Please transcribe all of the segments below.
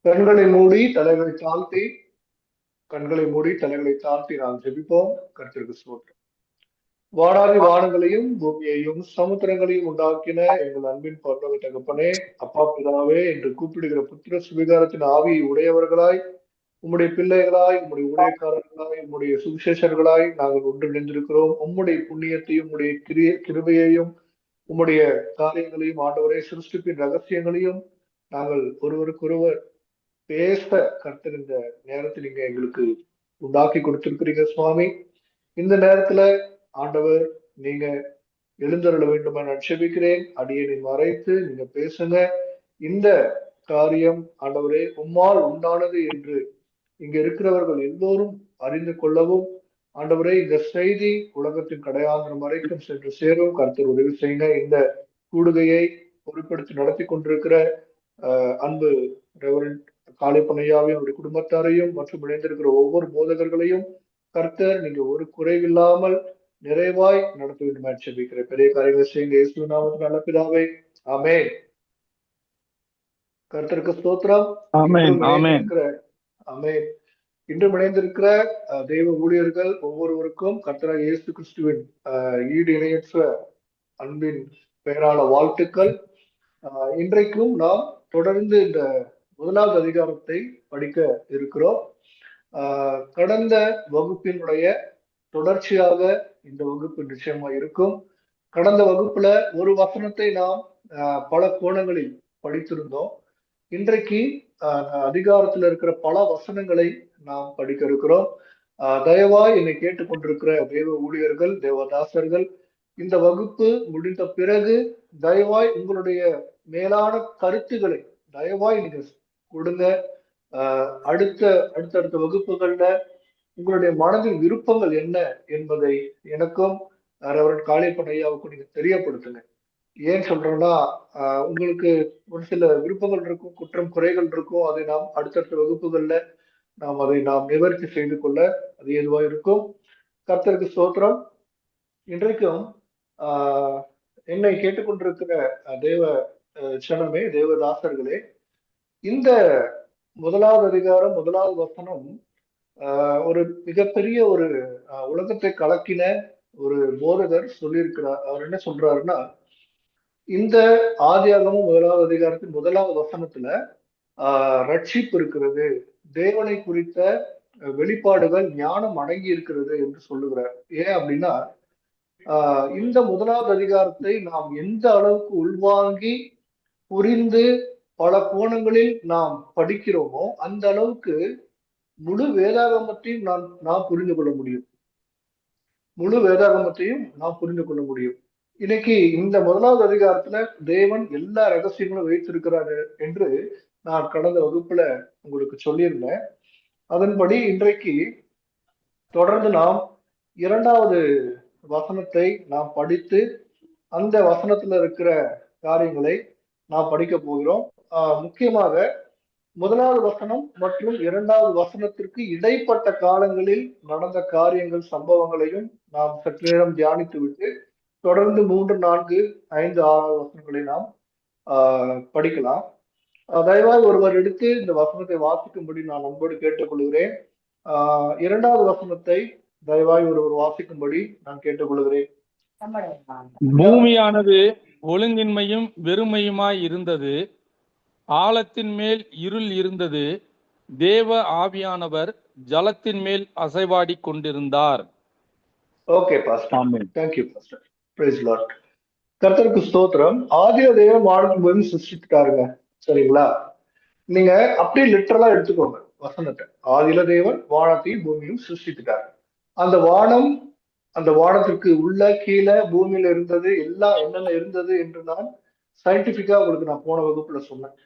கண்களை மூடி தலைகளை தாழ்த்தி கண்களை மூடி தலைகளை தாழ்த்தி நாம் ஜெபிப்போம். கர்த்தருக்கு ஸ்தோத்திரம். வானாதி வானங்களையும் பூமியையும் சமுத்திரங்களையும் உண்டாக்கின எங்கள் அன்பின் பரலோக தகப்பனே, அப்பா பிதாவே என்று கூப்பிடுகிற புத்திர சுவிகாரத்தின் ஆவியை உடையவர்களாய், உம்முடைய பிள்ளைகளாய், உம்முடைய ஊழியக்காரர்களாய், உம்முடைய சுவிசேஷர்களாய் நாங்கள் ஒன்றிணைந்திருக்கிறோம். உம்முடைய புண்ணியத்தையும் உம்முடைய கிருபையையும் உம்முடைய காரியங்களையும் ஆண்டவரே, சிருஷ்டிப்பின் ரகசியங்களையும் நாங்கள் ஒருவருக்கொருவர் பேச கர்த்தர் இந்த நேரத்தில் நீங்க எங்களுக்கு உண்டாக்கி கொடுத்திருக்கிறீங்க சுவாமி. இந்த நேரத்துல ஆண்டவர் நீங்க எழுந்தருள வேண்டும் என அட்சேபிக்கிறேன். அடியனை மறைத்து நீங்க பேசுங்க. இந்த காரியம் ஆண்டவரே உம்மால் உண்டானது என்று இங்க இருக்கிறவர்கள் எல்லோரும் அறிந்து கொள்ளவும், ஆண்டவரே இந்த செய்தி உலகத்தின் கடையாந்திரம் வரைக்கும் சென்று சேரும். கர்த்தர் உதவி செய்யுங்க. இந்த கூடுகையை பொறுப்படுத்தி நடத்தி கொண்டிருக்கிற அன்பு ரெவரண்ட் காளிப்பனையாவையும் அவருடைய குடும்பத்தாரையும் மற்றும் இணைந்திருக்கிற ஒவ்வொரு போதகர்களையும் கர்த்தர் நீங்க ஒரு குறைவில்லாமல் நிறைவாய் நடத்த வேண்டும் செபிக்கிற பெரிய காரியங்களை செய்யுங்க. இயேசு நாமத்தில் நல்ல பிதாவே, ஆமென். கர்த்தருக்கு ஸ்தோத்திரம். ஆமென். இன்றும் இணைந்திருக்கிற தெய்வ ஊழியர்கள் ஒவ்வொருவருக்கும் கர்த்தராகிய இயேசு கிறிஸ்துவின் ஈடு இணையற்ற அன்பின் பெயரான வாழ்த்துக்கள். இன்றைக்கும் நாம் தொடர்ந்து இந்த முதலாவது அதிகாரத்தை படிக்க இருக்கிறோம். கடந்த வகுப்பினுடைய தொடர்ச்சியாக இந்த வகுப்பு நிச்சயமா இருக்கும். கடந்த வகுப்புல ஒரு வசனத்தை நாம் பல கோணங்களில் படித்திருந்தோம். இன்றைக்கு அதிகாரத்துல இருக்கிற பல வசனங்களை நாம் படிக்க இருக்கிறோம். தயவாய் என்னை கேட்டுக்கொண்டிருக்கிற தேவ ஊழியர்கள், தேவதாசர்கள், இந்த வகுப்பு முடிந்த பிறகு தயவாய் உங்களுடைய மேலான கருத்துக்களை தயவாய் நீங்க கொடுங்க. அடுத்தடுத்த வகுப்புகள்ல உங்களுடைய மனதின் விருப்பங்கள் என்ன என்பதை எனக்கும் ரெவரண்ட் காளியப்பன் ஐயாவுக்கும் நீங்க தெரியப்படுத்துங்க. ஏன் சொல்றேன்னா, உங்களுக்கு ஒரு சில விருப்பங்கள் இருக்கும், குற்றம் குறைகள் இருக்கும். அதை நாம் அடுத்தடுத்த வகுப்புகள்ல நாம் நிவர்த்தி செய்து கொள்ள அது எதுவா இருக்கும். கர்த்தருக்கு ஸ்தோத்திரம். இன்றைக்கும் என்னை கேட்டுக்கொண்டிருக்கிற தேவ சனமே, தேவதாசர்களே, இந்த முதலாவது அதிகாரம் முதலாவது வசனம் ஒரு மிகப்பெரிய ஒரு உலகத்தை கலக்கின ஒரு போதகர் சொல்லியிருக்கிறார். அவர் என்ன சொல்றாருன்னா, இந்த ஆதியாகமும் முதலாவது அதிகாரத்தின் முதலாவது வசனத்துல ரட்சிப்பு இருக்கிறது, தேவனை குறித்த வெளிப்பாடுகள், ஞானம் அடங்கி இருக்கிறது என்று சொல்லுகிறார். ஏன் அப்படின்னா, இந்த முதலாவது அதிகாரத்தை நாம் எந்த அளவுக்கு உள்வாங்கி புரிந்து பல கோணங்களில் நாம் படிக்கிறோமோ அந்த அளவுக்கு முழு வேதாகமத்தையும் நாம் புரிந்து கொள்ள முடியும். முழு வேதாகமத்தையும் நாம் புரிந்து கொள்ள முடியும். இன்னைக்கு இந்த முதலாவது அதிகாரத்துல தேவன் எல்லா ரகசியங்களும் வைத்திருக்கிறாரு என்று நான் கடந்த வகுப்புல உங்களுக்கு சொல்லியிருந்தேன். அதன்படி இன்றைக்கு தொடர்ந்து நாம் இரண்டாவது வசனத்தை நாம் படித்து அந்த வசனத்துல இருக்கிற காரியங்களை நாம் படிக்க போகிறோம். முக்கியமாக முதலாவது வசனம் மற்றும் இரண்டாவது வசனத்திற்கு இடைப்பட்ட காலங்களில் நடந்த காரியங்கள், சம்பவங்களையும் நாம் சற்று நேரம் தியானித்து விட்டு தொடர்ந்து 3, 4, 5, 6 வசனங்களை நாம் படிக்கலாம். தயவாய் ஒருவர் எடுத்து இந்த வசனத்தை வாசிக்கும்படி நான் அன்போடு கேட்டுக்கொள்கிறேன். இரண்டாவது வசனத்தை தயவாய் ஒருவர் வாசிக்கும்படி நான் கேட்டுக்கொள்கிறேன். பூமியானது ஒழுங்கின்மையும் வெறுமையுமாய் இருந்தது, ஆழத்தின் மேல் இருள் இருந்தது, தேவ ஆவியானவர் ஜலத்தின் மேல் அசைவாடி கொண்டிருந்தார். Okay pastor, thank you pastor. Praise lord. கர்த்தருக்கு ஸ்தோத்திரம். ஆதிய தேவன் வானத்தின் பூமி சிருஷ்டித்தாருங்க, சரிங்களா? நீங்க அப்படியே லிட்டரலா எடுத்துக்கோங்க வசனத்தை. ஆதியில தேவன் வானத்தையும் பூமியும் சிருஷ்டித்துட்டாரு. அந்த வானத்திற்கு உள்ள கீழே பூமியில இருந்தது எல்லாம் என்னென்ன இருந்தது என்று நான் சயின்டிபிக்கா உங்களுக்கு நான் போன வகுப்புல சொன்னேன்.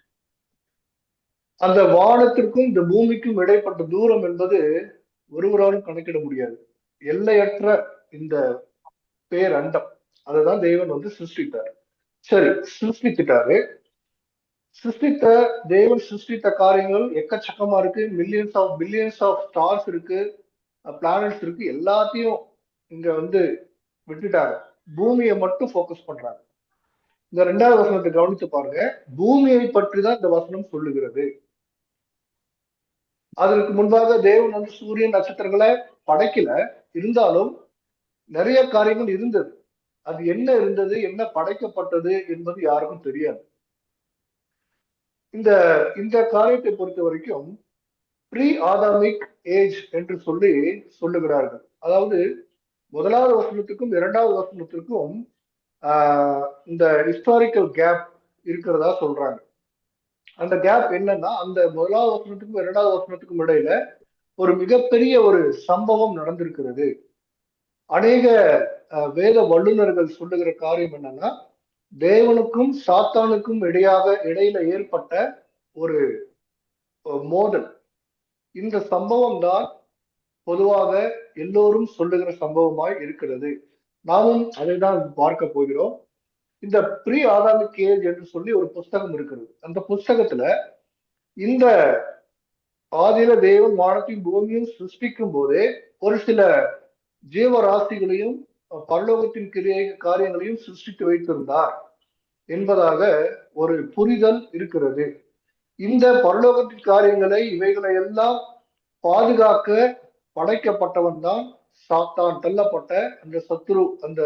அந்த வானத்திற்கும் இந்த பூமிக்கும் இடைப்பட்ட தூரம் என்பது ஒருவராலும் கணக்கிட முடியாது. எல்லையற்ற இந்த பேரண்டம், அதுதான் தேவன் சிருஷ்டித்தார். சரி, சிருஷ்டித்துட்டாரு. தேவன் சிருஷ்டித்த காரியங்கள் எக்கச்சக்கமா இருக்கு. பில்லியன்ஸ் ஆஃப் ஸ்டார்ஸ் இருக்கு, பிளானட்ஸ் இருக்கு. எல்லாத்தையும் இங்க விட்டுட்டாங்க. பூமியை மட்டும் போக்கஸ் பண்றாங்க. இந்த 2வது வசனத்தை கவனித்து பாருங்க. பூமியை பற்றி தான் இந்த வசனம் சொல்லுகிறது. அதற்கு முன்பாக தேவன் வந்து சூரியன் நட்சத்திரங்களை படைக்கல. இருந்தாலும் நிறைய காரியங்கள் இருந்தது. அது என்ன இருந்தது, என்ன படைக்கப்பட்டது என்பது யாருக்கும் தெரியாது. இந்த இந்த காரியத்தை பொறுத்த வரைக்கும் ப்ரீ ஆதாமிக் ஏஜ் என்று சொல்லி சொல்லுகிறார்கள். அதாவது முதலாவது வசனத்துக்கும் இரண்டாவது வசனத்திற்கும் இந்த ஹிஸ்டாரிக்கல் கேப் இருக்கிறதா சொல்றாங்க. அந்த கேப் என்னன்னா, அந்த முதலாவது வசனத்துக்கும் இரண்டாவது வசனத்துக்கும் இடையில ஒரு மிகப்பெரிய ஒரு சம்பவம் நடந்திருக்கிறது. அநேக வேத வல்லுநர்கள் சொல்லுகிற காரியம் என்னன்னா, தேவனுக்கும் சாத்தானுக்கும் இடையில ஏற்பட்ட ஒரு மோதல். இந்த சம்பவம் தான் பொதுவாக எல்லோரும் சொல்லுகிற சம்பவமாய் இருக்கிறது. நாமும் அதை தான் பார்க்க போகிறோம். இந்த ப்ரீ ஆதாமிக் ஏஜ் என்று சொல்லி ஒரு புஸ்தகம் இருக்கிறது. அந்த புஸ்தகத்துல இந்த ஆதியில தேவன் வானத்தையும் பூமியும் சிருஷ்டிக்கும் போதே ஒரு சில ஜீவராசிகளையும் பரலோகத்தின் காரியங்களையும் சிருஷ்டித்து வைத்திருந்தார் என்பதாக ஒரு புரிதல் இருக்கிறது. இந்த பரலோகத்தின் காரியங்களை இவைகளை எல்லாம் பாதுகாக்க படைக்கப்பட்டவன் தான் சாத்தான், தள்ளப்பட்ட அந்த சத்ரு, அந்த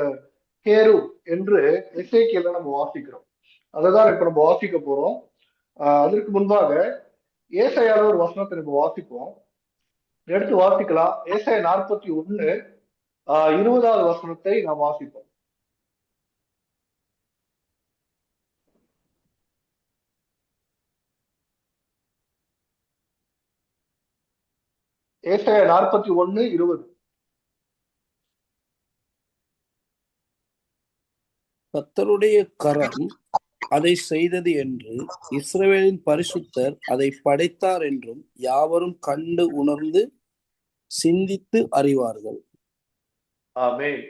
கேரு என்று எசேக்கியேல்ல நம்ம வாசிக்கிறோம். அதைதான் இப்ப நம்ம வாசிக்க போறோம். அதற்கு முன்பாக ஏசாயால ஒரு வசனத்தை நம்ம வாசிப்போம். எடுத்து வாசிக்கலாம். ஏசாயா 41 20வது வசனத்தை நாம் வாசிப்போம். ஏசாயா 41:20. கர்த்தருடைய கரம் அதை செய்தது என்று இஸ்ரவேலின் பரிசுத்தர் அதை படைத்தார் என்றும் யாவரும் கண்டு உணர்ந்து சிந்தித்து அறிவார்கள். ஆமென்.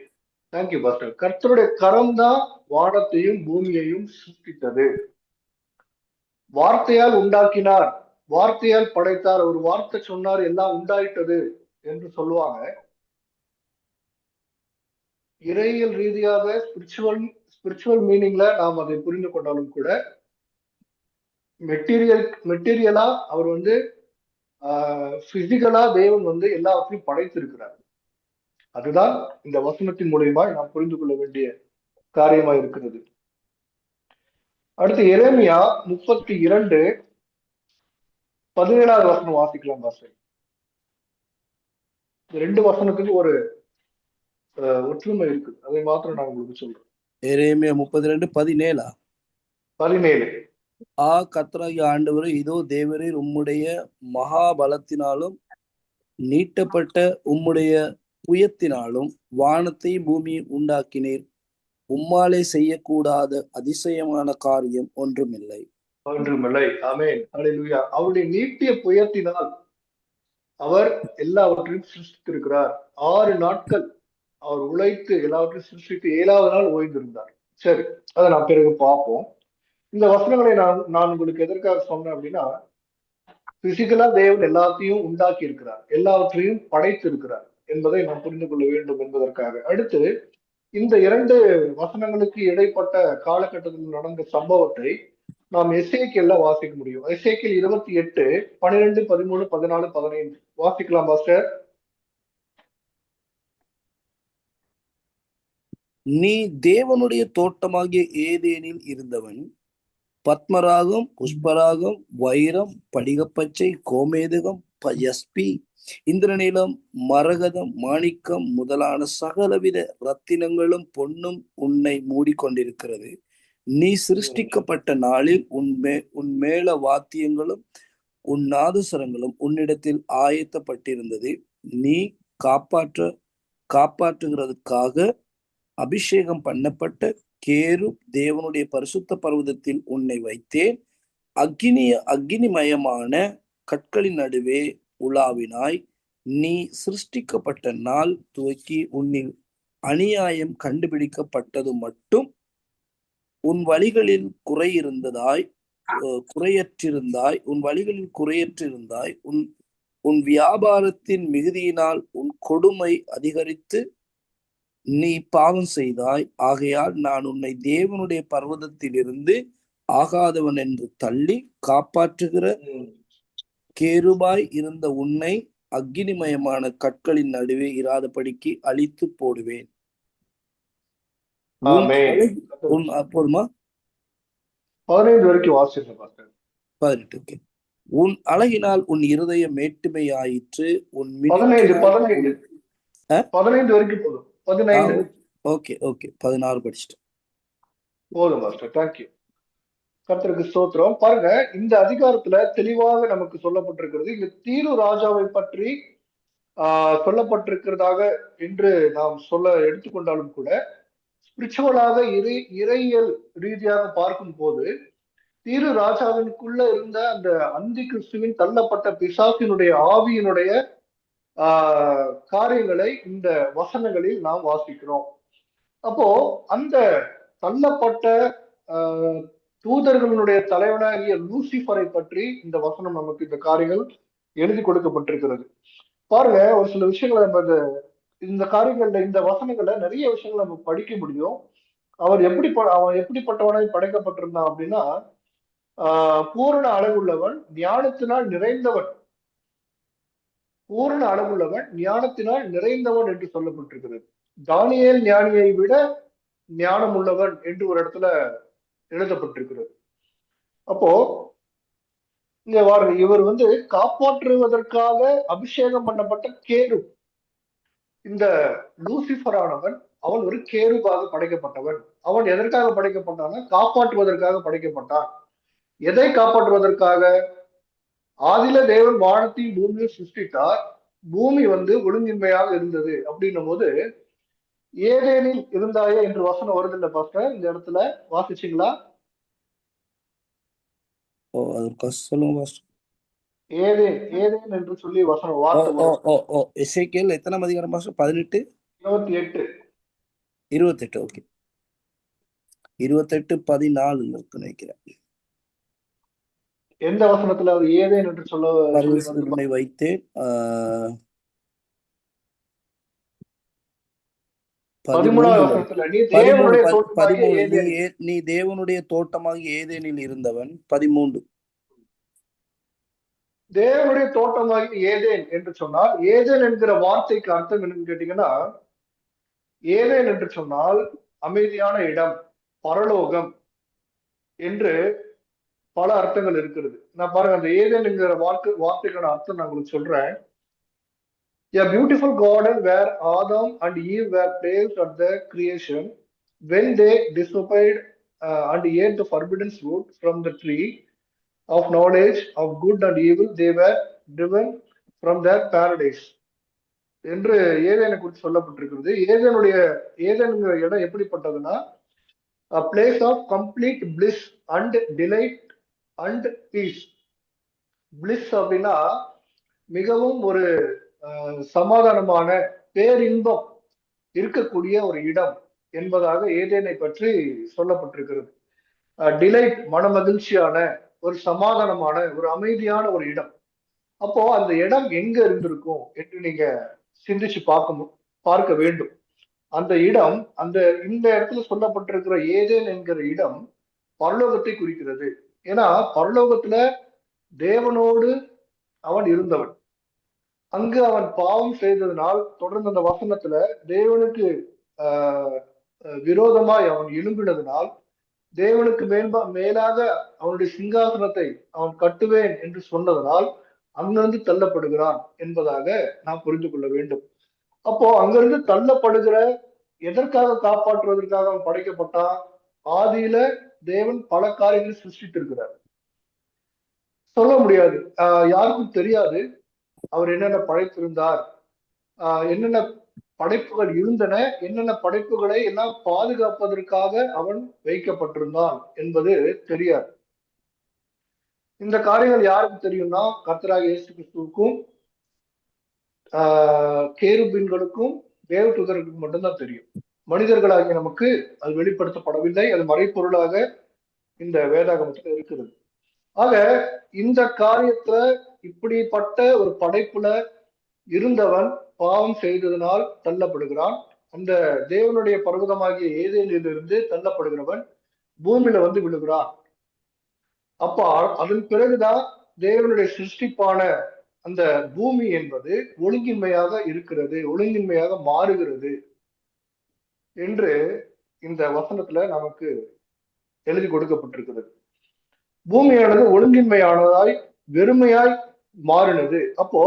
Thank you pastor. கர்த்தருடைய கரம் தான் வானத்தையும் பூமியையும் சிருஷ்டித்தது. வார்த்தையால் உண்டாக்கினார், வார்த்தையால் படைத்தார். ஒரு வார்த்தை சொன்னார், எல்லாம் உண்டாயிட்டது என்று சொல்லுவாங்க. இறையியல் ரீதியாக ஸ்பிரிச்சுவல் மீனிங்ல நாம் அதை புரிந்து கொண்டாலும் கூட மெட்டீரியலா அவர் வந்து பிசிக்கலா தேவன் வந்து எல்லாவற்றையும் படைத்திருக்கிறார். அதுதான் இந்த வசனத்தின் மூலியமா நாம் புரிந்து கொள்ள வேண்டிய காரியமா இருக்கிறது. அடுத்து எரேமியா 32:17வது வசனம் வாசிக்கலாம் பாஸ்டர். ரெண்டு வசனத்துக்கு ஒரு ஒற்றுமை இருக்கு, அதை மாத்திரம் நான் உங்களுக்கு சொல்றேன். எரேமியா 32:17. 17. கர்த்தராகிய ஆண்டவரே, இதோ தேவரீர் உம்முடைய மகாபலத்தினாலும் நீட்டப்பட்ட உம்முடைய புயத்தினாலும் வானத்தையும் பூமியை உண்டாக்கினீர். உம்மாலே செய்யக்கூடாத அதிசயமான காரியம் ஒன்றுமில்லை. ஆமென். அல்லேலூயா. அவருடைய நீட்டிய புயத்தினால் அவர் எல்லாவற்றையும் சிருஷ்டித்திருக்கிறார். 6 நாட்கள் அவர் உழைத்து எல்லாவற்றையும் சிருஷ்டித்து 7வது நாள் ஓய்ந்திருந்தார். சரி, அதை நான் பிறகு பார்ப்போம். இந்த வசனங்களை நான் உங்களுக்கு எதற்காக சொன்னேன் அப்படின்னா, பிசிக்கலா தேவன் எல்லாத்தையும் உண்டாக்கி இருக்கிறார், எல்லாவற்றையும் படைத்து இருக்கிறார் என்பதை நாம் புரிந்து கொள்ள வேண்டும் என்பதற்காக. அடுத்து இந்த 2 வசனங்களுக்கு இடைப்பட்ட காலகட்டத்தில் நடந்த சம்பவத்தை நாம் எசேக்கியேல்ல வாசிக்க முடியும். எசேக்கியேல் 28:12, 13, 14, 15 வாசிக்கலாம் பாஸ்டர். நீ தேவனுடைய தோட்டமாகிய ஏதேனில் இருந்தவன். பத்மராகம், புஷ்பராகம், வைரம், படிகப்பச்சை, கோமேதகம், யஸ்பி, இந்திரநீலம், மரகதம், மாணிக்கம் முதலான சகலவித ரத்தினங்களும் பொன்னும் உன்னை மூடிக்கொண்டிருக்கிறது. நீ சிருஷ்டிக்கப்பட்ட நாளில் உன் மேல வாத்தியங்களும் உன் நாதஸ்வரங்களும் உன்னிடத்தில் ஆயத்தப்பட்டிருந்தது. நீ காப்பாற்றுகிறதுக்காக அபிஷேகம் பண்ணப்பட்ட கேரு தேவனுடைய பரிசுத்த பர்வதத்தில் உன்னை வைத்தேன். அக்னிமயமான கற்களின் நடுவே உலாவினாய். நீ சிருஷ்டிக்கப்பட்ட நாள் துவக்கி உன்னில் அநியாயம் கண்டுபிடிக்கப்பட்டது மட்டும் உன் வழிகளில் குறையற்றிருந்தாய். உன் வியாபாரத்தின் மிகுதியினால் உன் கொடுமை அதிகரித்து நீ பாவம் செய்தாய். ஆகையால் நான் உன்னை தேவனுடைய பர்வதத்திலிருந்து ஆகாதவன் என்று தள்ளி காப்பாற்றுகிற கேருபாய் இருந்த உன்னை அக்கினிமயமான கற்களின் நடுவே இராதபடிக்கு அழித்து போடுவேன். போதுமா? 15 வரைக்கும் வாசிங்க பாஸ்டர். 18. ஓகே. உன் அழகினால் உன் இருதயம் மேட்டுமையாயிற்று, உன் 15 வரைக்கும் போதும். 15. ஓகே ஓகே 16 படிச்சுட்டேன். போதும் பாஸ்டர். தேங்க்யூ. கர்த்தருக்கு ஸ்தோத்திரம். பாருங்க, இந்த அதிகாரத்துல தெளிவாக நமக்கு சொல்லப்பட்டிருக்கிறது. இந்த தீரு ராஜாவை பற்றி சொல்லப்பட்டிருக்கிறதாக என்று நாம் சொல்ல எடுத்துக்கொண்டாலும் கூட, ஸ்பிரிச்சுவலாக இறையியல் ரீதியாக பார்க்கும் போது தீரு ராஜாவினுக்குள்ள இருந்த அந்த அந்தி கிறிஸ்துவின் தள்ளப்பட்ட பிசாசினுடைய ஆவியினுடைய காரியங்களை இந்த வசனங்களில் நாம் வாசிக்கிறோம். அப்போ அந்த தள்ளப்பட்ட தூதர்களுடைய தலைவனாகிய லூசிஃபரை பற்றி இந்த வசனம் நமக்கு இந்த காரியங்கள் எழுதி கொடுக்கப்பட்டிருக்கிறது. பாருங்க, ஒரு சில விஷயங்களை நம்ம இந்த காரியங்கள்ல இந்த வசனங்கள்ல நிறைய விஷயங்களை நம்ம படிக்க முடியும். அவன் எப்படிப்பட்டவனாய் படைக்கப்பட்டிருந்தான் அப்படின்னா, பூரண அழகுள்ளவன், ஞானத்தினால் நிறைந்தவன், பூரண அழகுள்ளவன், ஞானத்தினால் நிறைந்தவன் என்று சொல்லப்பட்டிருக்கிறது. தானியேல் ஞானியை விட ஞானம் உள்ளவன் என்று ஒரு இடத்துல எழுதப்பட்டிருக்கிறது. அப்போ இங்க பாருங்க, இவர் காப்பாற்றுவதற்காக அபிஷேகம் பண்ணப்பட்ட கேரு. இந்த லூசிஃபரானவன் அவன் ஒரு கேருவாக படைக்கப்பட்டவன். அவன் எதற்காக படைக்கப்பட்டான்னா, காப்பாற்றுவதற்காக படைக்கப்பட்டான். எதை காப்பாற்றுவதற்காக? ஆதில தேவன் வானத்தையும் பூமியும் சிருஷ்டித்தார். பூமி ஒழுங்கின்மையாக இருந்தது அப்படின்னும் போது, ஏதேனில் இருந்தாயே என்று வசனம் வருது இல்ல பாஸ்டர்? இந்த இடத்துல வாசிச்சிங்களா? ஏதேன் என்று சொல்லி வசனம் வார்த்தை. எசேக்கியேல் எத்தனாம் அதிகாரம் பாஸ்டர்? 18 28. ஓகே, 28:14 இருக்கு நினைக்கிறேன். எந்த வசனத்துல அவர் ஏதேன் என்று சொல்ல வைத்தேன்? 13வது வசனத்துல நீ தேவனுடைய தோட்டமாகிய ஏதேனில் இருந்தவன். 13 தேவனுடைய தோட்டமாகி ஏதேன் என்று சொன்னால், ஏதேன் என்கிற வார்த்தைக்கு அர்த்தம் என்னன்னு கேட்டீங்கன்னா, ஏதேன் என்று சொன்னால் அமைதியான இடம், பரலோகம் என்று பல அர்த்தங்கள் இருக்கிறது. நான் பாருங்க, அந்த ஏதேன் என்கிற வார்த்தைக்கான அர்த்தம் நான் உங்களுக்கு சொல்றேன். A beautiful garden where Adam and Eve were placed at the creation. When they disobeyed and ate the forbidden fruit from the tree of knowledge of good and evil, they were driven from their paradise என்று ஏதேனை குறித்து சொல்லப்பட்டிருக்கிறது. ஏதேனுங்கிற இடம் எப்படிப்பட்டதுன்னா, a place of complete bliss and delight and peace. bliss அப்படின்னா மிகவும் ஒரு சமாதானமான பேரின்பம் இருக்கக்கூடிய ஒரு இடம் என்பதாக ஏதேனை பற்றி சொல்லப்பட்டிருக்கிறது. டிலைட் மன மகிழ்ச்சியான ஒரு சமாதானமான ஒரு அமைதியான ஒரு இடம். அப்போ அந்த இடம் எங்க இருந்திருக்கும் என்று நீங்க சிந்திச்சு பார்க்க வேண்டும். அந்த இடம் இந்த இடத்துல சொல்லப்பட்டிருக்கிற ஏதேன் என்கிற இடம் பரலோகத்தை குறிக்கிறது. ஏன்னா பரலோகத்துல தேவனோடு அவன் இருந்தவன். அங்கு அவன் பாவம் செய்ததனால் தொடர்ந்து அந்த வசனத்துல தேவனுக்கு விரோதமாய் அவன் எழும்பினதனால், தேவனுக்கு மேலாக அவனுடைய சிங்காசனத்தை அவன் கட்டுவேன் என்று சொன்னதனால் அங்கிருந்து தள்ளப்படுகிறான் என்பதாக நாம் புரிந்து கொள்ள வேண்டும். அப்போ அங்கிருந்து தள்ளப்படுகிற எதற்காக? காப்பாற்றுவதற்காக அவன் படைக்கப்பட்டான். ஆதியில தேவன் பல காரியங்களை சிருஷ்டித்திருக்கிறார். சொல்ல முடியாது, யாருக்கும் தெரியாது அவர் என்னென்ன படைத்திருந்தார், என்னென்ன படைப்புகள் இருந்தன, என்னென்ன படைப்புகளை எல்லாம் பாதுகாப்பதற்காக அவன் வைக்கப்பட்டிருந்தான் என்பது தெரியாது. இந்த காரியங்கள் யாருக்கு தெரியும்னா, கர்த்தராகிய இயேசு கிறிஸ்துவுக்கும் கேருபீன்களுக்கும் தேவதூதர்களுக்கும் மட்டும்தான் தெரியும். மனிதர்களாகிய நமக்கு அது வெளிப்படுத்தப்படவில்லை. அது மறைப்பொருளாக இந்த வேதாகமத்துல இருக்கிறது. ஆக இந்த காரியத்துல இப்படிப்பட்ட ஒரு படைப்புல இருந்தவன் பாவம் செய்ததனால் தள்ளப்படுகிறான். அந்த தேவனுடைய பர்வதமாகிய ஏதேனிலிருந்து தள்ளப்படுகிறவன் பூமியில விழுகிறான். அப்ப அதன் பிறகுதான் தேவனுடைய சிருஷ்டிப்பான அந்த பூமி என்பது ஒழுங்கின்மையாக இருக்கிறது, ஒழுங்கின்மையாக மாறுகிறது என்று இந்த வசனத்துல நமக்கு எழுதி கொடுக்கப்பட்டிருக்கிறது. பூமியானது ஒழுங்கின்மையானதாய் வெறுமையாய் மாறினது. அப்போ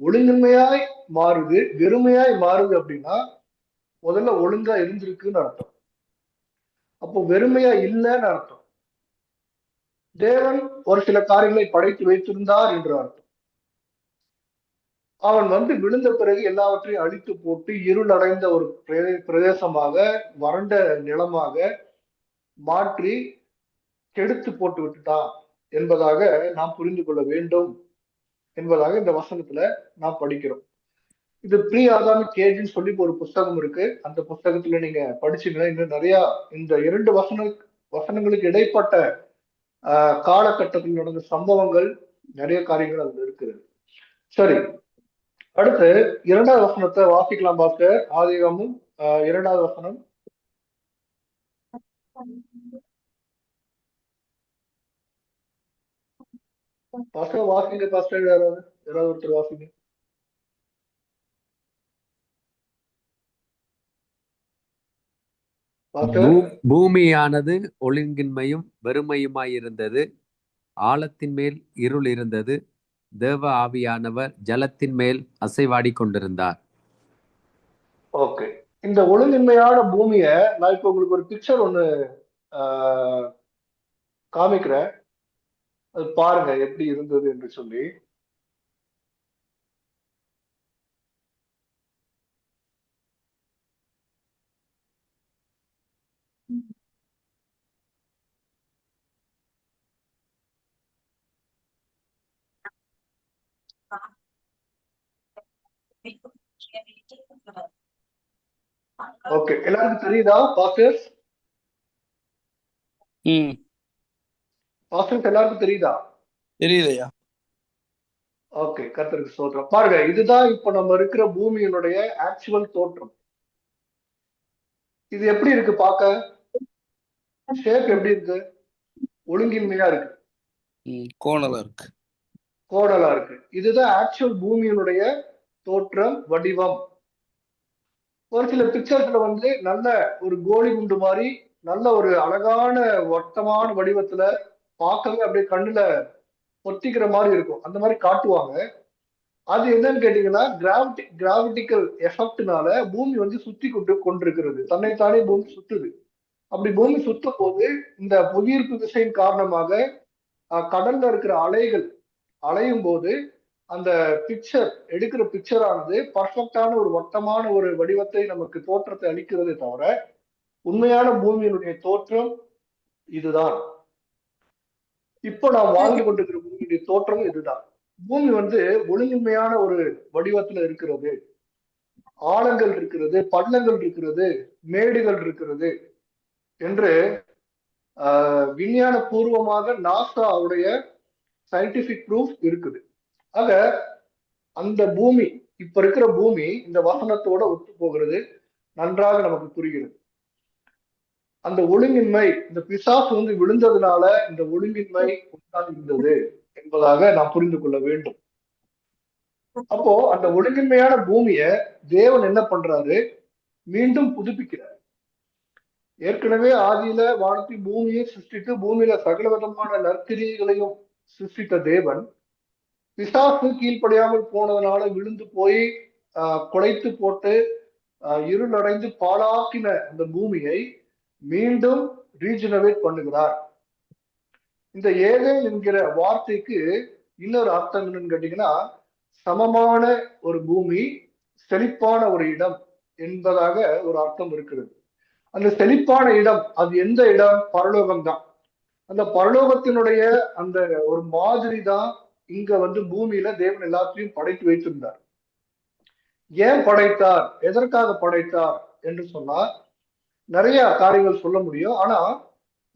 ஒழுங்கின்மையாய் மாறுது, வெறுமையாய் மாறுது அப்படின்னா முதல்ல ஒழுங்கா இருந்திருக்குன்னு அர்த்தம். அப்போ வெறுமையா இல்லைன்னு அர்த்தம். தேவன் ஒரு சில காரியங்களை படைத்து வைத்திருந்தார் என்று அர்த்தம். அவன் விழுந்த பிறகு எல்லாவற்றையும் அழித்து போட்டு இருள் அடைந்த ஒரு பிரதேசமாக, வறண்ட நிலமாக மாற்றி கெடுத்து போட்டு விட்டுட்டான் என்பதாக நாம் புரிந்து கொள்ள வேண்டும் என்பதாக இந்த வசனத்துல நாம் படிக்கிறோம். இது ப்ரீ ஆதாமிக் கேஜ்னு சொல்லி ஒரு புஸ்தகம் இருக்கு. அந்த புஸ்தகத்துல நீங்க படிச்சீங்கன்னா இன்னும் நிறைய இந்த இரண்டு வசனங்களுக்கு இடைப்பட்ட காலகட்டத்தில் நடந்த சம்பவங்கள், நிறைய காரியங்கள் அதுல இருக்கிறது. சரி, அடுத்து இரண்டாவது வசனத்தை வாசிக்கலாம் பாஸ்டர். ஆதிகாமம் 2வது வசனம். பாஸ்டர் வாசிங்க பாஸ்டர், யாராவது ஒருத்தர் வாசிங்க. பூமியானது ஒழுங்கின்மையும் வெறுமையுமாயிருந்தது, ஆழத்தின் மேல் இருள் இருந்தது, தேவ ஆவியானவர் ஜலத்தின் மேல் அசைவாடி கொண்டிருந்தார். ஓகே, இந்த ஒழுங்கின்மையான பூமிய நான் இப்ப உங்களுக்கு ஒரு பிக்சர் ஒண்ணு காமிக்கிறேன், அது பாருங்க எப்படி இருந்தது என்று சொல்லி. ஓகே, எல்லாருக்கும் தெரியுதா பாஸ்டர்ஸ்? பாஸ்டர்ஸ் எல்லாருக்கும் தெரியுதா? தெரியுதையா? ஓகே, கர்த்தருக்கு ஸ்தோத்திரம். பாருங்க, இதுதான் இப்ப நம்ம இருக்கிற பூமியினுடைய ஆக்சுவல் தோற்றம். இது எப்படி இருக்கு பார்க்க? ஷேப் எப்படி இருக்கு? ஒழுங்கின்மையா இருக்கு, கோணலா இருக்கு, கோணலா இருக்கு. இதுதான் ஆக்சுவல் பூமியினுடைய தோற்றம், வடிவம். ஒரு சில பிக்சர்ஸ்ல நல்ல ஒரு கோழி குண்டு மாதிரி நல்ல ஒரு அழகான வட்டமான வடிவத்துல பார்க்கவே அப்படியே கண்ணுல பொத்திக்கிற மாதிரி இருக்கும், அந்த மாதிரி காட்டுவாங்க. அது என்னன்னு கேட்டீங்கன்னா கிராவிட்டிக்கல் எஃபெக்ட்னால பூமி சுத்தி கொண்டிருக்கிறது, தன்னைத்தானே பூமி சுத்துது. அப்படி பூமி சுத்தும் போது இந்த புவியீர்ப்பு விசையின் காரணமாக கடல்ல இருக்கிற அலைகள் அலையும் போது அந்த எடுக்கிற பிக்சர் ஆனது பர்ஃபெக்டான ஒரு வட்டமான ஒரு வடிவத்தை நமக்கு தோற்றத்தை அளிக்கிறதே தவிர உண்மையான பூமியினுடைய தோற்றம் இதுதான். இப்போ நாம் வாழ்ந்து கொண்டிருக்கிற பூமியுடைய தோற்றம் இதுதான். பூமி ஒழுங்கின்மையான ஒரு வடிவத்துல இருக்கிறது, ஆழங்கள் இருக்கிறது, பள்ளங்கள் இருக்கிறது, மேடுகள் இருக்கிறது என்று விஞ்ஞான பூர்வமாக நாசாவுடைய சயின்டிபிக் ப்ரூஃப் இருக்குது. ஆக அந்த பூமி, இப்ப இருக்கிற பூமி இந்த வசனத்தோட ஒத்து போகிறது, நன்றாக நமக்கு புரிகிறது. அந்த ஒழுங்கின்மை, இந்த பிசாசு விழுந்ததுனால இந்த ஒழுங்கின்மை உண்டாகின்றது என்பதாக நாம் புரிந்து கொள்ள வேண்டும். அப்போ அந்த ஒழுங்கின்மையான பூமிய தேவன் என்ன பண்றாரு? மீண்டும் புதுப்பிக்கிறார். ஏற்கனவே ஆதியில வானத்தை பூமியை சிருஷ்டித்து பூமியில சகல விதமான நற்கிரியைகளையும் சிருஷ்டித்த தேவன் பிசாசு கீழ்ப்படியாமல் போனதுனால விழுந்து போய் குலைத்து போட்டு இருள் அடைந்து பாழாக்கின அந்த பூமியை மீண்டும் ரீஜெனரேட் பண்ணுகிறார். இந்த ஏதேன் என்கிற வார்த்தைக்கு இன்னொரு அர்த்தம் என்னன்னு கேட்டீங்கன்னா, சமமான ஒரு பூமி, செழிப்பான ஒரு இடம் என்பதாக ஒரு அர்த்தம் இருக்கிறது. அந்த செழிப்பான இடம் அது எந்த இடம்? பரலோகம் தான். அந்த பரலோகத்தினுடைய அந்த ஒரு மாதிரி தான் இங்க பூமியில தேவன் எல்லாத்தையும் படைத்து வைத்திருந்தார். ஏன் படைத்தார், எதற்காக படைத்தார் என்று சொன்னா நிறைய காரியங்கள் சொல்ல முடியும். ஆனா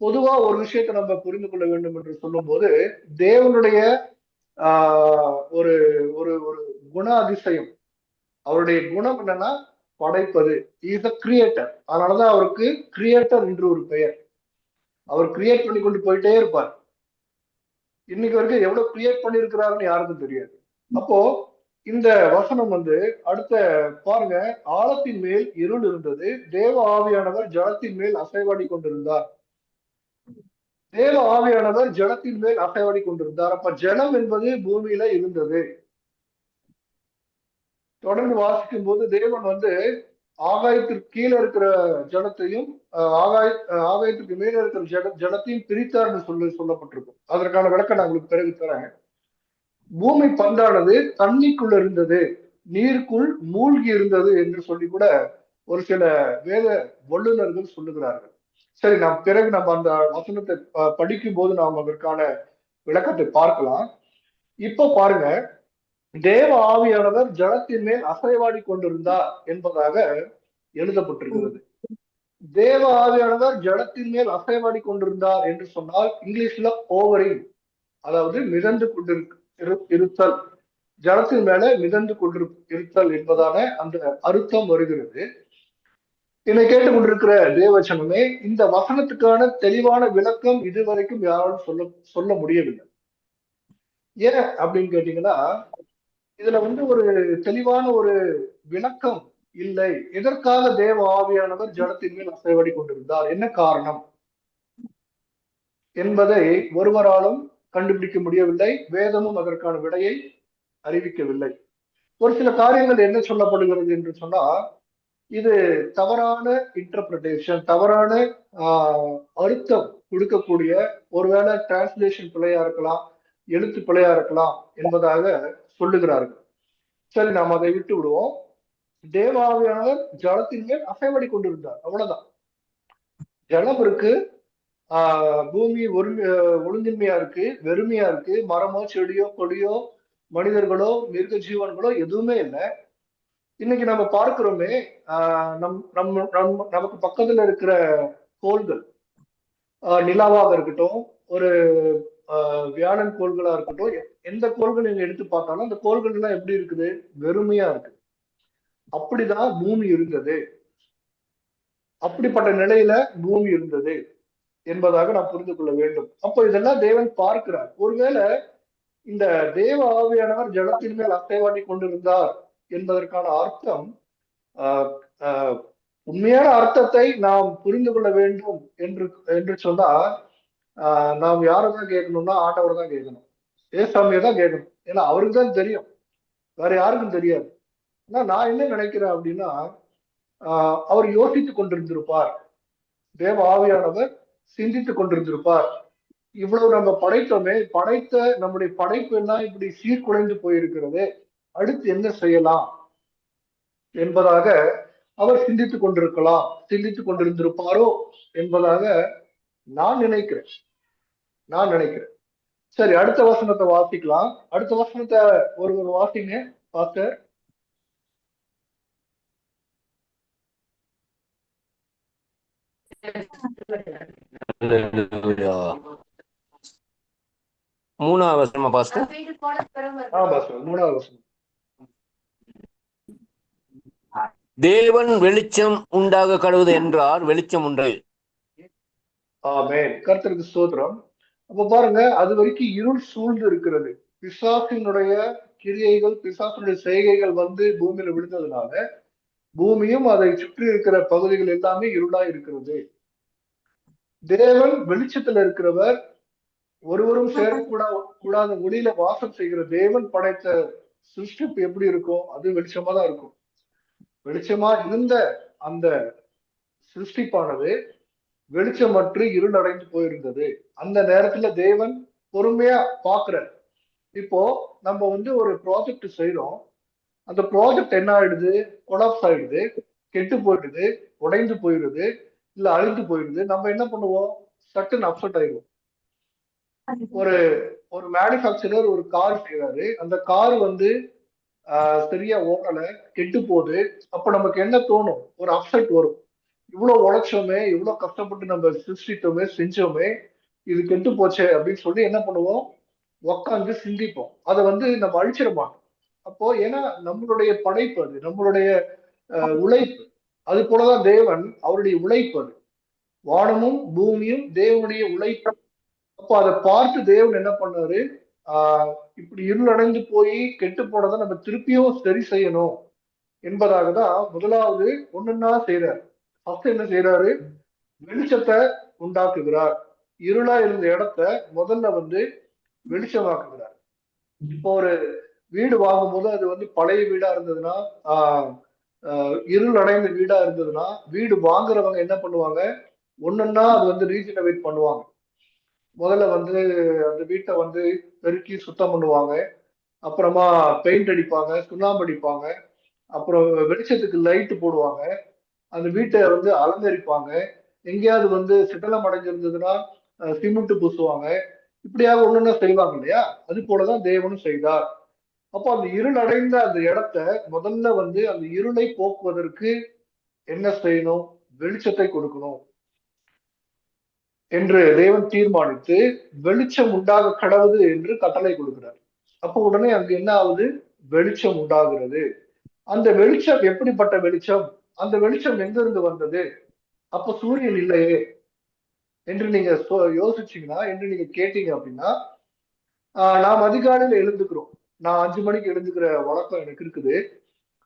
பொதுவா ஒரு விஷயத்தை நம்ம புரிந்து கொள்ள வேண்டும் என்று சொல்லும் போது, தேவனுடைய ஒரு ஒரு ஒரு குண அதிசயம், அவருடைய குணம் என்னன்னா படைப்பது. Is a creator. அதனாலதான் அவருக்கு கிரியேட்டர் என்று ஒரு பெயர். அவர் கிரியேட் பண்ணி கொண்டு போயிட்டே இருப்பார். இன்னைக்கு வரைக்கும் எவ்வளவு கிரியேட் பண்ணியிருக்கிறாருன்னு யாருக்கும் தெரியாது. அப்போ இந்த வசனம் வந்து அடுத்த பாருங்க, ஆழத்தின் மேல் இருள் இருந்தது, தேவ ஆவியானவர் ஜலத்தின் மேல் அசைவாடி கொண்டிருந்தார். தேவ ஆவியானவர் ஜலத்தின் மேல் அசைவாடி கொண்டிருந்தார். அப்ப ஜலம் என்பது பூமியில இருந்தது. தொடர்ந்து வாசிக்கும் போது தேவன் வந்து ஆகாயத்திற்கு கீழே இருக்கிற ஜலத்தையும் ஆகாயத்துக்கு மேல இருக்கிற ஜலத்தையும் பிரித்தார்னு சொல்லப்பட்டிருக்கும். அதற்கான விளக்கம் நான் உங்களுக்கு பிறகு தரேன். பூமி பந்தானது தண்ணிக்குள்ள இருந்தது, நீருக்குள் மூழ்கி இருந்தது என்று சொல்லி கூட ஒரு சில வேத வல்லுநர்கள் சொல்லுகிறார்கள். சரி, பிறகு நம்ம அந்த வசனத்தை படிக்கும் போது நாம் அதற்கான விளக்கத்தை பார்க்கலாம். இப்ப பாருங்க, தேவ ஆவியானவர் ஜலத்தின் மேல் அசைவாடி கொண்டிருந்தார் என்பதாக எழுதப்பட்டிருக்கிறது. தேவ ஆவியானவர் ஜலத்தின் மேல் அசைவாடி கொண்டிருந்தார் என்று சொன்னால் இங்கிலீஷ்ல ஓவரிங், அதாவது மிதந்து இருத்தல், ஜலத்தின் மேல மிதந்து இருத்தல் என்பதான அந்த அர்த்தம் வருகிறது. என்னை கேட்டுக்கொண்டிருக்கிற தேவச்சனமே, இந்த வசனத்துக்கான தெளிவான விளக்கம் இதுவரைக்கும் யாராலும் சொல்ல முடியவில்லை. ஏன் அப்படின்னு கேட்டீங்கன்னா, இதுல வந்து ஒரு தெளிவான ஒரு விளக்கம் இல்லை. எதற்காக தேவ ஆவியானவர் ஜலத்தின் மேல் அசைவாடி கொண்டிருந்தார், என்ன காரணம் என்பதை ஒருவராலும் கண்டுபிடிக்க முடியவில்லை. வேதமும் அதற்கான விடையை அறிவிக்கவில்லை. ஒரு சில காரியங்கள் என்ன சொல்லப்படுகிறது என்று சொன்னா, இது தவறான இன்டர்பிரேஷன், தவறான அர்த்தம் கொடுக்கக்கூடிய, ஒருவேளை டிரான்ஸ்லேஷன் பிழையா இருக்கலாம், எழுத்து பிழையா இருக்கலாம் என்பதாக சொல்லுகிறார்கள். சரி, நாம் அதை விட்டு விடுவோம். தேவாவியானவர் ஜலத்தின் மேல் அசைவாடி கொண்டிருந்தார், அவ்வளவுதான். ஜலம் இருக்கு, பூமி ஒழுங்கின்மையா இருக்கு, வெறுமையா இருக்கு, மரமோ செடியோ கொடியோ மனிதர்களோ மிருக ஜீவன்களோ எதுவுமே இல்லை. இன்னைக்கு நம்ம பார்க்கிறோமே, நமக்கு பக்கத்துல இருக்கிற கோள்கள், நிலாவாக இருக்கட்டும், ஒரு வியாழன் கோள்களா இருக்கட்டும், எந்த கோள்கள் நீங்க எடுத்து பார்த்தாலும் அந்த கோள்கள் எல்லாம் எப்படி இருக்குது, வெறுமையா இருக்கு. அப்படிதான் பூமி இருந்தது, அப்படிப்பட்ட நிலையில பூமி இருந்தது என்பதாக நாம் புரிந்து கொள்ள வேண்டும். அப்போ இதெல்லாம் தேவன் பார்க்கிறார். ஒருவேளை இந்த தேவ ஆவியானவர் ஜலத்தின் மேல் அசைவாடி கொண்டிருந்தார் என்பதற்கான அர்த்தம், உண்மையான அர்த்தத்தை நாம் புரிந்து கொள்ள வேண்டும் என்று சொன்னா, நாம் யாரைதான் கேட்கணும்னா ஆண்டவர் தான் கேட்கணும், ஏசாமியை தான் கேட்கணும். ஏன்னா அவருக்கு தான் தெரியும், வேற யாருக்கும் தெரியாது. நான் என்ன நினைக்கிறேன் அப்படின்னா, அவர் யோசித்துக் கொண்டிருந்திருப்பார், தேவ ஆவியானவர் சிந்தித்துக் கொண்டிருந்திருப்பார். இவ்வளவு நம்ம படைத்தோமே, படைத்த நம்முடைய படைப்பு எல்லாம் இப்படி சீர்குலைந்து போயிருக்கிறது, அடுத்து என்ன செய்யலாம் என்பதாக அவர் சிந்தித்துக் கொண்டிருந்திருப்பாரோ என்பதாக நான் நினைக்கிறேன். சரி, அடுத்த வசனத்தை வாசிக்கலாம். அடுத்த வசனத்தை ஒருவர் வாசிங்க பாஸ்டர். மூணாவது வசனமா பாஸ்டர்? மூணாவது வசனம். தேவன் வெளிச்சம் உண்டாக கடவுது என்றார், வெளிச்சம் உண்டு. ஆமென், கர்த்தருக்கு ஸ்தோத்திரம். அப்ப பாருங்க, அது வரைக்கும் இருள் சூழ்ந்து இருக்கிறது. பிசாசினுடைய கிரியைகள், பிசாசினுடைய செய்கைகள் வந்து பூமியில விழுந்ததுனால பூமியும் அதை சுற்றி இருக்கிற பகுதிகள் எல்லாமே இருளா இருக்கிறது. தேவன் வெளிச்சத்துல இருக்கிறவர், ஒருவரும் கூடாத ஒளியில வாசம் செய்கிற தேவன் படைத்த சிருஷ்டிப்பு எப்படி இருக்கும், அது வெளிச்சமா தான் இருக்கும். வெளிச்சமா இருந்த அந்த சிருஷ்டிப்பானது வெளிச்சமற்று இருள் அடைந்து போயிருந்தது. அந்த நேரத்துல தேவன் பொறுமையா பாக்குறார். இப்போ நம்ம வந்து ஒரு ப்ராஜெக்ட் செய்யறோம், அந்த ப்ராஜெக்ட் என்ன ஆயிடுது, கொலாப்ஸ் ஆயிடுது, கெட்டு போயிடுது, உடைந்து போயிடுது, இல்ல அழிந்து போயிடுது. நம்ம என்ன பண்ணுவோம், சட்டுன்னு அப்செட் ஆயிடுவோம். ஒரு மேனுஃபேக்சரர் ஒரு கார் செய்யறாரு, அந்த கார் வந்து சரியா ஓடல, கெட்டு போகுது. அப்ப நமக்கு என்ன தோணும், ஒரு அப்செட் வரும். இவ்வளவு உழைச்சோமே, இவ்வளவு கஷ்டப்பட்டு நம்ம சிருஷ்டித்தோமே, செஞ்சோமே, இது கெட்டு போச்சே அப்படின்னு சொல்லி என்ன பண்ணுவோம், உக்காந்து சிந்திப்போம். அதை வந்து நம்ம அழிச்சிட மாட்டோம். அப்போ ஏன்னா நம்மளுடைய படைப்பு அது, நம்மளுடைய உழைப்பு. அது போலதான் தேவன், அவருடைய உழைப்பு அது. வானமும் பூமியும் தேவனுடைய உழைப்பு. அப்போ அதை பார்த்து தேவன் என்ன பண்ணாரு, இப்படி இருளடைந்து போய் கெட்டு போனதை நம்ம திருப்பியும் சரி செய்யணும் என்பதாக தான் முதலாவது ஒண்ணுன்னா செய்யறாரு. ஃபர்ஸ்ட் என்ன செய்யறாரு, வெளிச்சத்தை உண்டாக்குகிறார். இருளா இருந்த இடத்த முதல்ல வெளிச்சமாக்குகிறார். இப்போ ஒரு வீடு வாங்கும்போது அது பழைய வீடா இருந்ததுன்னா, இருள் அடைந்த வீடா இருந்ததுன்னா, வீடு வாங்குறவங்க என்ன பண்ணுவாங்க, ஒண்ணுன்னா அது ரீஜெனரேட் பண்ணுவாங்க. முதல்ல அந்த வீட்டை பெருக்கி சுத்தம் பண்ணுவாங்க. அப்புறமா பெயிண்ட் அடிப்பாங்க, சுண்ணாம்பு அடிப்பாங்க. அப்புறம் வெளிச்சத்துக்கு லைட் போடுவாங்க. அந்த வீட்டை அலங்கரிப்பாங்க. எங்கேயாவது சிதலம் அடைஞ்சிருந்ததுன்னா சிமெண்ட் பூசுவாங்க. இப்படியாக ஒண்ணுன்னா செய்வாங்க இல்லையா? அது போலதான் தேவனும் செய்தார். அப்போ அந்த இருள் அடைந்த அந்த இடத்த முதல்ல அந்த இருளை போக்குவதற்கு என்ன செய்யணும், வெளிச்சத்தை கொடுக்கணும் என்று தேவன் தீர்மானித்து வெளிச்சம் உண்டாக கடவுது என்று கட்டளை கொடுக்கிறார். அப்போ உடனே அங்கு என்ன ஆகுது, வெளிச்சம் உண்டாகிறது. அந்த வெளிச்சம் எப்படிப்பட்ட வெளிச்சம், அந்த வெளிச்சம் எங்கிருந்து வந்தது? அப்ப சூரியன் இல்லையே என்று நீங்க யோசிச்சீங்கன்னா, என்று நீங்க கேட்டீங்க அப்படின்னா, நாம் அதிகாலையில எழுந்துக்கிறோம். நான் 5 மணிக்கு எழுந்துக்கிற வழக்கம் எனக்கு இருக்குது.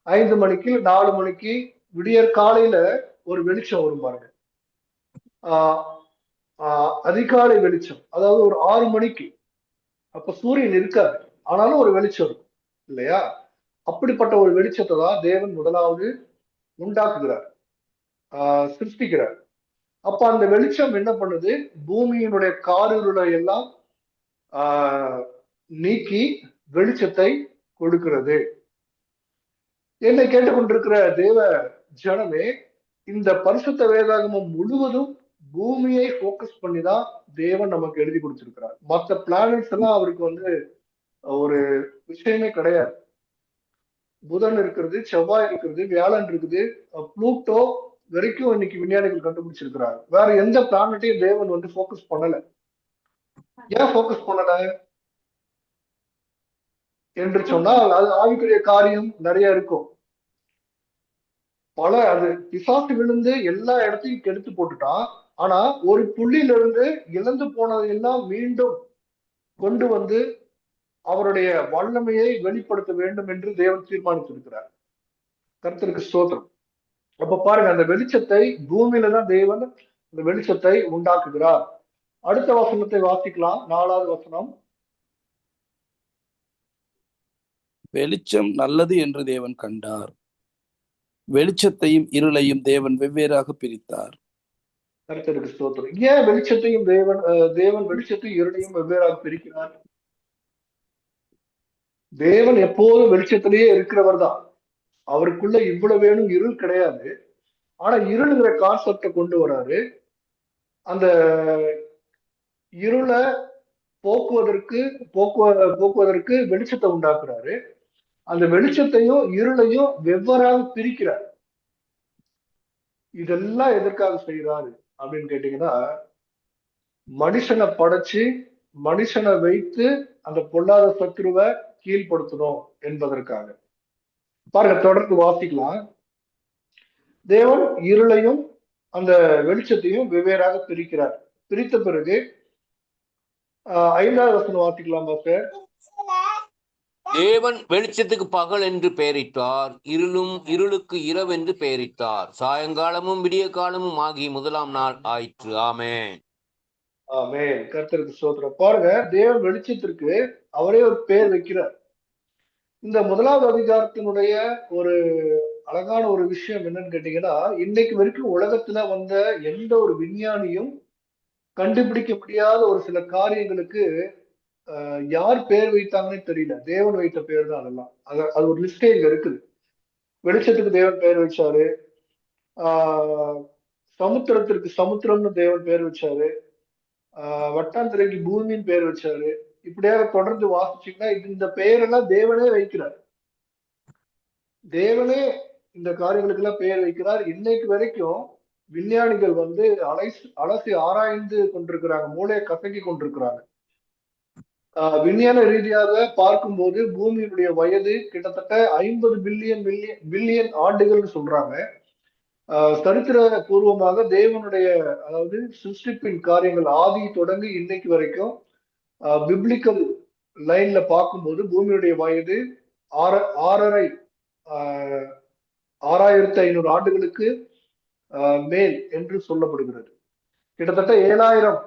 5 மணிக்கு 4 மணிக்கு விடியற் காலையில ஒரு வெளிச்சம் வரும் பாருங்க. அதிகாலை வெளிச்சம், அதாவது ஒரு 6 மணிக்கு. அப்ப சூரியன் இருக்காது, ஆனாலும் ஒரு வெளிச்சம் இருக்கும் இல்லையா? அப்படிப்பட்ட ஒரு வெளிச்சத்தை தான் தேவன் முதலாவது உண்டாக்குகிறார், சிருஷ்டிக்கிறார். அப்ப அந்த வெளிச்சம் என்ன பண்ணுது, பூமியினுடைய காரிருளை எல்லாம் நீக்கி வெளிச்சத்தை கொடுக்கிறது. என்னை கேட்டுக்கொண்டிருக்கிற தேவ ஜனமே, இந்த பரிசுத்த வேதாகமம் முழுவதும் பூமியை போக்கஸ் பண்ணி தான் தேவன் நமக்கு எழுதி கொடுத்திருக்கிறார். மற்ற பிளானட்ஸ் எல்லாம் அவருக்கு ஒரு விஷயமே கிடையாது. புதன் இருக்கிறது, செவ்வாய் இருக்கிறது, வியாழன் இருக்குது, புளூட்டோ வரைக்கும் இன்னைக்கு விஞ்ஞானிகள் கண்டுபிடிச்சிருக்கிறாங்க. வேற எந்த பிளானட்டையும் தேவன் போக்கஸ் பண்ணல. ஏன் போக்கஸ் பண்ணல என்று சொன்னால், அது ஆவிக்குரிய காரியம் நிறைய இருக்கும். அது பிசாசு விழுந்து எல்லா இடத்தையும் கெடுத்து போட்டுட்டான். ஆனா ஒரு புள்ளியில இருந்து இழந்து போனதையெல்லாம் மீண்டும் கொண்டு அவருடைய வல்லமையை வெளிப்படுத்த வேண்டும் என்று தேவன் தீர்மானித்திருக்கிறார். கர்த்தருக்கு ஸ்தோத்திரம். அப்ப பாருங்க, அந்த வெளிச்சத்தை பூமியில தான் தேவன் அந்த வெளிச்சத்தை உண்டாக்குகிறார். அடுத்த வசனத்தை வாசிக்கலாம். 4வது வசனம். வெளிச்சம் நல்லது என்று தேவன் கண்டார். வெளிச்சத்தையும் இருளையும் தேவன் வெவ்வேறாக பிரித்தார். கர்த்தருக்கு ஸ்தோத்திரம். ஏன் வெளிச்சத்தையும் தேவன் வெளிச்சத்தையும் இருளையும் வெவ்வேறாக பிரிக்கிறார்? தேவன் எப்போதும் வெளிச்சத்திலேயே இருக்கிறவர் தான். அவருக்குள்ள இவ்வளவு வேணும் இருள் கிடையாது. ஆனா இருளுங்கிற கான்செப்டை கொண்டு வராரு. அந்த இருளை போக்குவதற்கு வெளிச்சத்தை உண்டாக்குறாரு. அந்த வெளிச்சத்தையும் இருளையும் வெவ்வேறாக பிரிக்கிறார். இதெல்லாம் எதற்காக செய்யறாரு அப்படின்னு கேட்டீங்கன்னா, மனுஷனை படைச்சு மனுஷனை வைத்து அந்த பொல்லாத சத்துருவை கீழ்படுத்தணும் என்பதற்காக. பாருங்க, தொடர்ந்து வாசிக்கலாம். தேவன் இருளையும் அந்த வெளிச்சத்தையும் வெவ்வேறாக பிரிக்கிறார். பிரித்த பிறகு 5வது வசனம் வாசிக்கலாம் பாஸ்டர். தேவன் வெளிச்சத்துக்கு பகல் என்று பெயரிட்டார், இருளுக்கு இரவு என்று பெயரிட்டார். சாயங்காலமும் விடிய காலமும் ஆகி 1ஆம் நாள் ஆயிற்று. ஆமென். ஆமென். கர்த்தருக்கு ஸ்தோத்திரம். பாருங்க, தேவன் வெளிச்சத்திற்கு அவரே ஒரு பெயர் வைக்கிறார். இந்த 1வது அதிகாரத்தினுடைய ஒரு அழகான ஒரு விஷயம் என்னன்னு கேட்டீங்கன்னா, இன்னைக்கு வரைக்கும் உலகத்துல வந்த எந்த ஒரு விஞ்ஞானியும் கண்டுபிடிக்க முடியாத ஒரு சில காரியங்களுக்கு யார் பேர் வைத்தாங்கன்னே தெரியல. தேவன் வைத்த பேர் தான் அதெல்லாம். அது ஒரு லிஸ்டே இங்க இருக்குது. வெளிச்சத்துக்கு தேவன் பெயர் வச்சாரு. சமுத்திரத்திற்கு சமுத்திரம்னு தேவன் பேர் வச்சாரு. வட்டாந்திரைக்கு பூமின்னு பேர் வச்சாரு. இப்படியாக தொடர்ந்து வாசிச்சீங்கன்னா இந்த பெயரெல்லாம் தேவனே வைக்கிறார். தேவனே இந்த காரியங்களுக்கு எல்லாம் பெயர் வைக்கிறார். இன்னைக்கு வரைக்கும் விஞ்ஞானிகள் அலசி ஆராய்ந்து கொண்டிருக்கிறாங்க, மூளையை கசக்கி கொண்டிருக்கிறாங்க. விஞ்ஞான ரீதியாக பார்க்கும்போது பூமியினுடைய வயது கிட்டத்தட்ட 50 பில்லியன் ஆண்டுகள்னு சொல்றாங்க. சரித்திர பூர்வமாக தேவனுடைய, அதாவது சிருஷ்டிப்பின் காரியங்கள் ஆதி தொடங்கி இன்னைக்கு வரைக்கும் பிப்ளிக்கல் லைன்ல பார்க்கும்போது பூமியுடைய வயது 6500 ஆண்டுகளுக்கு மேல் என்று சொல்லப்படுகிறது. கிட்டத்தட்ட 7000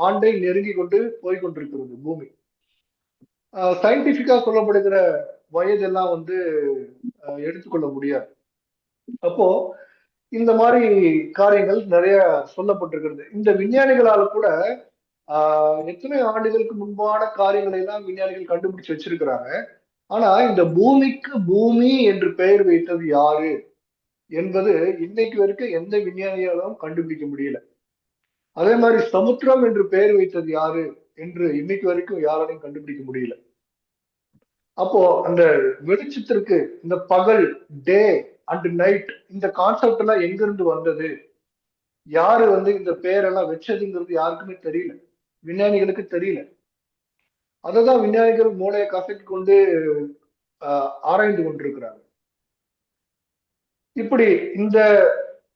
ஆண்டை நெருங்கி கொண்டு போய்கொண்டிருக்கிறது பூமி. சயின்டிபிக்கா சொல்லப்படுகிற வயதெல்லாம் எடுத்துக்கொள்ள முடியாது. அப்போ இந்த மாதிரி காரியங்கள் நிறைய சொல்லப்பட்டிருக்கிறது. இந்த விஞ்ஞானிகளால் கூட எத்தனை ஆண்டுகளுக்கு முன்பான காரியங்களை எல்லாம் விஞ்ஞானிகள் கண்டுபிடிச்சு வச்சிருக்கிறாங்க. ஆனா இந்த பூமிக்கு பூமி என்று பெயர் வைத்தது யாரு என்பது இன்னைக்கு வரைக்கும் எந்த விஞ்ஞானியாலும் கண்டுபிடிக்க முடியல. அதே மாதிரி சமுத்திரம் என்று பெயர் வைத்தது யாரு என்று இன்னைக்கு வரைக்கும் யாராலையும் கண்டுபிடிக்க முடியல. அப்போ அந்த வெளிச்சத்திற்கு இந்த பகல், டே அண்ட் நைட், இந்த கான்செப்ட் எல்லாம் எங்கிருந்து வந்தது, யாரு இந்த பெயரெல்லாம் வச்சதுங்கிறது யாருக்குமே தெரியல, விஞ்ஞானிகளுக்கு தெரியல. அததான் விஞ்ஞானிகள் மூளையை கசக்கி கொண்டு ஆராய்ந்து கொண்டிருக்கிறாங்க. இப்படி இந்த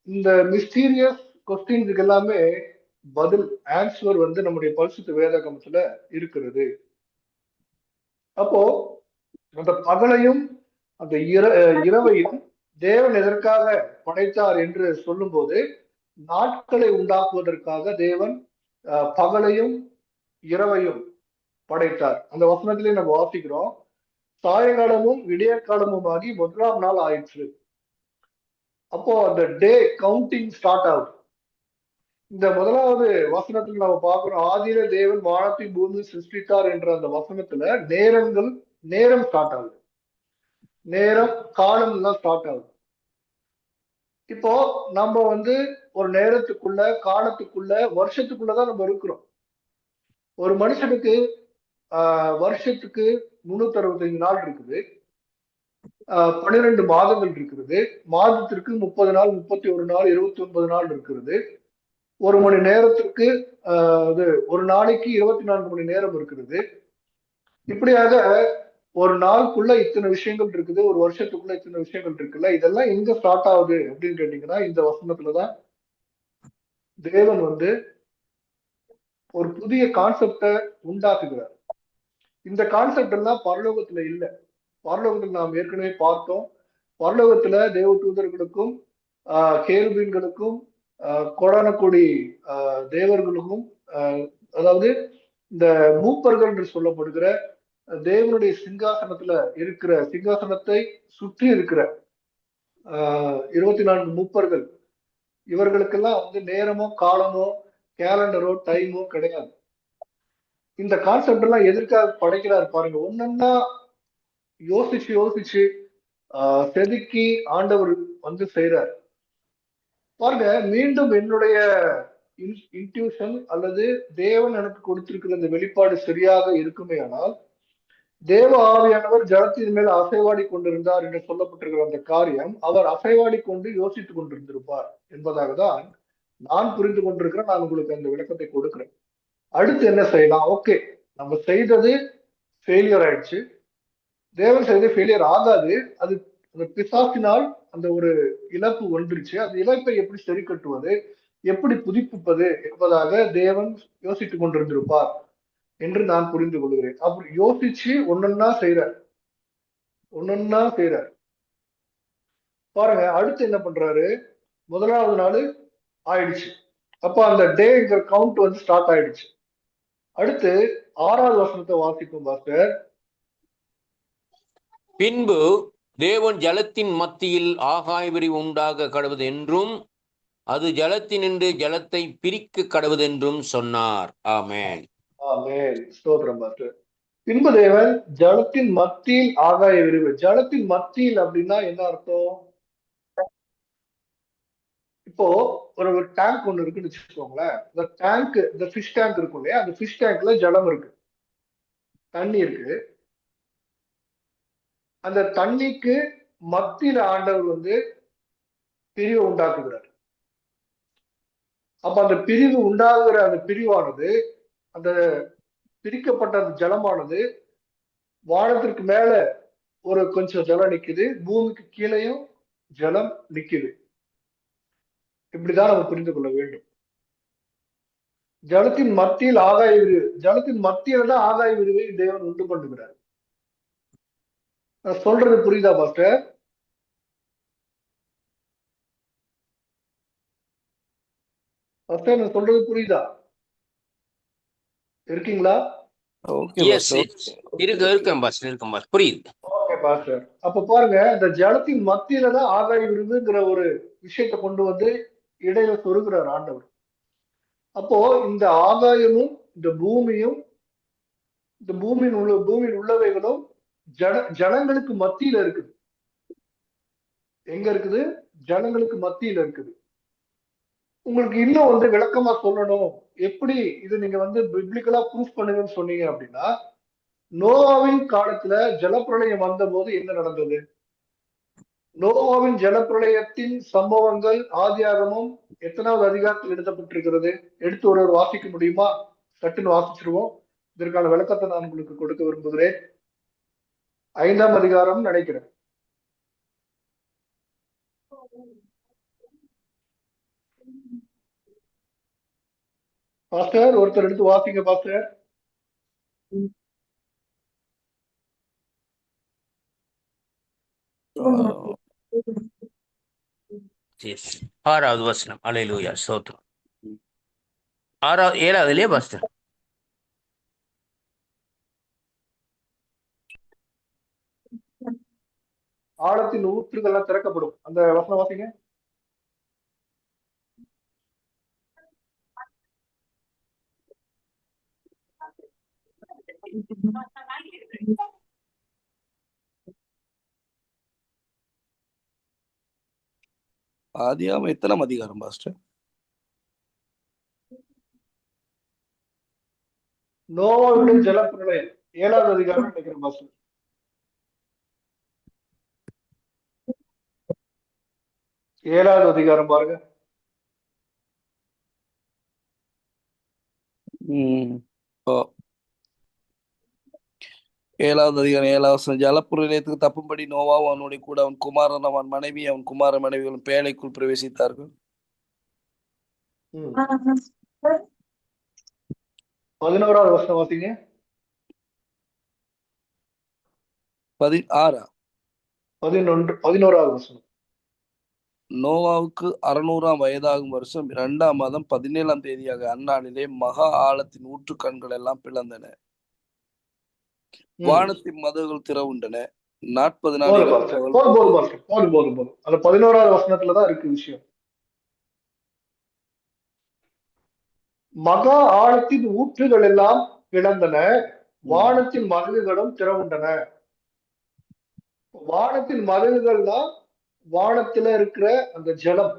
இந்த மிஸ்டீரியஸ் கொஸ்டின்ஸுக்கு எல்லாமே பதில், ஆன்சர் நம்முடைய பரிசுத்த வேதாகமத்துல இருக்கிறது. அப்போ அந்த பகலையும் அந்த இரவையும் தேவன் எதற்காக படைத்தார் என்று சொல்லும் போது, நாட்களை உண்டாக்குவதற்காக தேவன் பகலையும் இரவையும் படைத்தார். அந்த வசனத்திலே நம்ம வாசிக்கிறோம், சாயங்காலமும் விடிய காலமும் ஆகி 1ஆம் நாள் ஆயிற்று. அப்போ அந்த டே கவுண்டிங் ஸ்டார்ட் ஆகுது. இந்த 1வது வசனத்துல நம்ம பார்க்கிறோம், ஆதியில தேவன் வானத்தை பூமி சிருஷ்டித்தார் என்ற அந்த வசனத்துல நேரம் ஸ்டார்ட் ஆகுது, நேரம் காலம் எல்லாம் ஸ்டார்ட் ஆகுது. இப்போ நம்ம ஒரு நேரத்துக்குள்ள, காலத்துக்குள்ள, வருஷத்துக்குள்ளதான் நம்ம இருக்கிறோம். ஒரு மனுஷனுக்கு வருஷத்துக்கு 365 நாள் இருக்குது, 12 மாதங்கள் இருக்கிறது, மாதத்திற்கு 30 நாள், 31 நாள், 29 நாள் இருக்கிறது. ஒரு மணி நேரத்திற்கு ஒரு நாளைக்கு 24 மணி நேரம் இருக்கிறது. இப்படியாக ஒரு நாளுக்குள்ள இத்தனை விஷயங்கள் இருக்குது, ஒரு வருஷத்துக்குள்ள இத்தனை விஷயங்கள் இருக்குல்ல. இதெல்லாம் எங்க ஸ்டார்ட் ஆகுது அப்படின்னு கேட்டீங்கன்னா, இந்த வசனத்துலதான் தேவன் ஒரு புதிய கான்செப்டை உண்டாக்குகிறார். இந்த கான்செப்ட் எல்லாம் பரலோகத்துல இல்ல. பரலோகத்தில் நாம் ஏற்கனவே பார்த்தோம், பரலோகத்துல தேவ தூதர்களுக்கும் கேருபீன்களுக்கும் கோடானகோடி தேவர்களுக்கும், அதாவது இந்த மூப்பர்கள் என்று சொல்லப்படுகிற தேவனுடைய சிங்காசனத்துல இருக்கிற, சிங்காசனத்தை சுற்றி இருக்கிற 24 மூப்பர்கள், இவர்களுக்கெல்லாம் நேரமோ காலமோ கேலண்டரோ டைமோ கிடையாது. இந்த கான்செப்ட் எல்லாம் எதற்காக படைக்கிறார் பாருங்க. ஒன்னொன்னா யோசிச்சு செதுக்கி ஆண்டவர் செய்யறார் பாருங்க. மீண்டும் என்னுடைய இன்ட்யூஷன் அல்லது தேவன் எனக்கு கொடுத்திருக்கிற இந்த வெளிப்பாடு சரியாக இருக்குமே ஆனால், தேவ ஆவியானவர் ஜலத்தின் மேல் அசைவாடி கொண்டிருந்தார் என்று சொல்லப்பட்டிருக்கிற அந்த காரியம் அவர் அசைவாடி கொண்டு யோசித்துக் கொண்டிருந்திருப்பார் என்பதாக தான் நான் புரிந்து கொண்டிருக்கிறேன். நான் உங்களுக்கு அந்த விளக்கத்தை கொடுக்கிறேன். அடுத்து என்ன செய்யலாம்? ஓகே, நம்ம செய்தது ஃபெயிலியர் ஆயிடுச்சு. தேவன் செய்தது ஃபெயிலியர் ஆகாது, அது அந்த பிசாசினால் அந்த ஒரு இழப்பு வந்துருச்சு. அந்த இழப்பை எப்படி சரி கட்டுவது, எப்படி புதுப்பிப்பது என்பதாக தேவன் யோசித்துக் கொண்டிருந்திருப்பார் என்று நான் புரிந்து கொள்கிறேன். அப்படி யோசிச்சு ஒன்னொன்னா செய்யறார். பாருங்க, அடுத்து என்ன பண்றாரு? 1வது நாள் ஆயிடுச்சு. அப்ப அந்த டேங்கிற கவுண்ட் ஸ்டார்ட் ஆயிடுச்சு. அடுத்து 6வது வசனத்தை வாசிக்கும் பாஸ்டர். பின்பு தேவன் ஜலத்தின் மத்தியில் ஆகாய விரிவு உண்டாக கடவுது என்றும் அது ஜலத்தினின்று ஜலத்தை பிரிக்க கடவுது என்றும் சொன்னார். ஆமென். ஆமென். ஸ்தோத்திரம் பாஸ்டர். பின்பு தேவன் ஜலத்தின் மத்தியில் ஆகாய விரிவு. ஜலத்தின் மத்தியில் அப்படின்னா என்ன அர்த்தம்? இப்போ ஒரு டேங்க் ஒண்ணு இருக்குன்னு வச்சுக்கோங்களேன். இந்த டேங்க், இந்த ஃபிஷ் டேங்க் இருக்கும் இல்லையா, அந்த ஃபிஷ் டேங்க்ல ஜலம் இருக்கு, தண்ணி இருக்கு. அந்த தண்ணிக்கு மத்தியில ஆண்டவர் பிரிவு உண்டாக்குகிறார். அப்ப அந்த பிரிவு உண்டாகுற அந்த பிரிவானது, அந்த பிரிக்கப்பட்ட அந்த ஜலமானது வானத்திற்கு மேல ஒரு கொஞ்சம் ஜலம் நிக்குது, பூமிக்கு கீழேயும் ஜலம் நிக்குது. இப்படிதான் நம்ம புரிந்து கொள்ள வேண்டும். ஜலத்தின் மத்தியில் ஆகாய விரிவு, ஜலத்தின் மத்தியில தான் ஆகாய விரிவை தேவன் உண்டு பண்ணுகிறார். நான் சொல்றது புரியுதா பாஸ்டர்? பாஸ்டர் நான் சொல்றது புரியுதா? இருக்கீங்களா? Okay yes pastor. இருக்கேன் பாஸ் புரியுது. Okay pastor. அப்ப பாருங்க, இந்த ஜலத்தின் மத்தியில தான் ஆகாய விரிவுங்கிற ஒரு விஷயத்தை கொண்டு வந்து இடையில சொருகிறார் ஆண்டவர். அப்போ இந்த ஆகாயமும் இந்த பூமியும் இந்த பூமியின் உள்ளவைகளும் ஜனங்களுக்கு மத்தியில இருக்குது. எங்க இருக்குது? ஜனங்களுக்கு மத்தியில இருக்குது. உங்களுக்கு இன்னும் வந்து விளக்கமா சொல்லணும், எப்படி இது நீங்க வந்து பிப்ளிக்கலா ப்ரூஃப் பண்ணுங்கன்னு சொன்னீங்க அப்படின்னா, நோவாவின் காலத்துல ஜலப்பிரளயம் வந்த போது என்ன நடந்தது? நோவாவின் ஜலப்பிரளயத்தின் சம்பவங்கள் ஆதியாகமம் எத்தனாவது அதிகாரத்தில் எழுதப்பட்டிருக்கிறது? எடுத்து ஒருவர் வாசிக்க முடியுமா? சட்டுன்னு வாசிச்சிருவோம். இதற்கான விளக்கத்தை நான் உங்களுக்கு கொடுக்க விரும்புகிறேன். 5ஆம் அதிகாரம் நினைக்கிறேன். பாஸ்டர் ஒருத்தர் எடுத்து வாசிங்க பாஸ்டர். எஸ் 6வது வசனம். அல்லேலூயா ஸ்தோத்திரம். 7வது இல்லையா பாஸ்டர்? ஆழத்தின் ஊற்றுகள்லாம் திறக்கப்படும். அந்த வசனம் வாசிங்க. ஆதியாகமம் எத்தனாம் அதிகாரம் பாஸ்டர்? நோவாவுடைய ஜலப்பிரளயம் 7வது அதிகாரம் நினைக்கிறேன் பாஸ்டர். ஏழாவது அதிகாரம் பாருங்க. ஓ 7வது அதிகாரம் 7வது வசனம். ஜலப்பிரளயத்துக்கு தப்பும்படி நோவாவும் அவனுடைய கூட அவன் குமாரன் அவன் மனைவி அவன் குமார மனைவிகளும் பேழைக்குள் பிரவேசித்தார்கள். 11வது வசனம் வாசிங்க. 11வது வசனம். நோவாவுக்கு 600ஆம் வயதாகும் வருஷம் 2ஆம் மாதம் 17ஆம் தேதியாக அந்நாளிலே மகா ஆழத்தின் ஊற்று கண்கள் எல்லாம் பிளந்தன. வானத்தின் மதகுகள் திறவுண்டன. 40 நாள் போதும். அந்த 11வது வசனத்துலதான் இருக்கு விஷயம். மகா ஆழத்தின் ஊற்றுகள் எல்லாம் பிளந்தன, வானத்தின் மதகுகளும் திறவுண்டன. வானத்தின் மதகுகள் தான் வானத்துல இருக்கிற அந்த ஜலம்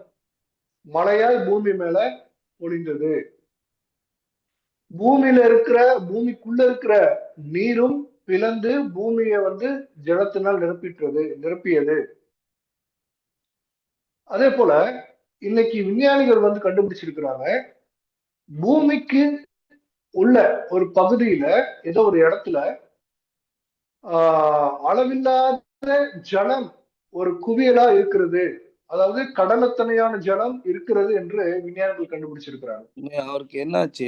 மழையாய் பூமி மேல பொழிந்தது. பூமிக்குள்ள இருக்கிற நீரும் பிளந்து பூமியை வந்து ஜலத்தினால் நிரப்பியது. அதே போல இன்னைக்கு விஞ்ஞானிகள் வந்து கண்டுபிடிச்சிருக்கிறாங்க, பூமிக்கு உள்ள ஒரு பகுதியில ஏதோ ஒரு இடத்துல அளவில்லாத ஜலம் ஒரு குவியலா இருக்கிறது, அதாவது கடலத்தனையான ஜலம் இருக்கிறது என்று விஞ்ஞானிகள் கண்டுபிடிச்சிருக்கிறாங்க. அவருக்கு என்ன ஆச்சு?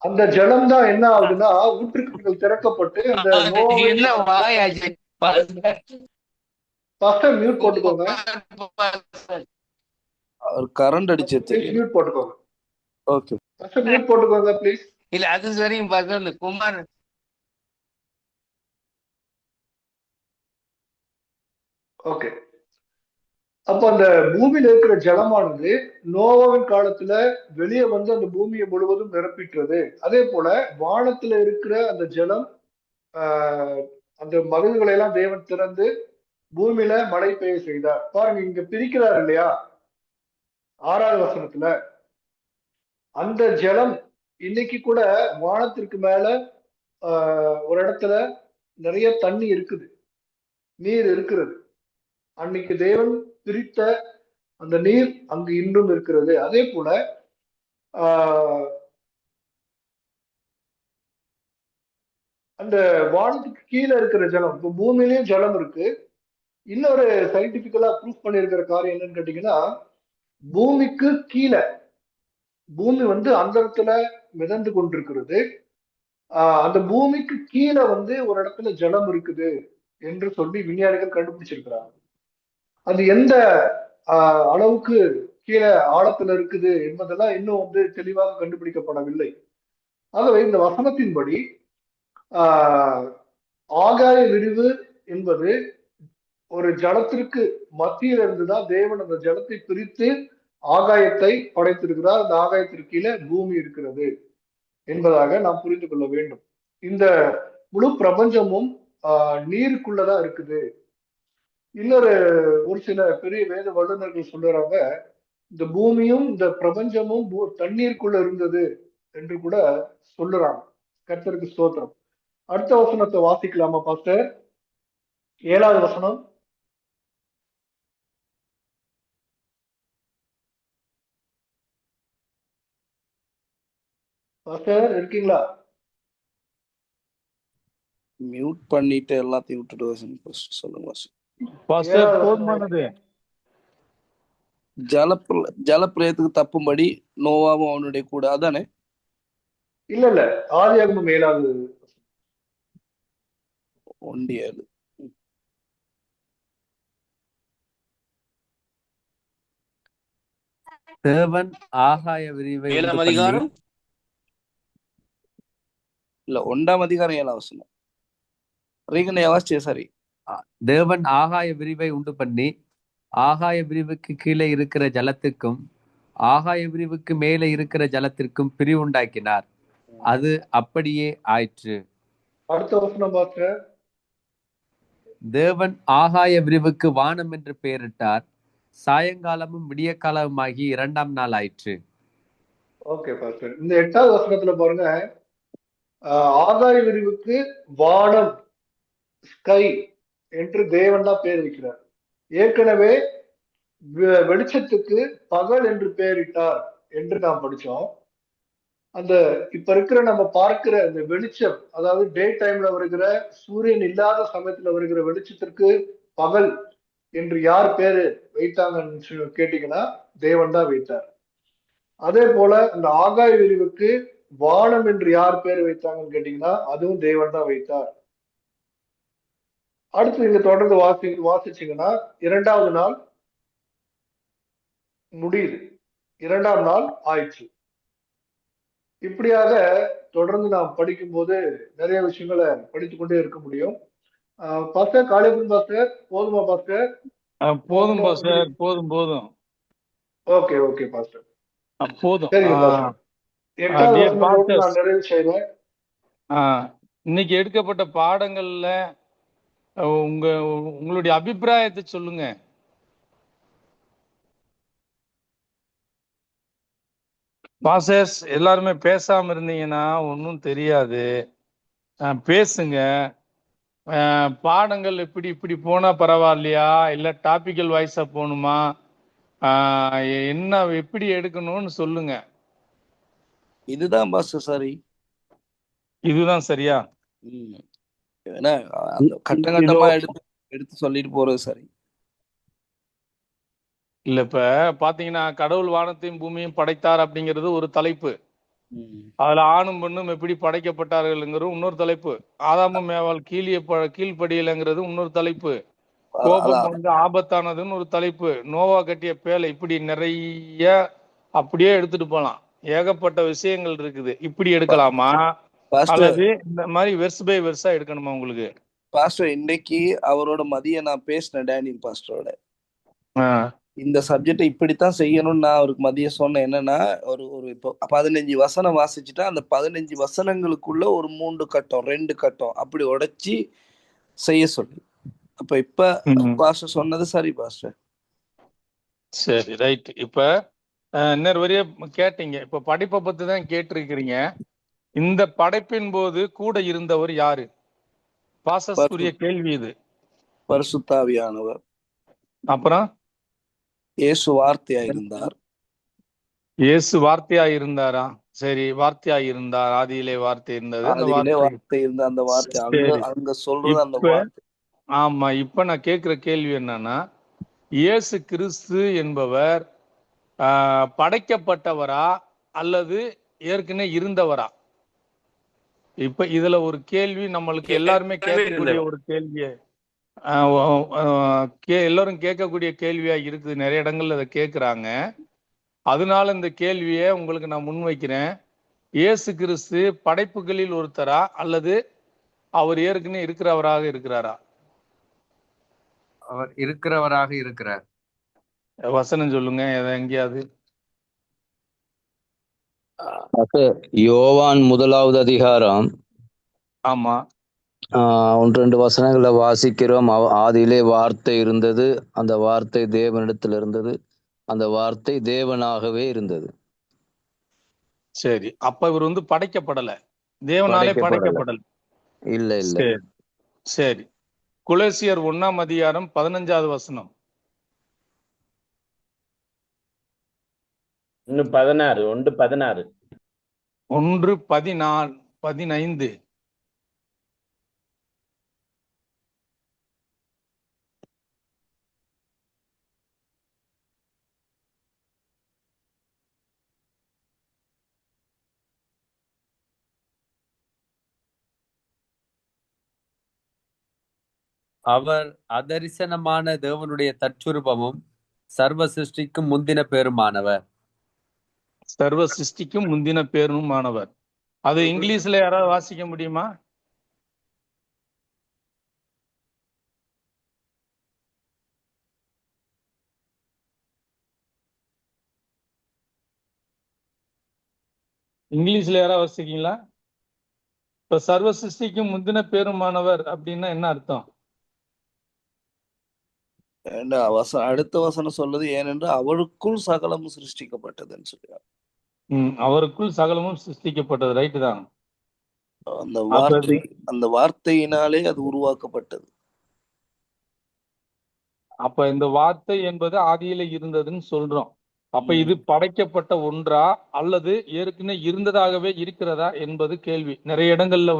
அந்த ஜலம் தான் என்ன ஆகுதுன்னா ஊற்றுக்கண்கள் திறக்கப்பட்டு அந்த மியூட் போட்டுக்கோங்க. கரண்ட் அடிச்சு மியூட் போட்டுக்கோங்க. ஓகே மியூட் போட்டுக்கோங்க ப்ளீஸ். இல்ல அது சரியும் பாருங்க குமார். ஓகே. அப்ப அந்த பூமியில இருக்கிற ஜலமானது நோவாவின் காலத்துல வெளியே வந்து அந்த பூமியை முழுவதும் நிரப்பிட்டுறது. அதே போல வானத்துல இருக்கிற அந்த ஜலம் அந்த மதகுகளை எல்லாம் தேவன் திறந்து பூமியில மழை பெய்ய செய்தார். பாருங்க இங்க பிரிக்கிறார் இல்லையா 6வது வசனத்துல. அந்த ஜலம் இன்னைக்கு கூட வானத்திற்கு மேல ஒரு இடத்துல நிறைய தண்ணி இருக்குது, நீர் இருக்கிறது. அன்னைக்கு தேவன் பிரித்த அந்த நீர் அங்கு இன்றும் இருக்கிறது. அதே போல அந்த வானத்துக்கு கீழே இருக்கிற ஜலம், இப்போ பூமியிலயும் ஜலம் இருக்கு. இன்னொரு சயின்டிபிக்கலா ப்ரூஃப் பண்ணியிருக்கிற காரியம் என்னன்னு கேட்டீங்கன்னா, பூமிக்கு கீழே, பூமி வந்து அந்தரத்துல மிதந்து கொண்டிருக்கிறது. அந்த பூமிக்கு கீழே வந்து ஒரு இடத்துல ஜலம் இருக்குது என்று சொல்லி விஞ்ஞானிகள் கண்டுபிடிச்சிருக்கிறாங்க. அது எந்த அளவுக்கு கீழே ஆழத்துல இருக்குது என்பதெல்லாம் இன்னும் வந்து தெளிவாக கண்டுபிடிக்கப்படவில்லை. ஆகவே இந்த வசனத்தின்படி ஆஹ் ஆகாய விரிவு என்பது ஒரு ஜலத்திற்கு மத்தியில இருந்துதான் தேவன் அந்த ஜலத்தை பிரித்து ஆகாயத்தை படைத்திருக்கிறார். அந்த ஆகாயத்திற்கு கீழே பூமி இருக்கிறது என்பதாக நாம் புரிந்து கொள்ள வேண்டும். இந்த முழு பிரபஞ்சமும் நீருக்குள்ளதான் இருக்குது. ஒரு சில பெரிய வேத வல்லுநர்கள் சொல்லுறாங்க, இந்த பூமியும் இந்த பிரபஞ்சமும் தண்ணீருக்குள்ள இருந்தது என்று கூட சொல்லுறாங்க. கர்த்தருக்கு ஸ்தோத்திரம். அடுத்த வசனத்தை வாசிக்கலாமா பாஸ்டர்? 7வது வசனம். பாஸ்டர் இருக்கீங்களா? மியூட் பண்ணிட்டு எல்லாத்தையும் விட்டுட்டு சொல்லுங்க. பாஸ்டர் போதுமானது. ஜலப்பிரயத்துக்கு தப்பும்படி நோவாவும் அவனுடைய கூட, அதானே? இல்ல ஆதியாகமம் 7வது 1:7. தேவன் ஆகாய விரிவை 7ஆம் அதிகாரம் இல்ல 1ஆம் அதிகாரம் 7ஆம் வசனம். சரி. தேவன் ஆகாய விரிவை உண்டு பண்ணி ஆகாய விரிவுக்கு கீழே இருக்கிற ஜலத்துக்கும் ஆகாய விரிவுக்கு மேலே இருக்கிற ஜலத்திற்கும் பிரிவுண்டாக்கினார். அது அப்படியே ஆயிற்று. அடுத்த வசனம் பாஸ்டர். தேவன் ஆகாய விரிவுக்கு வானம் என்று பெயரிட்டார். சாயங்காலமும் விடிய காலமுமாகி 2ஆம் நாள் ஆயிற்று. Okay pastor. இந்த 8வது வசனத்துல பாருங்க, ஆகாய விரிவுக்கு வானம், ஸ்கை என்று தேவன் தான் பெயர் வைக்கிறார். ஏற்கனவே வெளிச்சத்துக்கு பகல் என்று பெயரிட்டார் என்று நாம் படிச்சோம். அந்த இப்ப இருக்கிற நம்ம பார்க்கிற இந்த வெளிச்சம், அதாவது டே டைம்ல வருகிற சூரியன் இல்லாத சமயத்துல வருகிற வெளிச்சத்திற்கு பகல் என்று யார் பேரு வைத்தாங்கன்னு கேட்டீங்கன்னா தேவன் தான் வைத்தார். அதே போல இந்த ஆகாய விரிவுக்கு வானம் என்று யார் பேர் வைத்தாங்கன்னு கேட்டீங்கன்னா அதுவும் தேவன் தான் வைத்தார். அடுத்து இங்க தொடர்ந்து வாசிச்சீங்கன்னா 2வது நாள் முடியுது, 2ஆம் நாள் ஆயிடுச்சு. இப்படியாக தொடர்ந்து நாம் படிக்கும் போது நிறைய விஷயங்களை படித்துக்கொண்டே இருக்க முடியும். பாஸ்டர் காளியப்பன் பாஸ்டர் போதுமா பாஸ்டர்? போதும் பாஸ்டர், போதும். ஓகே பாஸ்டர், போதும். சரி பாஸ்டர். 8வது வசனத்தோடு நான் நிறைவு செய்றேன். இன்னைக்கு எடுக்கப்பட்ட பாடங்கள்ல உங்களுடைய அபிப்பிராயத்தை சொல்லுங்க. பாஸ்டர்ஸ் எல்லாருமே பேசாம இருந்தீங்கன்னா ஒன்றும் தெரியாது. பேசுங்க. பாடங்கள் இப்படி போனா பரவாயில்லையா, இல்ல டாபிக்கல் வைஸா போகணுமா, என்ன எப்படி எடுக்கணும்னு சொல்லுங்க. இதுதான் பாஸ்டர் சரி. இதுதான் சரியா? ஏன்னா கட்டமா எடுத்து சொல்லிட்டு போறது சரி இல்ல. இப்ப பாத்தீங்கன்னா கடவுள் வானத்தையும் பூமியும் படைத்தார் அப்படிங்கிறது ஒரு தலைப்பு. அதுல ஆணும் பெண்ணும் எப்படி படைக்கப்பட்டார்கள்ங்கிறது இன்னொரு தலைப்பு. ஆதாமும் மேவால் கீழ்ப்படியலைங்கிறது இன்னொரு தலைப்பு. கோபம் வந்து ஆபத்தானதுன்னு ஒரு தலைப்பு. நோவா கட்டிய பேலை, இப்படி நிறைய அப்படியே எடுத்துட்டு போலாம். ஏகப்பட்ட விஷயங்கள் இருக்குது. இப்படி எடுக்கலாமா அல்லது இந்த மாதிரி வெர்ஸ் பை வெர்ஸா எடுக்கணுமா உங்களுக்கு? பாஸ்டர் இன்னைக்கு அவரோட மதியம் நான் பேசினேன் டேனியல் பாஸ்டரோட. இந்த சப்ஜெக்டை இப்படித்தான் செய்யணும்னு நான் அவருக்கு மதியம் சொன்னேன். என்னன்னா ஒரு இப்போ 15 வசனம் வாசிச்சுட்டா அந்த 15 வசனங்களுக்குள்ள ஒரு 3 கட்டம் 2 கட்டம் அப்படி உடைச்சி செய்ய சொல்லி. அப்ப இப்ப பாஸ்டர் சொன்னது சரி பாஸ்டர். சரி, ரைட். இப்ப இன்னொரு வரைய கேட்டீங்க. இப்ப படைப்பை பத்தி தான் கேட்டிருக்கிறீங்க. இந்த படைப்பின் போது கூட இருந்தவர் யாரு? பாஸ்டர்ஸ்க்குரிய கேள்வி இது. பரிசுத்த ஆவியானவர். அப்புறம் இயேசு வார்த்தையா இருந்தார். இயேசு வார்த்தையா இருந்தாரா? சரி, வார்த்தையா இருந்தார். ஆதியிலே வார்த்தை இருந்தது. அந்த வார்த்தை அங்க சொல்றது அந்த வார்த்தை. ஆமா. இப்ப நான் கேட்கிற கேள்வி என்னன்னா, இயேசு கிறிஸ்து என்பவர் படைக்கப்பட்டவரா அல்லது ஏற்கனவே இருந்தவரா? இப்ப இதுல ஒரு கேள்வி நம்மளுக்கு எல்லாருமே கேட்கக்கூடிய ஒரு கேள்வியே எல்லாரும் கேட்கக்கூடிய கேள்வியா இருக்குது. நிறைய இடங்கள்ல அதை கேட்கிறாங்க. அதனால இந்த கேள்வியை உங்களுக்கு நான் முன்வைக்கிறேன். இயேசு கிறிஸ்து படைப்புகளில் ஒருத்தரா அல்லது அவர் ஏற்கனவே இருக்கிறவராக இருக்கிறாரா? அவர் இருக்கிறவராக இருக்கிறார். வசனம் சொல்லுங்க எங்கேயாவது. யோவான் 1வது அதிகாரம் ஆமா 1-2 வசனங்களை வாசிக்கிறோம். ஆதியிலே வார்த்தை இருந்தது, அந்த வார்த்தை தேவனிடத்தில் இருந்தது, அந்த வார்த்தை தேவனாகவே இருந்தது. சரி, அப்ப இவர் படைக்கப்படல, தேவனாலே படைக்கப்படல. இல்ல இல்ல. சரி, கொலோசியர் 1ஆம் அதிகாரம் 15வது வசனம். 1:16 1:15. அவர் அதரிசனமான தேவனுடைய தற்சுரூபமும் சர்வ சிருஷ்டிக்கும் முந்தின பேருமானவர். சர்வ சிருஷ்டிக்கும் முந்தின பேருமானவர். அது இங்கிலீஷ்ல யாராவது வாசிக்க முடியுமா? இங்கிலீஷ்ல யாராவது வாசிக்கீங்களா? இப்ப சர்வ சிருஷ்டிக்கும் முந்தின பேருமானவர் அப்படின்னா என்ன அர்த்தம்? அடுத்த வசனம் சொல்லுது, ஏனென்றால் அவருக்குள் சகலமும் சிருஷ்டிக்கப்பட்டதுன்னு சொல்லுவார். அவருக்குள் சகலமும் சிருஷ்டிக்கப்பட்டது. ரைட்டு தான். அந்த வார்த்தையினாலே அது உருவாக்கப்பட்டது. அப்ப இந்த வார்த்தை என்பது ஆதியில இருந்ததுன்னு சொல்றோம். அப்ப இது படைக்கப்பட்ட ஒன்றா அல்லது ஏற்கனவே இருந்ததாகவே இருக்கிறதா என்பது கேள்வி. நிறைய இடங்கள்ல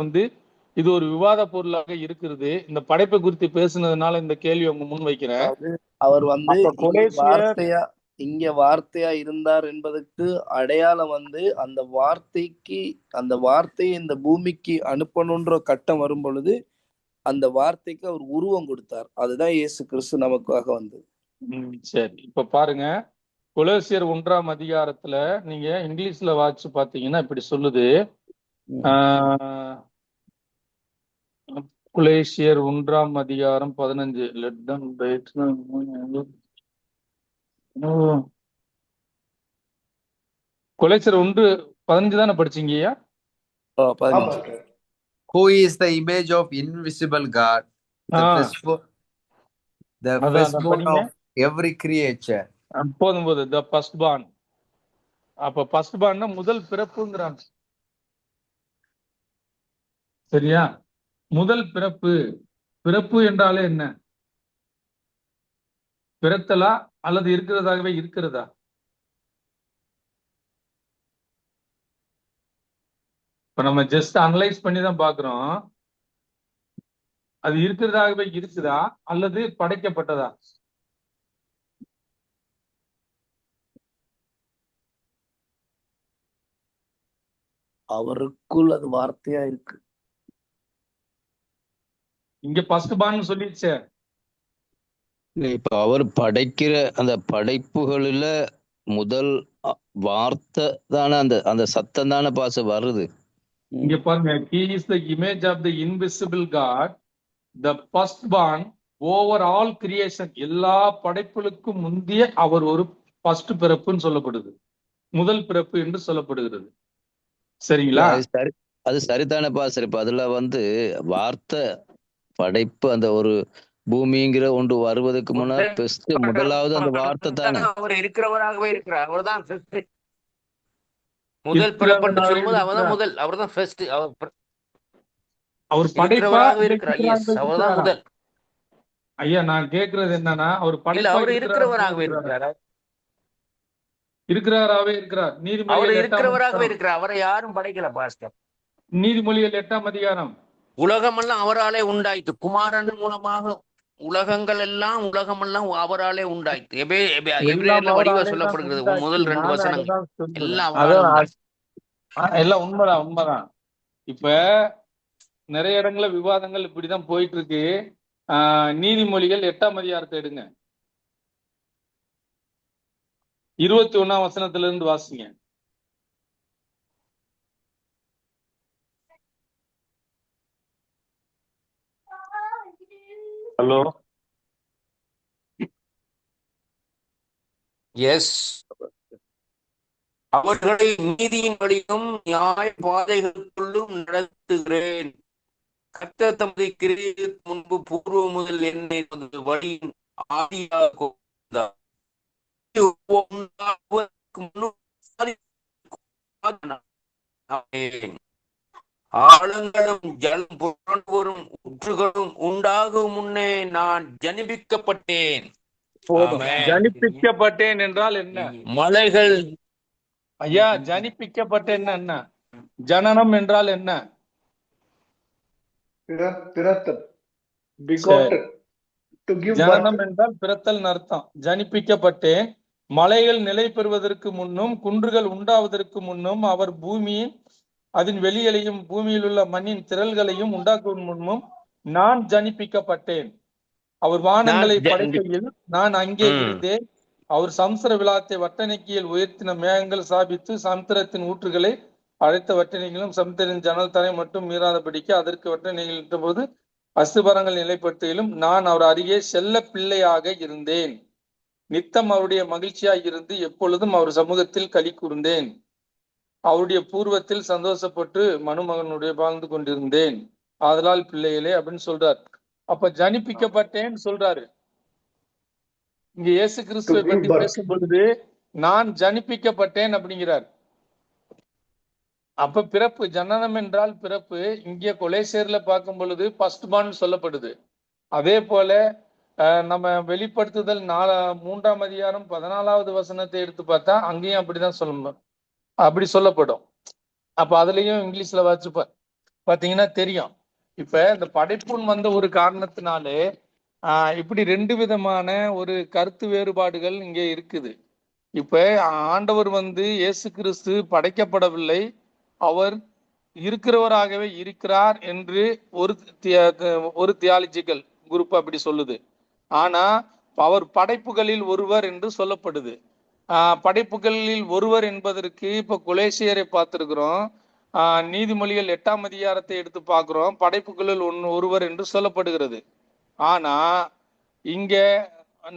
இது ஒரு விவாத பொருளாக இருக்கிறது. இந்த படைப்பை குறித்து பேசுனதுனால இந்த கேள்வி உங்க முன் வைக்கிறேன். அவர் இங்க வார்த்தையா இருந்தார் என்பதற்கு அடையாளம் அந்த வார்த்தையை இந்த பூமிக்கு அனுப்பணுன்ற கட்டம் வரும் பொழுது அந்த வார்த்தைக்கு அவர் உருவம் கொடுத்தார். அதுதான் இயேசு கிறிஸ்து நமக்காக வந்தது. சரி, இப்ப பாருங்க, கொலோசியர் 1ஆம் அதிகாரத்துல நீங்க இங்கிலீஷ்ல வாசிச்சு பாத்தீங்கன்னா இப்படி சொல்லுது. கொலோசியர் 1ஆம் அதிகாரம் 15. கொலோசியர் 1:15 தானே படிச்சீங்கய்யா? Who is the image of invisible God, the firstborn of every creature. போதும் the first born. அப்ப first born முதல் பிறப்புங்கிறாங்க. சரியா? முதல் பிறப்பு என்றாலே என்ன? பிறத்தலா அல்லது இருக்கிறதாகவே இருக்கிறதா? இப்ப நம்ம ஜஸ்ட் அனலைஸ் பண்ணி தான் பாக்குறோம். அது இருக்கிறதாகவே இருக்குதா அல்லது படைக்கப்பட்டதா? அவருக்குள் அது வார்த்தையா இருக்கு. இங்க ஃபர்ஸ்ட் பார்ன் சொல்லிடுச்சே. இப்ப அவர் படைக்கிற அந்த படைப்புகளில முதல் வார்த்தை தானே, அந்த சத்தம் தானே பாச வருது. இங்க பாருங்க, he is the image of the invisible God, the first born over all creation. எல்லா படைப்புகளுக்கும் முந்திய அவர் ஒரு ஃபர்ஸ்ட் பிறப்புன்னு சொல்லப்படுது, முதல் பிறப்பு என்று சொல்லப்படுகிறது. சரிங்களா? அது சரிதானே பாசர். இப்ப அதுல வார்த்தை படைப்பு அந்த ஒரு பூமிங்கிற ஒன்று வருவதற்கு முன்னாடி முதலாவது அந்த வார்த்தை தானே. அவர் இருக்கிறவராகவே இருக்கிறார். அவர்தான் முதல் பிறப்பட்டு சொல்லும்போது அவர்தான் முதல், அவர்தான் ஃபர்ஸ்ட். அவர் படைப்பாக இருக்கிறார். எஸ், அவர்தான் முதல். ஐயா, நான் கேக்குறது என்னன்னா, அவர் படைப்பாக அவர் இருக்கிறவராகவே இருக்கிறார். இருக்கிறாராவே இருக்கிறார். அவர் இருக்கிறவராகவே இருக்கிறார். அவரை யாரும் படைக்கல பாஸ்டர். நீதிமொழிகள் 8ஆம் அதிகாரம். உலகமெல்லாம் அவராலே உண்டாயிற்று, குமாரன் மூலமாக உலகங்கள் எல்லாம் உலகமெல்லாம் அவராலே உண்டாயிற்று. எல்லாம் எபிரேயர்ல வடிவா அவராலே தான் சொல்லப்படுகிறது உண்டாச்சு. முதல் 2 நானும் வசனங்கள். அதுதான் சொல்லுவேன். எல்லாம் அவராலே அதான் உண்டாயிற்று. எல்லாம் உண்மைதான் உண்மைதான். இப்ப நிறைய இடங்கள்ல விவாதங்கள் இப்படிதான் போயிட்டு இருக்கு. நீதிமொழிகள் 8ஆம் அதிகாரத்தை எடுங்க. 21ஆம் வசனத்துல இருந்து வாசிங்க. Hello, yes. அவர்களை நீதியின் வழியும் நியாய பாதைகளுக்குள்ளும் நடத்துகிறேன். கர்த்தர் தமது கிரியைக்கு முன்பு பூர்வ முதல் என்னை தமது வழியின் ஆதியாக கொண்டார். உண்டாவதற்கு முன்னும் ஆமென். ஆழங்களும் ஜலம் புரண்டுவரும் ஊற்றுகளும் உண்டாகும் முன்னே நான் ஜனிப்பிக்கப்பட்டேன். போதும். ஆமென். ஜனிப்பிக்கப்பட்டேன் என்றால் என்ன மலைகள் ஐயா? ஜனிப்பிக்கப்பட்டேன் என்ன? ஜனனம் என்றால் என்ன? பிறத்தல், begotten, to give birth. ஜனனம் என்றால் பிறத்தல் அர்த்தம். ஜனிப்பிக்கப்பட்டேன். மலைகள் நிலை பெறுவதற்கு முன்னும் குன்றுகள் உண்டாவதற்கு முன்னும் அவர் பூமியின் அதன் வெளிகளையும் பூமியில் உள்ள மண்ணின் திரள்களையும் உண்டாக்கும் முன்னும் நான் ஜனிப்பிக்கப்பட்டேன். அவர் வானங்களை படைக்கையில் நான் அங்கே இருந்தேன். அவர் சமுத்திர விழாத்தை வட்டணிக்கையில் உயர்த்தின மேகங்கள் சாபித்து சமுத்திரத்தின் ஊற்றுகளை அழைத்த வட்டணிகளும் சமுத்திரின் ஜன்னல் தரை மட்டும் மீறாதபடிக்கு அதற்கு வட்டணிகள் இட்ட போது அஸ்திபாரங்கள் நிலைப்படுத்தியிலும் நான் அவர் அருகே செல்ல பிள்ளையாக இருந்தேன். நித்தம் அவருடைய மகிழ்ச்சியாய் இருந்து எப்பொழுதும் அவர் சமூகத்தில் களி கூர்ந்தேன். அவருடைய பூர்வத்தில் சந்தோஷப்பட்டு மனுமகனுடைய வாழ்ந்து கொண்டிருந்தேன். ஆதலால் பிள்ளைகளே அப்படின்னு சொல்றார். அப்ப ஜனிப்பிக்கப்பட்டேன்னு சொல்றாரு. இங்க இயேசு கிறிஸ்துவை பற்றி பேசும் பொழுது நான் ஜனிப்பிக்கப்பட்டேன் அப்படிங்கிறார். அப்ப பிறப்பு, ஜனனம் என்றால் பிறப்பு. இங்கே கொலேசியர்ல பார்க்கும் பொழுது ஃபர்ஸ்ட் பார்ன் சொல்லப்படுது. அதே போல நம்ம வெளிப்படுத்துதல் 3ஆம் அதிகாரம் 14வது வசனத்தை எடுத்து பார்த்தா அங்கேயும் அப்படிதான் சொல்லணும், அப்படி சொல்லப்படும். அப்ப அதுலயும் இங்கிலீஷ்ல வச்சு பாத்தீங்கன்னா தெரியும். இப்ப இந்த படைப்புன்னு வந்த ஒரு காரணத்தினாலே இப்படி 2 விதமான ஒரு கருத்து வேறுபாடுகள் இங்கே இருக்குது. இப்ப ஆண்டவர் இயேசு கிறிஸ்து படைக்கப்படவில்லை, அவர் இருக்கிறவராகவே இருக்கிறார் என்று ஒரு தியாலஜிக்கல் குரூப் அப்படி சொல்லுது. ஆனா அவர் படைப்புகளில் ஒருவர் என்று சொல்லப்படுது. படைப்புகளில் ஒருவர் என்பதற்கு இப்ப கொலேசியரை பார்த்திருக்கிறோம். நீதிமொழிகள் 8ஆம் அதிகாரத்தை எடுத்து பார்க்கிறோம். படைப்புகளில் ஒருவர் என்று சொல்லப்படுகிறது. ஆனா இங்க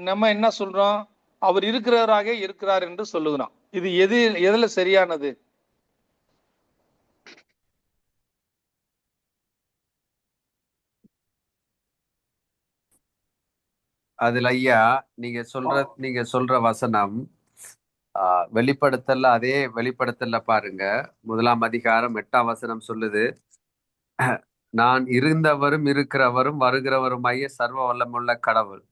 நம்ம என்ன சொல்றோம்? அவர் இருக்கிறவராக இருக்கிறார் என்று சொல்லுகிறோம். இது எதுல சரியானது? அதுல ஐயா நீங்க சொல்ற வசனம் வெளிப்படுத்தல, அதே வெளிப்படுத்தல பாருங்க. 1ஆம் அதிகாரம் 8ஆம் வசனம் சொல்லுது, நான் இருந்தவரும் இருக்கிறவரும் வருகிறவருமாய சர்வ வல்லமுள்ள கடவுள்,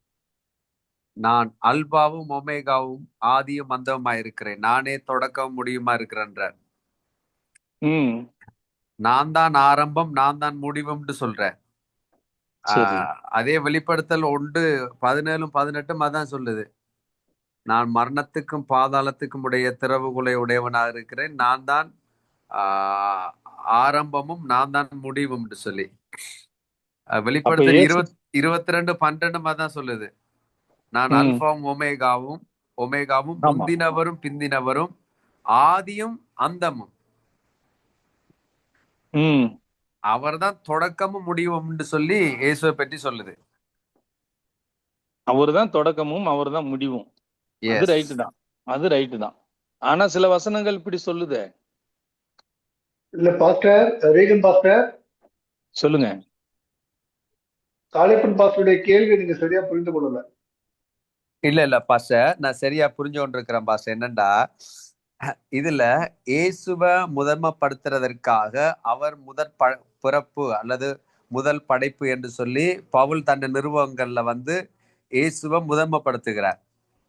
நான் அல்பாவும் ஒமேகாவும் ஆதியும் அந்தவுமா இருக்கிறேன், நானே தொடக்கவும் முடியுமா இருக்கிறேன்ற. நான் தான் ஆரம்பம், நான் தான் முடிவும்னு சொல்றேன். அதே வெளிப்படுத்தல் 1:17-18 அதான் சொல்லுது, நான் மரணத்துக்கும் பாதாளத்துக்கும் உடைய திறவுகளை உடையவனாக இருக்கிறேன், நான் தான் ஆரம்பமும் நான் தான் முடிவும் சொல்லி. வெளிப்படுத்தல் 22:12 அதான் சொல்லுது, நான் அல்பாவும் ஒமேகாவும் முந்தினவரும் பிந்தினவரும் ஆதியும் அந்தமும். அவர்தான் தொடக்கமும் முடிவும் சொல்லி இயேசுவை பற்றி சொல்லுது. அவர்தான் தொடக்கமும் அவர்தான் முடிவும். அது ரைட்டு தான், அது ரைட்டு தான். ஆனா சில வசனங்கள் இப்படி சொல்லுதே. இல்ல பாஸ்டர், ரீகன் பாஸ்டர் சொல்லுங்க. காளிப்பன் பாஸ்டருடைய கேள்வி நீங்க சரியா புரிந்து கொள்ளல. இல்ல பாஸ்டர், நான் சரியா புரிஞ்சு கொண்டிருக்கிறேன் பாஸ்டர். என்னண்டா, இதுல இயேசுவ முதன்மைப்படுத்துறதற்காக அவர் முதற் பிறப்பு அல்லது முதல் படைப்பு என்று சொல்லி பவுல் தன் நிருபங்கள்ல இயேசுவ முதன்மைப்படுத்துகிறார்.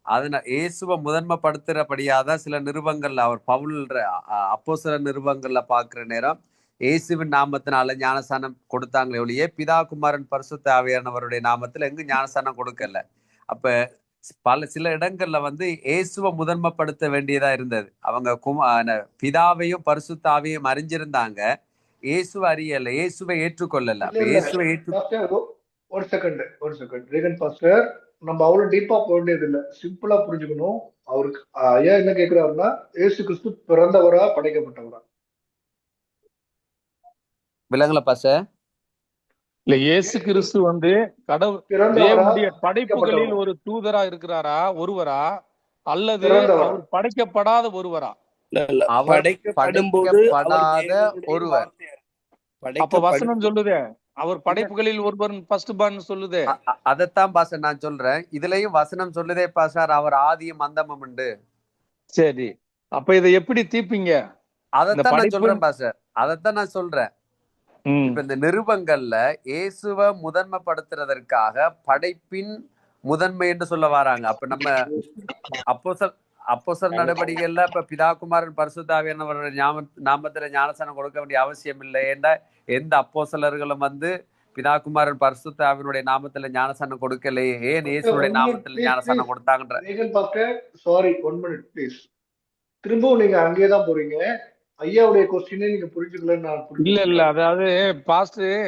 அதனால இயேசுவ முதன்மைப்படுத்துறபடியாதான் சில நிருபங்கள்ல அவர் பவுல் அப்போஸ்தலர் நிருபங்கள்ல பார்க்கிற நேரம் இயேசுவின் நாமத்தினால ஞானஸ்தானம் கொடுத்தாங்களே ஒழிய பிதா குமாரன் பரிசுத்த ஆவியானவருடைய நாமத்துல எங்கும் ஞானஸ்தானம் கொடுக்கல. அப்ப சில இடங்கள்ல வந்து இயேசுவை முதன்மைப்படுத்த வேண்டியதா இருந்தது. அவங்க பிதாவையும் பரிசுத்த ஆவியையும் அறிஞ்சிருந்தாங்க, இயேசுவை அறியல, இயேசுவை ஏற்றுக்கொள்ளல. அப்ப இயேசுவை ஒரு செகண்ட் ரீகன் பாஸ்டர், நம்ம அவ்வளவு டீப்பா போக வேண்டியது இல்ல, சிம்பிளா புரிஞ்சுக்கணும். அவருக்கு ஐயா என்ன கேக்குறாருன்னா, இயேசு கிறிஸ்து பிறந்தவரா படைக்கப்பட்டவரா? விலங்குல பாஸ்டர். இல்ல, இயேசு கிறிஸ்து வந்து தேவனுடைய படைப்புகளில் ஒரு தூதரா இருக்கிறாரா, ஒருவரா, அல்லது அவர் படைக்கப்படாத ஒருவரா? படைக்கப்படாத ஒருவர். அப்ப வசனம் சொல்லுதே அவர் படைப்புகளில் ஒருவர் ஃபர்ஸ்ட் பார்ன் சொல்லுதே. அதத்தான் பாஸ்டர் நான் சொல்றேன். இதுலயும் வசனம் சொல்லுதே பாஸ்டர், அவர் ஆதியும் அந்தமும் உண்டு. சரி, அப்ப இதை எப்படி தீர்ப்பீங்க? அதைத்தான் நான் சொல்றேன் பாஸ்டர், அதைத்தான் நான் சொல்றேன். இப்ப இந்த நிருபங்கள்ல இயேசுவை முதன்மைப்படுத்துறதற்காக படைப்பின் முதன்மை என்று சொல்ல வராங்க. அப்ப நம்ம அப்போஸ்தலர் நடவடிக்கைகள்ல இப்ப பிதாகுமாரன் பரிசுத்த ஆவியானவருடைய நாமத்துல ஞானஸ்தானம் கொடுக்க வேண்டிய அவசியம் இல்லை. ஏன்னா எந்த அப்போஸ்தலர்களும் வந்து பிதாகுமாரன் பரிசுத்த ஆவியினுடைய நாமத்துல ஞானஸ்தானம் கொடுக்கலையே, ஏன் இயேசுடைய நாமத்துல ஞானஸ்தானம் கொடுத்தாங்கன்ற. Sorry, 1 minute please. திரும்பவும் நீங்க அங்கேயேதான் போறீங்க. ஐயாவுடைய கொஸ்டினே நீங்க புரிஞ்சுக்கலன்னு நான் புரிஞ்சுக்கல. இல்ல, அதாவது பாஸ்டர்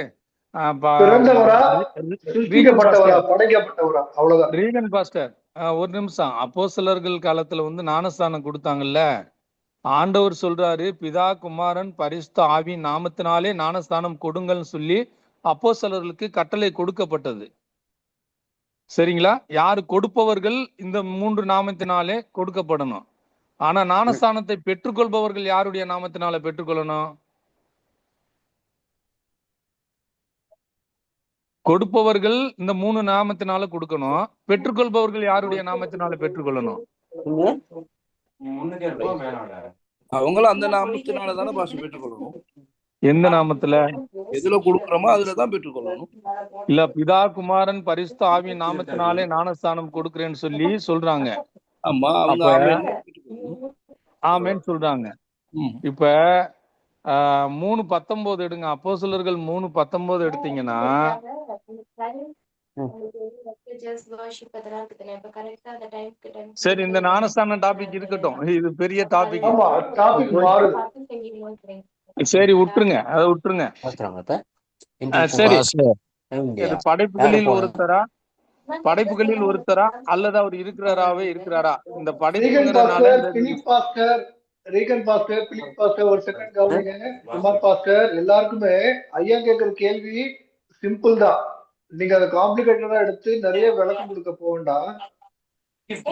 பிறந்தவரா சிருஷ்டிக்கப்பட்டவரா படைக்கப்பட்டவரா? அவ்வளவுதான். ரீகன் பாஸ்டர், ஒரு நிமிஷம். அப்போஸ்தலர்கள் காலத்துல வந்து ஞானஸ்தானம் கொடுத்தாங்கல்ல, ஆண்டவர் சொல்றாரு பிதா குமாரன் பரிசுத்த ஆவி நாமத்தினாலே ஞானஸ்தானம் கொடுங்கள்னு சொல்லி அப்போஸ்தலர்களுக்கு கட்டளை கொடுக்கப்பட்டது. சரிங்களா? யாரு கொடுப்பவர்கள் இந்த 3 நாமத்தினாலே கொடுக்கப்படணும். ஆனா ஞானஸ்தானத்தை பெற்றுக்கொள்பவர்கள் யாருடைய நாமத்தினால பெற்றுக்கொள்ளணும்? கொடுப்பவர்கள் இந்த 3 நாமத்தினால கொடுக்கணும். பெற்றுக்கொள்பவர்கள் யாருடைய நாமத்தினால பெற்றுக்கொள்ளணும்? அவங்களும் அந்த நாமத்தினாலதானே பாஷை பெற்றுக்கொள்ளணும். எந்த நாமத்துல? எதுல கொடுக்குறோமோ அதுலதான் பெற்றுக்கொள்ளணும். இல்ல, பிதா குமாரன் பரிசுத்த ஆவி நாமத்தினாலே ஞானஸ்தானம் கொடுக்கிறேன்னு சொல்லி சொல்றாங்க. ஆமா, அவங்க ஆமென் சொல்றாங்க. இப்ப 3:19 எடுங்க. அப்போஸ்தலர்கள் 3:19 எடுத்தீங்கன்னா, சரி, இந்த ஞானஸ்தான டாபிக் இருக்கட்டும், இது பெரிய டாபிக். சரி, விட்டுருங்க, அதை விட்டுருங்க. சரி, படைப்புகளில் ஒருத்தரா, படைப்புகளில் ஒருத்தரா, அல்லது அவர் இருக்கிறாராவே இருக்கிறாரா? இந்த படைப்புங்கிறதுனால ரீகன் பாஸ்டர், பிலிப் பாஸ்டர், ஒரு செகண்ட் கவனிங்க. குமார் பாஸ்டர், எல்லாருக்குமே ஐயா கேட்கிற கேள்வி சிம்பிள் தான். நீங்க அதை காம்ப்ளிகேட்டடா எடுத்து நிறைய விளக்கம் கொடுக்க போகண்டா.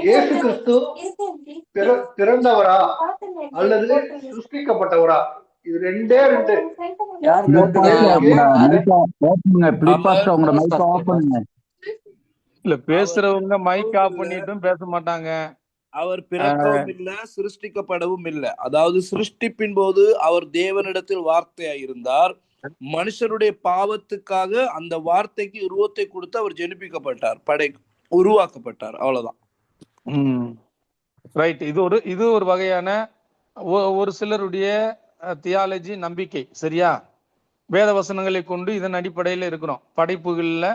இயேசு கிறிஸ்து பிறந்தவரா அல்லது சிருஷ்டிக்கப்பட்டவரா? இது ரெண்டே ரெண்டு. இல்ல, பேசுறவங்க மைக் ஆஃப் பண்ணிட்டும் பேச மாட்டாங்க. அவர் பிறக்கவும் இல்லை, சிருஷ்டிக்கப்படவும் இல்லை. அதாவது சிருஷ்டிப்பின் போது அவர் தேவனிடத்தில் வார்த்தையா இருந்தார். மனுஷனுடைய பாவத்துக்காக அந்த வார்த்தைக்கு உருவத்தை கொடுத்து அவர் ஜெனிப்பிக்கப்பட்டார், உருவாக்கப்பட்டார். அவ்வளவுதான். ரைட். இது ஒரு வகையான ஒரு சிலருடைய தியாலஜி, நம்பிக்கை. சரியா? வேத வசனங்களை கொண்டு இதன் அடிப்படையில இருக்கிறோம். படைப்புகள்ல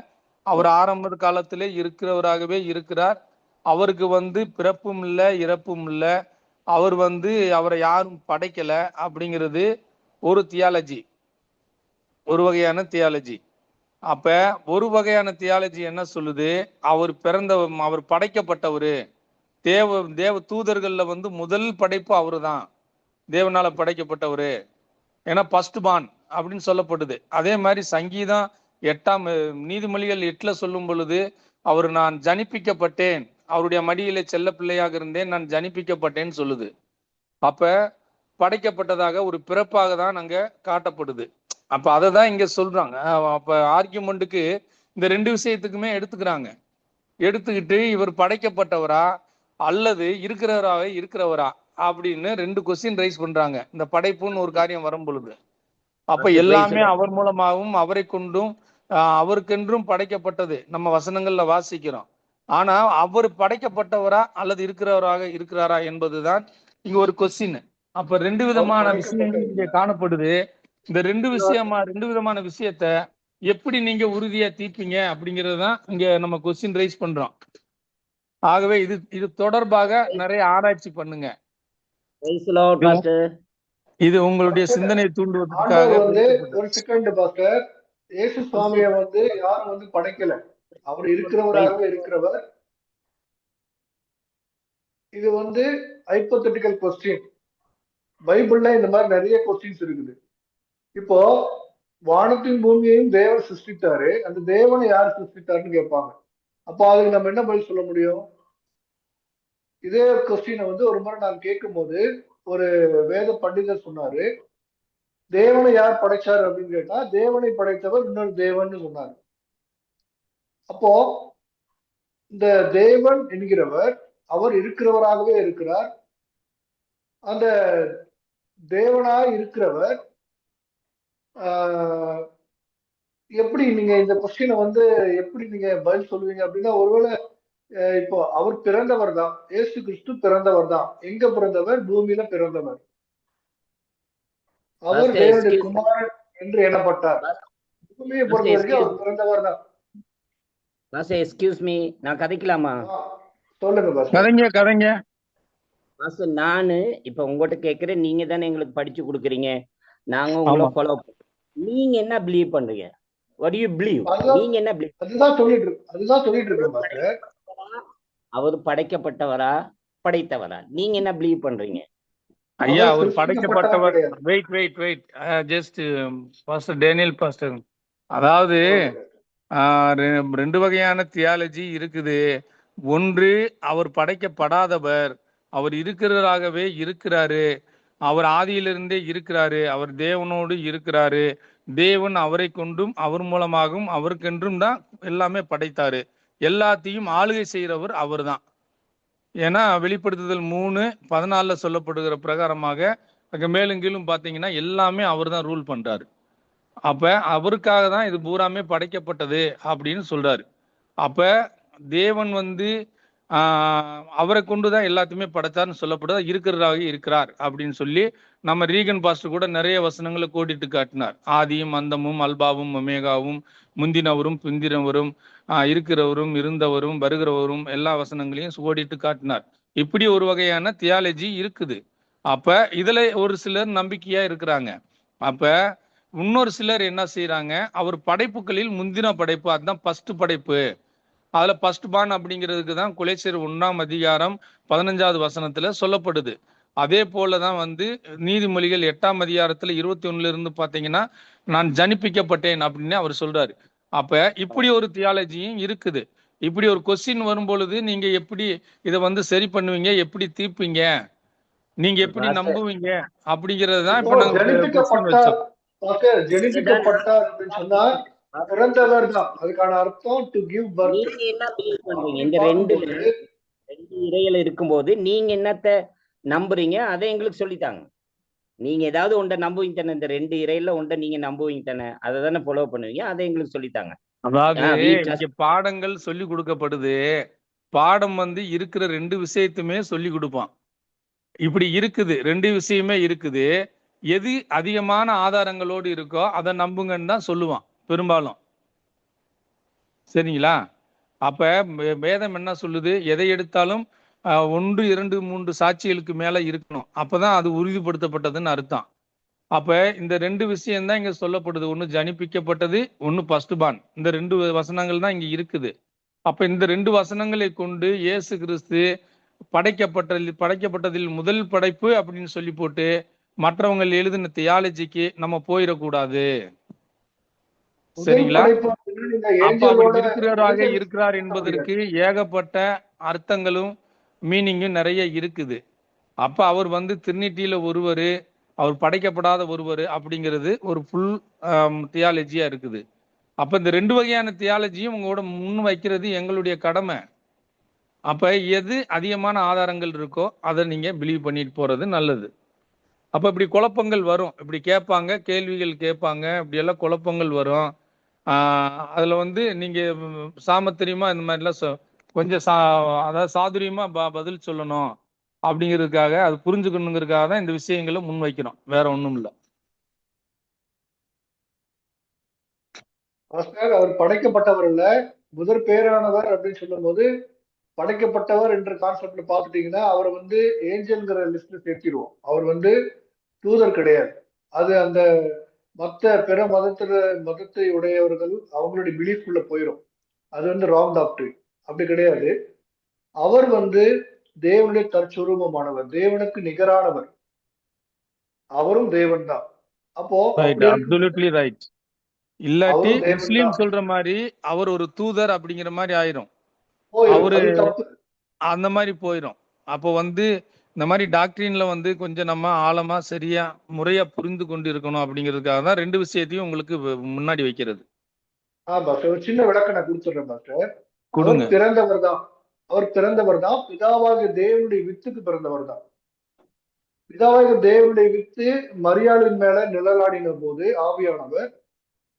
அவர் ஆரம்ப காலத்திலே இருக்கிறவராகவே இருக்கிறார். அவருக்கு வந்து பிறப்பும் இல்லை, இறப்பும் இல்லை. அவர் வந்து அவரை யாரும் படைக்கல அப்படிங்கிறது ஒரு தியாலஜி, ஒரு வகையான தியாலஜி. அப்ப ஒரு வகையான தியாலஜி என்ன சொல்லுது? அவர் படைக்கப்பட்டவரு. தேவ தூதர்கள்ல வந்து முதல் படைப்பு அவரு தான், தேவனால படைக்கப்பட்டவரு. ஏன்னா ஃபர்ஸ்ட் பார்ன் அப்படின்னு சொல்லப்படுது. அதே மாதிரி சங்கீதம் 8 நீதிமொழிகள் 8 சொல்லும் பொழுது அவர் நான் ஜனிப்பிக்கப்பட்டேன், அவருடைய மடியிலே செல்ல பிள்ளையாக இருந்தேன், நான் ஜனிப்பிக்கப்பட்டேன்னு சொல்லுது. அப்ப படைக்கப்பட்டதாக ஒரு பிறப்பாக தான் அங்க காட்டப்படுது. அப்ப அதை தான் இங்க சொல்றாங்க. அப்ப ஆர்கியூமெண்ட்டுக்கு இந்த 2 விஷயத்துக்குமே எடுத்துக்கிட்டு இவர் படைக்கப்பட்டவரா அல்லது இருக்கிறவரா அப்படின்னு 2 கொஸ்டின் ரைஸ் பண்றாங்க இந்த படைப்புன்னு ஒரு காரியம் வரும் பொழுது. அப்ப எல்லாமே அவர் மூலமாகவும் அவரை கொண்டும் அவருக்கென்றும் படைக்கப்பட்டது நம்ம வசனங்கள்ல வாசிக்கிறோம். ஆனா அவர் படைக்கப்பட்டவரா அல்லது இருக்கிறாரா என்பதுதான் இங்க ஒரு கொஸ்டின். அப்ப 2 விதமான விஷயங்கள் இங்க காணப்படுது. இந்த ரெண்டு விதமான விஷயத்த எப்படி நீங்க உறுதியா தீர்ப்பீங்க அப்படிங்கிறது தான் இங்க நம்ம கொஸ்டின் ரைஸ் பண்றோம். ஆகவே இது தொடர்பாக நிறைய ஆராய்ச்சி பண்ணுங்க. இது உங்களுடைய சிந்தனையை தூண்டுவதற்காக ஒரு செகண்ட் பாஸ்டர், இயேசு சுவாமியை யாரும் படைக்கல, அவர் இருக்கிறவராகவே இருக்கிறவர். இது ஹைப்போதெட்டிக்கல் கொஸ்டின். பைபிள்ல இந்த மாதிரி நிறைய கொஸ்டின்ஸ் இருக்குது. இப்போ வானத்தின் பூமியையும் தேவன் சிருஷ்டித்தாரு, அந்த தேவனை யார் சிருஷ்டித்தாருன்னு கேட்பாங்க. அப்போ அதுக்கு நம்ம என்ன பதில் சொல்ல முடியும்? இதே கொஸ்டினை ஒரு முறை நான் கேட்கும் போது ஒரு வேத பண்டிதர் சொன்னாரு, தேவனை யார் படைச்சாரு அப்படின்னு கேட்டா, தேவனை படைத்தவர் இன்னொரு தேவன் சொன்னாரு. அப்போ இந்த தேவன் என்கிறவர் அவர் இருக்கிறவராகவே இருக்கிறார். அந்த தேவனாய் இருக்கிறவர் எப்படி நீங்க இந்த கொஸ்டினை எப்படி நீங்க பதில் சொல்லுவீங்க அப்படின்னா, ஒருவேளை இப்போ அவர் பிறந்தவர் தான், இயேசு கிறிஸ்து பிறந்தவர் தான். எங்க பிறந்தவர்? பூமியில பிறந்தவர். அவர் தேவனுடைய குமாரன் என்று எண்ணப்பட்டார். பூமியை பொறுத்த வரைக்கும் அவர் பிறந்தவர் தான். எக்ஸ்கியூஸ் மீ, நான் கதைக்கலாமா? சொல்லுங்க கதைங்க. நானு இப்ப உங்ககிட்ட கேக்குறேன், நீங்க தானே எங்களுக்கு படிச்சு கொடுக்குறீங்க, நாங்க உங்களை ஃபாலோ பண்றோம். நீங்க என்ன பிலீவ் பண்றீங்க? What do you believe? நீங்க என்ன பிலீவ்? அதுதான் சொல்லிட்டு இருக்கேன். அவர் படைக்கப்பட்டவரா படைத்தவரா? நீங்க என்ன பிலீவ் பண்றீங்க? ஐயா, அவர் படைக்கப்பட்டவர். Wait just pastor Daniel pastor, அதாவது ரெண்டு வகையான தியாலஜி இருக்குது. ஒன்று, அவர் படைக்கப்படாதவர், அவர் இருக்கிறவராகவே இருக்கிறாரு, அவர் ஆதியிலிருந்தே இருக்கிறாரு, அவர் தேவனோடு இருக்கிறாரு, தேவன் அவரை கொண்டும் அவர் மூலமாகவும் அவருக்கென்றும் தான் எல்லாமே படைத்தாரு, எல்லாத்தையும் ஆளுகை செய்கிறவர் அவர் தான். ஏன்னா வெளிப்படுத்துதல் 3:14 சொல்லப்படுகிற பிரகாரமாக அங்கே மேலும் கீழும் பார்த்தீங்கன்னா எல்லாமே அவர் தான் ரூல் பண்றாரு. அப்ப அவருக்காக தான் இது பூராமே படைக்கப்பட்டது அப்படின்னு சொல்றாரு. அப்ப தேவன் அவரை கொண்டுதான் எல்லாத்தையுமே படைத்தார்னு சொல்லப்படுதா, இருக்கிறதாக இருக்கிறார் அப்படின்னு சொல்லி நம்ம ரீகன் பாஸ்டர் கூட நிறைய வசனங்களை கோடிட்டு காட்டினார். ஆதியும் அந்தமும் அல்பாவும் ஒமேகாவும் முந்தினவரும் பிந்தினவரும் இருக்கிறவரும் இருந்தவரும் வருகிறவரும் எல்லா வசனங்களையும் கோடிட்டு காட்டினார். இப்படி ஒரு வகையான தியாலஜி இருக்குது. அப்ப இதுல ஒரு சிலர் நம்பிக்கையா இருக்கிறாங்க. அப்ப இன்னொரு சிலர் என்ன செய்யறாங்க, அவர் படைப்புகளில் முந்தின படைப்பு, அதுதான் ஃபர்ஸ்ட் படைப்பு, அதுல ஃபர்ஸ்ட் பான் அப்படிங்கிறதுக்கு தான் கொலைசீர் 1:15 வசனத்துல சொல்லப்படுது. அதே போலதான் நீதிமொழிகள் 8 21 பாத்தீங்கன்னா நான் ஜனிப்பிக்கப்பட்டேன் அப்படின்னு அவர் சொல்றாரு. அப்ப இப்படி ஒரு தியாலஜியும் இருக்குது. இப்படி ஒரு கொஸ்டின் வரும் பொழுது நீங்க எப்படி இதை சரி பண்ணுவீங்க, எப்படி தீர்ப்பீங்க, நீங்க எப்படி நம்புவீங்க அப்படிங்கறதுதான் இப்ப நாங்க ஜனிப்பிக்கப்பட்டார் அப்படின்னு சொன்னா பிறந்தவர் தான், அதுக்கான அர்த்தம் டு கிவ் பர்த். நீங்க என்ன பிலீவ் பண்றீங்க? இந்த ரெண்டு இறையில இருக்கும்போது நீங்க என்னத்த நம்புறீங்க அதை எங்களுக்கு சொல்லித்தாங்க. நீங்க ஏதாவது ஒன்றை நம்புவீங்க தானே, இந்த ரெண்டு இறையில ஒன்றை நீங்க நம்புவீங்க தானே, அதை தானே ஃபாலோ பண்ணுவீங்க, அதை எங்களுக்கு சொல்லித்தாங்க. அதாவது இங்க பாடங்கள் சொல்லி கொடுக்கப்படுது. பாடம் இருக்கிற ரெண்டு விஷயத்துமே சொல்லி கொடுப்பான். இப்படி இருக்குது, ரெண்டு விஷயமே இருக்குது. எது அதிகமான ஆதாரங்களோடு இருக்கோ அதை நம்புங்கன்னு தான் சொல்லுவான் பெரும்பாலும். சரிங்களா? அப்ப வேதம் என்ன சொல்லுது, எதை எடுத்தாலும் 1, 2, 3 சாட்சிகளுக்கு மேல இருக்கணும், அப்பதான் அது உறுதிப்படுத்தப்பட்டதுன்னு அர்த்தம். அப்ப இந்த ரெண்டு விஷயம்தான் இங்க சொல்லப்படுது. ஒண்ணு ஜனிப்பிக்கப்பட்டது, ஒண்ணு ஃபர்ஸ்ட் பான். இந்த ரெண்டு வசனங்கள் தான் இங்க இருக்குது. அப்ப இந்த ரெண்டு வசனங்களை கொண்டு இயேசு கிறிஸ்து படைக்கப்பட்டதில் முதல் படைப்பு அப்படின்னு சொல்லி போட்டு மற்றவங்க எழுதின தியாலஜிக்கு நம்ம போயிடக்கூடாது. சரிங்களா? இருக்கிறவராக இருக்கிறார் என்பதற்கு ஏகப்பட்ட அர்த்தங்களும் மீனிங்கும் நிறைய இருக்குது. அப்ப அவர் ட்ரினிட்டியில ஒருவர், அவர் படைக்கப்படாத ஒருவர் அப்படிங்கிறது ஒரு ஃபுல் தியாலஜியா இருக்குது. அப்ப இந்த ரெண்டு வகையான தியாலஜியும் உங்களோட முன் வைக்கிறது எங்களுடைய கடமை. அப்ப எது அதிகமான ஆதாரங்கள் இருக்கோ அதை நீங்க பிலீவ் பண்ணிட்டு போறது நல்லது. அப்ப இப்படி குழப்பங்கள் வரும், இப்படி கேட்பாங்க, கேள்விகள் கேட்பாங்க, இப்படி எல்லாம் குழப்பங்கள் வரும். அதுல நீங்க சாமர்த்தியமா இந்த மாதிரிலாம் கொஞ்சம் அதாவது சாதுரியமா பதில் சொல்லணும் அப்படிங்கிறதுக்காக, அது புரிஞ்சுக்கணுங்கிறதுக்காக தான் இந்த விஷயங்களை முன்வைக்கிறோம், வேற ஒண்ணும் இல்லை. அவர் படைக்கப்பட்டவர் இல்ல, முதற் பேரானவர் அப்படின்னு சொல்லும் போது படைக்கப்பட்டவர் என்ற கான்செப்ட்ல பாத்துட்டீங்கன்னா அவரை வந்து ஏஞ்சல்ங்கிற லிஸ்ட்ல சேர்த்திடுவோம். அவர் தூதர் கிடையாது. அது அந்த மத்த பிற மதத்தை உடையவர்கள் அவங்களுடைய பிலீஃப்குள்ள போயிடும். அது ராங் டாக்டரின். அப்படி கிடையாது. அவர் தேவனுடைய தற்சுரூபமானவர், தேவனுக்கு நிகரானவர். அவரும் தேவன் தான். அப்போ அப்படி அப்சல்யூட்லி ரைட். இல்லாட்டி அவரும் தேவன் முஸ்லீம் தான். சொல்ற மாதிரி அவர் ஒரு தூதர் அப்படிங்கிற மாதிரி ஆயிரும். போயிடும். அவரு அது தப்பு. அந்த மாதிரி போயிடும். அப்போ இந்த மாதிரி டாக்டரின்ல கொஞ்சம் நம்ம ஆழமா சரியா முறையா புரிந்து கொண்டு இருக்கணும் அப்படிங்கிறதுக்காக தான் ரெண்டு விஷயத்தையும் உங்களுக்கு முன்னாடி வைக்கிறது. பாஸ்டர் ஒரு சின்ன விளக்கம் நான் கொடுத்துடுறேன் பாஸ்டர். அவர் கொடுங்க. பிறந்தவர் தான். அவர் பிறந்தவர் தான். பிதாவாகிய தேவனுடைய வித்துக்கு பிறந்தவர் தான். பிதாவாகிய தேவனுடைய வித்து மரியாளின் மேல நிழலாடின போது ஆவியானவர்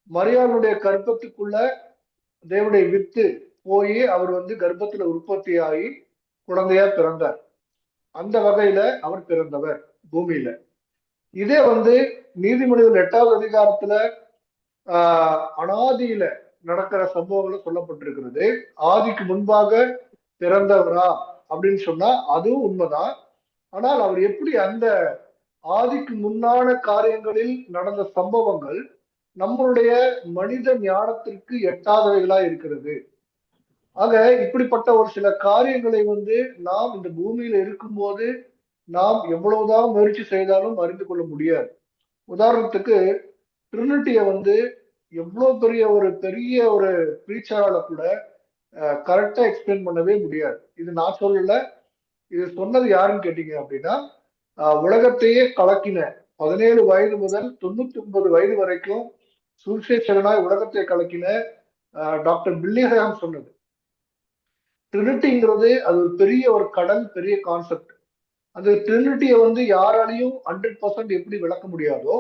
மரியாளுடைய கர்ப்பத்துக்குள்ள தேவனுடைய வித்து போய் அவர் கர்ப்பத்துல உற்பத்தி ஆகி குழந்தையா பிறந்தார். அந்த வகையில அவர் பிறந்தவர் பூமியில. இதே நீதிமொழிகள் 8வது அதிகாரத்துல அனாதியில நடக்கிற சம்பவங்களும் சொல்லப்பட்டிருக்கிறது. ஆதிக்கு முன்பாக பிறந்தவரா அப்படின்னு சொன்னா அதுவும் உண்மைதான். ஆனால் அவர் எப்படி அந்த ஆதிக்கு முன்னான காரியங்களில் நடந்த சம்பவங்கள் நம்மளுடைய மனித ஞானத்திற்கு எட்டாதவைகளா இருக்கிறது. ஆக இப்படிப்பட்ட ஒரு சில காரியங்களை நாம் இந்த பூமியில இருக்கும்போது நாம் எவ்வளவுதான் முயற்சி செய்தாலும் அறிந்து கொள்ள முடியாது. உதாரணத்துக்கு ட்ரினிட்டியை எவ்வளவு பெரிய ஒரு பிரீச்சரால கூட கரெக்டா எக்ஸ்பிளைன் பண்ணவே முடியாது. இது நான் சொல்லல, இது சொன்னது யாருன்னு கேட்டீங்க அப்படின்னா உலகத்தையே கலக்கின 17 வயது முதல் 99 வயது வரைக்கும் சுவிசேஷகனாய் உலகத்தை கலக்கின டாக்டர் பில்லி கிரஹாம் சொன்னது. ட்ரினிட்டிங்கிறது அது ஒரு பெரிய ஒரு கடல், பெரிய கான்செப்ட். அந்த ட்ரினிட்டியை யாராலையும் 100% எப்படி விளக்க முடியாதோ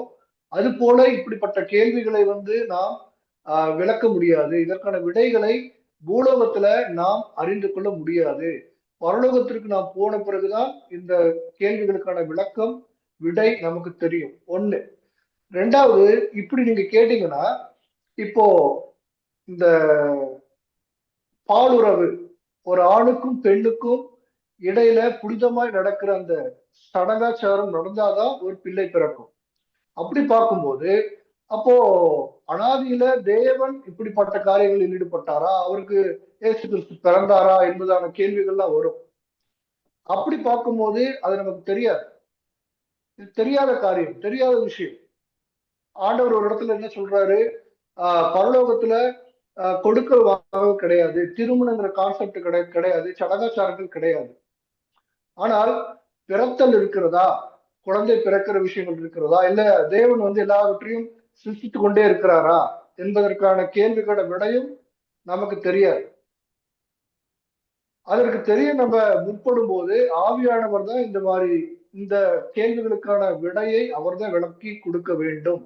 அது போல இப்படிப்பட்ட கேள்விகளை நாம் விளக்க முடியாது. இதற்கான விடைகளை பூலோகத்துல நாம் அறிந்து கொள்ள முடியாது. பரலோகத்திற்கு நாம் போன பிறகுதான் இந்த கேள்விகளுக்கான விளக்கம், விடை நமக்கு தெரியும். ஒண்ணு. ரெண்டாவது, இப்படி நீங்க கேட்டீங்கன்னா இப்போ இந்த பாலுறவு ஒரு ஆணுக்கும் பெண்ணுக்கும் இடையில புனிதமாய் நடக்கிற அந்த சடங்காச்சாரம் நடந்தாதான் ஒரு பிள்ளை பிறக்கும். அப்படி பார்க்கும்போது அப்போ அனாதியில தேவன் இப்படிப்பட்ட காரியங்களில் ஈடுபட்டாரா, அவருக்கு இயேசு கிறிஸ்து பிறந்தாரா என்பதான கேள்விகள்லாம் வரும். அப்படி பார்க்கும்போது அது நமக்கு தெரியாது. தெரியாத காரியம், தெரியாத விஷயம். ஆண்டவர் ஒரு இடத்துல என்ன சொல்றாரு, பரலோகத்துல கொடுக்கல் வாங்கல் கிடையாது, திருமணங்கிற கான்செப்ட் கிடையாது, சடங்காச்சாரங்கள் கிடையாது. ஆனால் பிறத்தல் இருக்கிறதா, குழந்தை பிறக்கிற விஷயங்கள் இருக்கிறதா, இல்ல தேவன் எல்லாவற்றையும் சிருஷ்டித்து கொண்டே இருக்கிறாரா என்பதற்கான கேள்விகளோட விடையும் நமக்கு தெரியாது. அதற்கு தெரிய நம்ம முற்படும் போது ஆவியானவர் தான் இந்த கேள்விகளுக்கான விடையை அவர் தான் விளக்கி கொடுக்க வேண்டும்.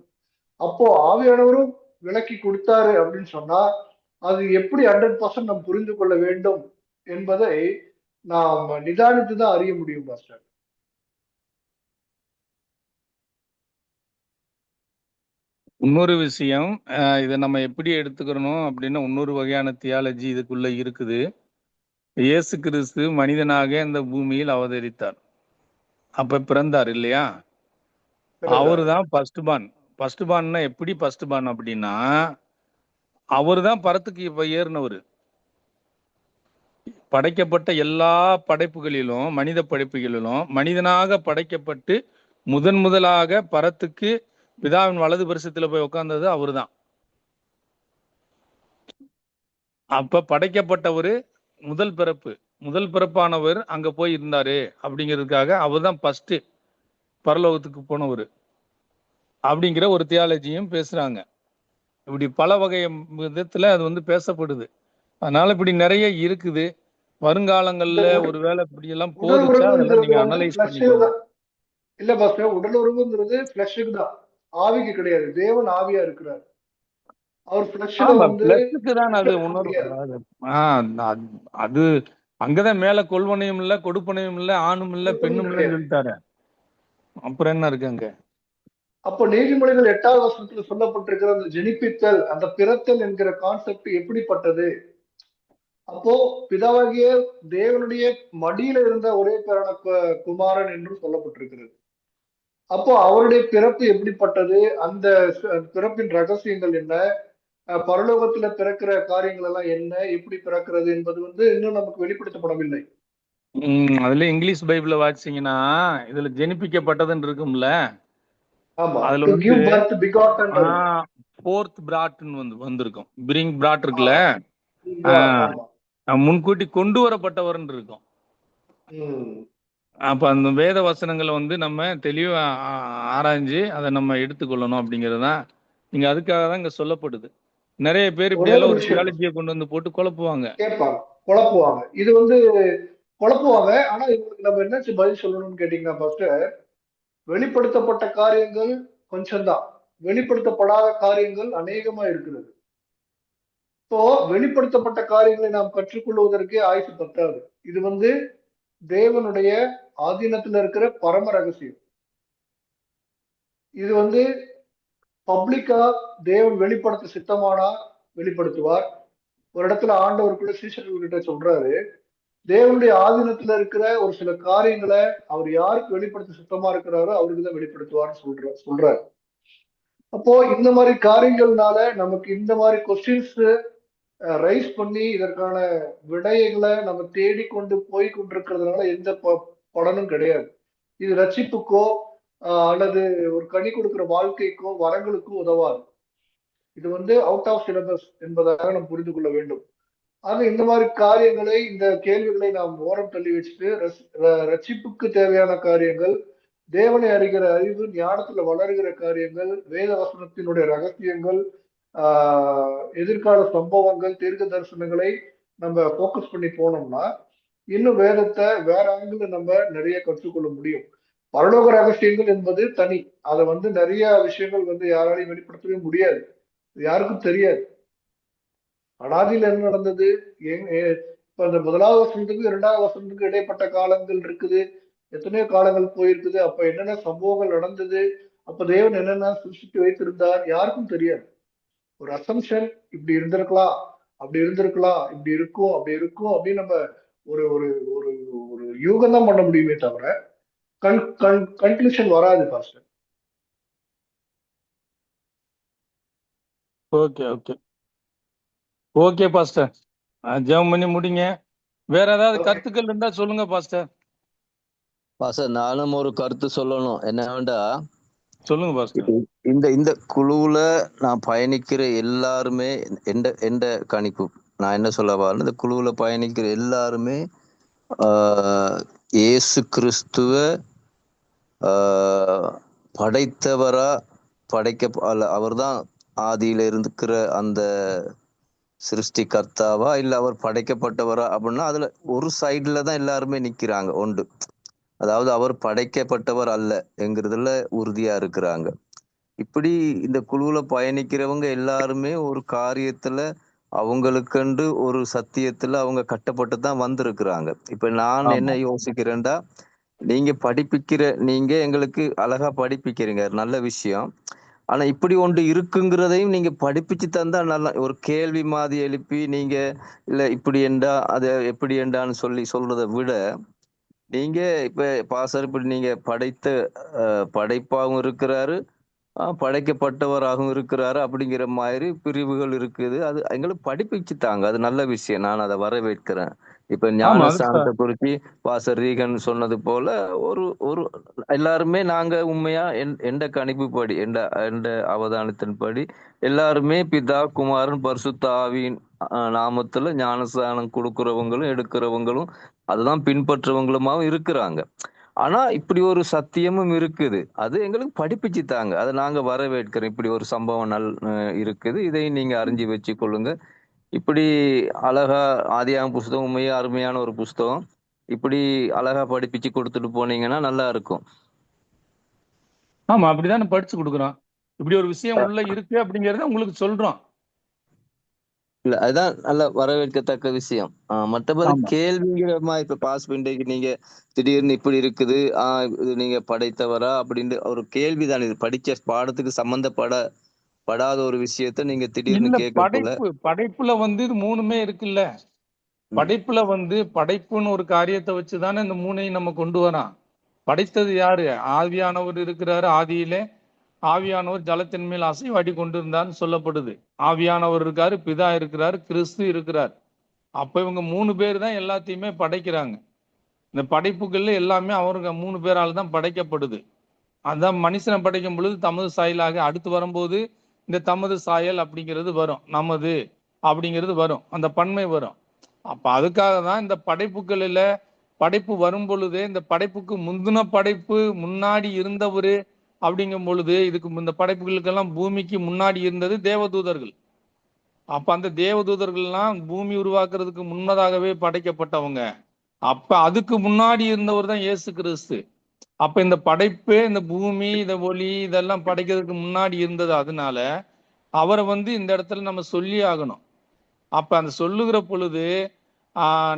அப்போ ஆவியானவரும் விளக்கி கொடுத்தாரு அப்படின்னு சொன்னா அது எப்படி 100% நாம் புரிந்து கொள்ள வேண்டும் என்பதை நாம் நிதானித்து தான் அறிய முடியும் பாஸ்டர். இன்னொரு விஷயம், இதை நம்ம எப்படி எடுத்துக்கிறோம் அப்படின்னா இன்னொரு வகையான தியாலஜி இதுக்குள்ள இருக்குது. இயேசு கிறிஸ்து மனிதனாக இந்த பூமியில் அவதரித்தார். அப்ப பிறந்தார் இல்லையா? அவரு தான் ஃபர்ஸ்ட் பார்ன். ஃபர்ஸ்ட் பார்ன்னா எப்படி ஃபர்ஸ்ட் பார்ன் அப்படின்னா அவரு தான் பரத்துக்கு இப்ப ஏறினவர். படைக்கப்பட்ட எல்லா படைப்புகளிலும், மனித படைப்புகளிலும் மனிதனாக படைக்கப்பட்டு முதலாக பரத்துக்கு பிதாவின் வலது பரிசத்துல போய் உட்கார்ந்தது அவரு தான். அப்ப படைக்கப்பட்டவரு முதல் பிறப்பானவர் அங்க போய் இருந்தாரு அப்படிங்கிறதுக்காக அவர் தான் ஃபர்ஸ்ட் பரலோகத்துக்கு போனவர் அப்படிங்கிற ஒரு தியாலஜியும் பேசுறாங்க. இப்படி பல வகை விதத்துல அது பேசப்படுது. அதனால இப்படி நிறைய இருக்குது. வருங்காலங்கள்ல ஒருவேளை இப்படி எல்லாம் போதுச்சா அதெல்லாம் நீங்க அனலைஸ் பண்ணிக்கோங்க. இல்ல பாஸ்டர், உடல் உறவுங்கிறது ஃபிளஷுக்கு தான், ஆவிக்கு கிடையாது. தேவன் ஆவியா இருக்கிறார். அவர் ஃபிளஷுக்கு தான் அது உணர்வு. அது அங்கதான் மேல கொள்வனையும் இல்ல, கொடுப்பனையும் இல்ல, ஆணும் இல்ல, பெண்ணும் இல்லன்னு சொல்லிட்டாரு. அப்புறம் என்ன இருக்கு அங்க? அப்போ நீதிமொழிகள் 8வது வசனத்துல சொல்லப்பட்டிருக்கிற அந்த ஜெனிப்பித்தல், அந்த பிறத்தல் என்கிற கான்செப்ட் எப்படிப்பட்டது? அப்போ பிதாவாகிய தேவனுடைய மடியில இருந்த ஒரே பேரான குமாரன் என்று சொல்லப்பட்டிருக்கிறது. அப்போ அவருடைய பிறப்பு எப்படிப்பட்டது? அந்த பிறப்பின் ரகசியங்கள் என்ன? பரலோகத்துல பிறக்கிற காரியங்கள் எல்லாம் என்ன, எப்படி பிறக்கிறது என்பது இன்னும் நமக்கு வெளிப்படுத்தப்படவில்லை. அதுல இங்கிலீஷ் பைபிள்ல வாசிச்சீங்கன்னா இதுல ஜெனிப்பிக்கப்பட்டதுன்னு இருக்கும்ல, ஆமா, அதுல to give birth, begotten. fourth brought-ன்னு வந்திருக்கும். bring brought இருக்குல்ல, ஆமா, முன்கூட்டி கொண்டு வரப்பட்டவர்ன்னு இருக்கும். அப்ப அந்த வேத வசனங்களை நம்ம தெளிவா ஆராய்ஞ்சு அதை நம்ம எடுத்துக்கொள்ளணும் அப்படிங்கிறது தான் இங்க, அதுக்காக தான் இங்க சொல்லப்படுது. நிறைய பேர் இப்படி எல்லாம் ஒரு தியாலஜியை கொண்டு வந்து போட்டு குழப்புவாங்க, கேட்பாங்க, குழப்புவாங்க. இது குழப்புவாங்க. ஆனா இவங்களுக்கு நம்ம என்ன பதில் சொல்லணும்னு கேட்டீங்கன்னா, ஃபர்ஸ்ட் வெளிப்படுத்தப்பட்ட காரியங்கள் கொஞ்சம் தான், வெளிப்படுத்தப்படாத காரியங்கள் அநேகமா இருக்கிறது. இப்போ வெளிப்படுத்தப்பட்ட காரியங்களை நாம் கற்றுக்கொள்வதற்கே ஆயுசு பத்தாது. இது தேவனுடைய ஆதீனத்துல இருக்கிற பரம ரகசியம். இது பப்ளிக்கா தேவன் வெளிப்படுத்த சித்தமானா வெளிப்படுத்துவார். ஒரு இடத்துல ஆண்டவர் கூட சீஷர்கள்கிட்ட சொல்றாரு, தேவனுடைய ஆதீனத்துல இருக்கிற ஒரு சில காரியங்களை அவர் யாருக்கு வெளிப்படுத்த சுத்தமா இருக்கிறாரோ அவருக்கு தான் வெளிப்படுத்துவார்னு சொல்றாரு. அப்போ இந்த மாதிரி காரியங்கள்னால நமக்கு இந்த மாதிரி கொஸ்டின்ஸ் ரைஸ் பண்ணி இதற்கான விடைகளை நம்ம தேடிக்கொண்டு போய் கொண்டிருக்கிறதுனால எந்த பலனும் கிடையாது. இது ரட்சிப்புக்கோ அல்லது ஒரு கனி கொடுக்கிற வாழ்க்கைக்கோ வரங்களுக்கோ உதவாது. இது அவுட் ஆஃப் சிலபஸ் என்பதாக நாம் புரிந்து கொள்ள வேண்டும். ஆக இந்த மாதிரி காரியங்களை, இந்த கேள்விகளை நாம் ஓரம் தள்ளி வச்சுட்டு ரட்சிப்புக்கு தேவையான காரியங்கள், தேவனை அறிகிற அறிவு, ஞானத்துல வளர்கிற காரியங்கள், வேத வசனத்தினுடைய ரகசியங்கள், எதிர்கால சம்பவங்கள், தீர்க்க தரிசனங்களை நம்ம போக்கஸ் பண்ணி போனோம்னா இன்னும் வேதத்தை வேற ஆங்கிள் நம்ம நிறைய கற்றுக்கொள்ள முடியும். பரலோக ரகசியங்கள் என்பது தனி. அதை நிறைய விஷயங்கள் யாராலையும் வெளிப்படுத்தவே முடியாது, யாருக்கும் தெரியாது. அனாதியில் என்ன நடந்தது, இப்ப இந்த 1வது வசனத்துக்கு 2வது வசனத்துக்கு இடைப்பட்ட காலங்கள் இருக்குது, எத்தனையோ காலங்கள் போயிருக்குது. அப்ப என்னென்ன சம்பவங்கள் நடந்தது, அப்ப தேவன் என்னென்ன சிருஷ்டித்து வைத்திருந்தார், யாருக்கும் தெரியாது. ஒரு அசம்ஷன், இப்படி இருந்திருக்கலாம், அப்படி இருந்திருக்கலாம், இப்படி இருக்கும், அப்படி இருக்கும் அப்படின்னு நம்ம ஒரு ஒரு ஒரு ஒரு யூகம் தான் பண்ண முடியுமே தவிர கன்க்ளூஷன் வராது pastor. Okay okay okay pastor, ஜெபம் பண்ணி முடிங்க. வேற ஏதாவது கருத்துக்கள் இருந்தா சொல்லுங்க பாஸ்டர். பாஸ்டர், நானும் ஒரு கருத்து சொல்லணும். என்ன வேண்டா, சொல்லுங்க பாஸ்டர். இந்த குழுவுல நான் பயணிக்கிற எல்லாருமே எந்த கணிப்பு நான் என்ன சொல்ல வரேன், இந்த குழுவுல பயணிக்கிற எல்லாருமே இயேசு கிறிஸ்துவ படைத்தவரா, அவர் தான் ஆதியில இருக்கிற அந்த சிருஷ்டி கர்த்தாவா, இல்ல அவர் படைக்கப்பட்டவரா அப்படின்னா அதுல ஒரு சைடுல தான் எல்லாருமே நிக்கிறாங்க. ஒன்று, அதாவது அவர் படைக்கப்பட்டவர் அல்ல என்கிறதுல உறுதியா இருக்கிறாங்க. இப்படி இந்த குழுவுல பயணிக்கிறவங்க எல்லாருமே ஒரு காரியத்துல அவங்களுக்கண்டு ஒரு சத்தியத்துல அவங்க கட்டப்பட்டு தான் வந்திருக்கிறாங்க. இப்ப நான் என்ன யோசிக்கிறேன்டா, நீங்க எங்களுக்கு அழகா படிப்பிக்கிறீங்க, நல்ல விஷயம். ஆனா இப்படி ஒன்று இருக்குங்கிறதையும் நீங்க படிப்பிச்சு தந்தா நல்லா. ஒரு கேள்வி மாதிரி எழுப்பி நீங்க இல்ல இப்படி என்றா அதை எப்படி என்றான்னு சொல்றதை விட, நீங்க இப்ப பாசர் இப்படி நீங்க படைப்பாகவும் இருக்கிறாரு, படைக்கப்பட்டவராகவும் இருக்கிறாரு அப்படிங்கிற மாதிரி பிரிவுகள் இருக்குது. அது எங்களுக்கு படிப்பிச்சுட்டாங்க, அது நல்ல விஷயம், நான் அதை வரவேற்கிறேன். இப்ப ஞானஸ்தானத்தை குறித்து பாசர் ரீகன் சொன்னது போல ஒரு ஒரு எல்லாருமே நாங்க உண்மையா எந்த கணிப்புப்படி எந்த அவதானத்தின்படி எல்லாருமே பிதா குமாரன் பரிசுத்த ஆவியின் நாமத்துல ஞானஸ்தானம் கொடுக்கிறவங்களும் எடுக்கிறவங்களும் அதுதான் பின்பற்றவங்களுமாவும் இருக்கிறாங்க. ஆனா இப்படி ஒரு சத்தியமும் இருக்குது, அது எங்களுக்கு படிப்பிச்சு தாங்க, அதை நாங்க வரவேற்கிறோம். இப்படி ஒரு சம்பவம் இருக்குது, இதையும் நீங்க அறிஞ்சு வச்சு கொள்ளுங்க. இப்படி அழகா ஆதியாகம புஸ்தகம் உண்மையா அருமையான ஒரு புஸ்தகம், இப்படி அழகா படிப்பிச்சு கொடுத்துட்டு போனீங்கன்னா நல்லா இருக்கும். ஆமா, அப்படிதான் படிச்சு கொடுக்குறோம். இப்படி ஒரு விஷயம் உள்ள இருக்கு அப்படிங்கறத உங்களுக்கு சொல்றோம். இல்ல அதுதான் நல்ல வரவேற்கத்தக்க விஷயம். மற்றபடி ஆமா. கேள்விகரமா இப்ப பாஸ் இன்றைக்கு நீங்க திடீர்னு இப்படி இருக்குது, இது நீங்க படைத்தவரா அப்படின்னு ஒரு கேள்விதான். இது படிச்ச பாடத்துக்கு படாத ஒரு விஷயத்த நீங்க திடீர்னு இல்ல, கேட்கக்குள்ள படைப்புல வந்து இது மூணுமே இருக்குல்ல. ம், படைப்புல வந்து படைப்புன்னு ஒரு காரியத்தை வச்சுதானே இந்த மூணையும் நம்ம கொண்டு வரோம். படைத்தது யாரு? ஆவியானவர் இருக்கிறாரு. ஆதியிலே ஆவியானவர் ஜலத்தின் மேல் அசைவாடி கொண்டிருந்தார்னு சொல்லப்படுது. ஆவியானவர் இருக்காரு, பிதா இருக்கிறாரு, கிறிஸ்து இருக்கிறார். அப்ப இவங்க 3 பேர் தான் எல்லாத்தையுமே படைக்கிறாங்க. இந்த படைப்புகள்ல எல்லாமே அவருங்க 3 பேரால தான் படைக்கப்படுது. அதான் மனுஷனை படைக்கும் பொழுது தமது சாயலாக, அடுத்து வரும்போது இந்த தமது சாயல் அப்படிங்கிறது வரும். நமது அப்படிங்கிறது வரும். அந்த பன்மை வரும். அப்ப அதுக்காக தான் இந்த படைப்புகளில படைப்பு வரும் பொழுதே, இந்த படைப்புக்கு முந்தின படைப்பு முன்னாடி இருந்தவரு அப்படிங்கும் பொழுது, இந்த படைப்புகளுக்கெல்லாம் பூமிக்கு முன்னாடி இருந்தது தேவதூதர்கள். அப்ப அந்த தேவதூதர்கள்லாம் பூமி உருவாக்குறதுக்கு முன்னதாகவே படைக்கப்பட்டவங்க. அப்ப அதுக்கு முன்னாடி இருந்தவர் தான் இயேசு கிறிஸ்து. அப்ப இந்த படைப்பு, இந்த பூமி, இந்த ஒளி இதெல்லாம் படைக்கிறதுக்கு முன்னாடி இருந்தது. அதனால அவரை வந்து இந்த இடத்துல நம்ம சொல்லி ஆகணும். அப்ப அந்த சொல்லுகிற பொழுது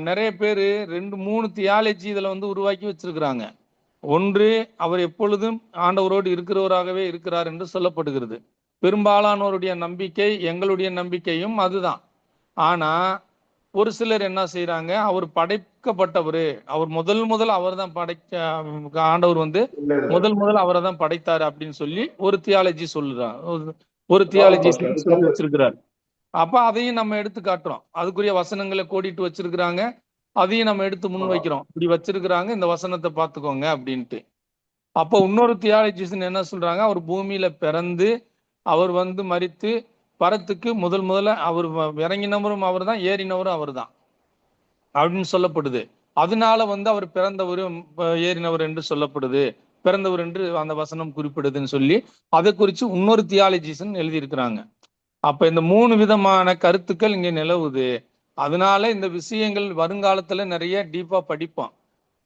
நிறைய பேரு 2, 3 தியாலஜி இதுல வந்து உருவாக்கி வச்சிருக்கிறாங்க. ஒன்று, அவர் எப்பொழுதும் ஆண்டவரோடு இருக்கிறவராகவே இருக்கிறார் என்று சொல்லப்படுகிறது. பெரும்பாலானோருடைய நம்பிக்கை, எங்களுடைய நம்பிக்கையும் அதுதான். ஆனா ஒரு சிலர் என்ன செய்யறாங்க, அவர் படைக்கப்பட்டவரு, அவர் முதல் அவர் தான் ஆண்டவர் வந்து இல்ல இல்ல முதல் அவரை தான் படைத்தாரு அப்படின்னு சொல்லி ஒரு தியாலஜி சொல்லுறாங்க. ஒரு ராங் தியாலஜி பாஸ்டர், அது சொல்லி தப்பு. வச்சிருக்கிறார். அப்ப அதையும் நம்ம எடுத்து காட்டுறோம். அதுக்குரிய வசனங்களை கோடிட்டு வச்சிருக்கிறாங்க. அதையும் நம்ம எடுத்து முன் ஆமா. வைக்கிறோம். இப்படி வச்சிருக்கிறாங்க, இந்த வசனத்தை பார்த்துக்கோங்க அப்படின்ட்டு. அப்போ இன்னொரு தியாலஜிஸ்ட் என்ன சொல்றாங்க, அவர் பூமியில பிறந்து அவர் வந்து மரித்து பரத்துக்கு முதல்ல அவர் இறங்கினவரும் அவர் தான், ஏறினவரும் அவர் தான் அப்படின்னு சொல்லப்படுது. அதனால வந்து அவர் பிறந்தவரும் ஏறினவர் என்று சொல்லப்படுது, பிறந்தவர் என்று அந்த வசனம் குறிப்பிடுதுன்னு சொல்லி அதை குறித்து இன்னொரு தியாலஜிஸ்ட் எழுதியிருக்கிறாங்க. அப்ப இந்த 3 விதமான கருத்துக்கள் இங்க நிலவுது. அதனால இந்த விஷயங்கள் வருங்காலத்துல நிறைய டீப்பா படிப்போம்.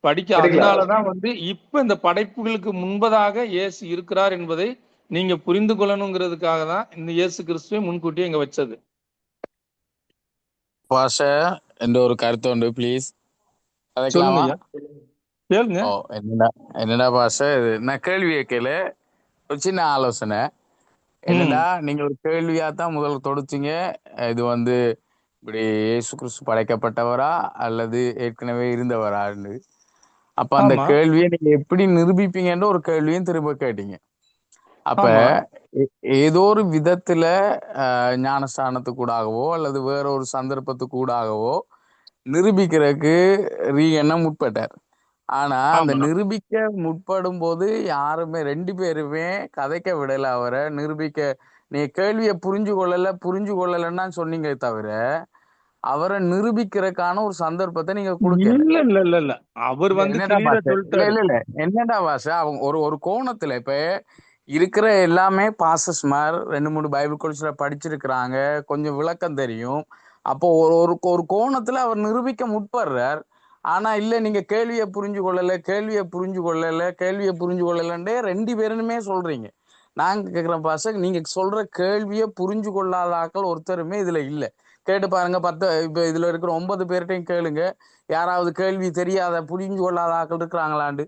படிக்கலாம். அதனாலதான் வந்து இப்ப இந்த படைப்புகளுக்கு முன்பதாக இயேசு இருக்கிறார் என்பதை நீங்க புரிந்து கொள்ளணுங்கிறதுக்காக தான் இந்த இயேசு கிறிஸ்துவை முன்கூட்டியே இங்க வச்சது. பாஷ என்ற ஒரு கருத்து உண்டு, ப்ளீஸ் சொல்லுங்க கதைக்கலாமா? ஐயா, கேளுங்க. ஓ, என்னடா பாஷ, இது நான் கேள்வி கேட்கல, ஒரு சின்ன ஆலோசனை. என்னடா, நீங்க ஒரு கேள்வியா தான் முதல்ல தொடுத்தீங்க. இது வந்து இப்படி இயேசு கிறிஸ்து படைக்கப்பட்டவரா அல்லது ஏற்கனவே இருந்தவரான்னு. அப்ப அந்த ஆமா கேள்வியை நீங்க எப்படி நிரூபிப்பீங்கன்ற ஒரு கேள்வியும் திரும்ப கேட்டீங்க. அப்ப ஆமா ஏதோ ஒரு விதத்துல ஞானஸ்தானத்துக்கூடாகவோ அல்லது வேற ஒரு சந்தர்ப்பத்துக்கூடாகவோ நிரூபிக்கிறதுக்கு என்ன முற்பட்டார். ஆனா அந்த ஆமா நிரூபிக்க முற்படும் போது யாருமே 2 பேருமே கதைக்க விடல அவரை. நீ கேள்வியை புரிஞ்சு கொள்ளலன்னா சொன்னீங்க தவிர அவரை நிரூபிக்கிறதுக்கான ஒரு சந்தர்ப்பத்தை நீங்க கொடுக்கல. இல்ல இல்ல இல்ல இல்ல அவர் வந்து என்னடா கிளியரா பாச, சொல்லிட்டாரு. இல்ல என்னடா பாச, அவங்க ஒரு ஒரு கோணத்துல இப்ப இருக்கிற எல்லாமே பாசஸ் மாதிரி 2, 3 பைபிள் கோர்ஸ்ல படிச்சிருக்கிறாங்க, கொஞ்சம் விளக்கம் தெரியும். அப்போ ஒரு ஒரு ஒரு கோணத்துல அவர் நிரூபிக்க முற்படுறார். ஆனா இல்ல, நீங்க கேள்வியை புரிஞ்சு கொள்ளலன்றே 2 பேருமே சொல்றீங்க. நாங்க கேக்குற பாச, நீங்க சொல்ற கேள்வியை புரிஞ்சு கொள்ளாத ஆட்கள் ஒருத்தருமே இதுல இல்ல. கேட்டு பாருங்க, இப்ப இதுல இருக்கிற 9 பேர்கிட்டையும் கேளுங்க, யாராவது கேள்வி தெரியாத புரிஞ்சு கொள்ளாத ஆட்கள் இருக்கிறாங்களாண்டு.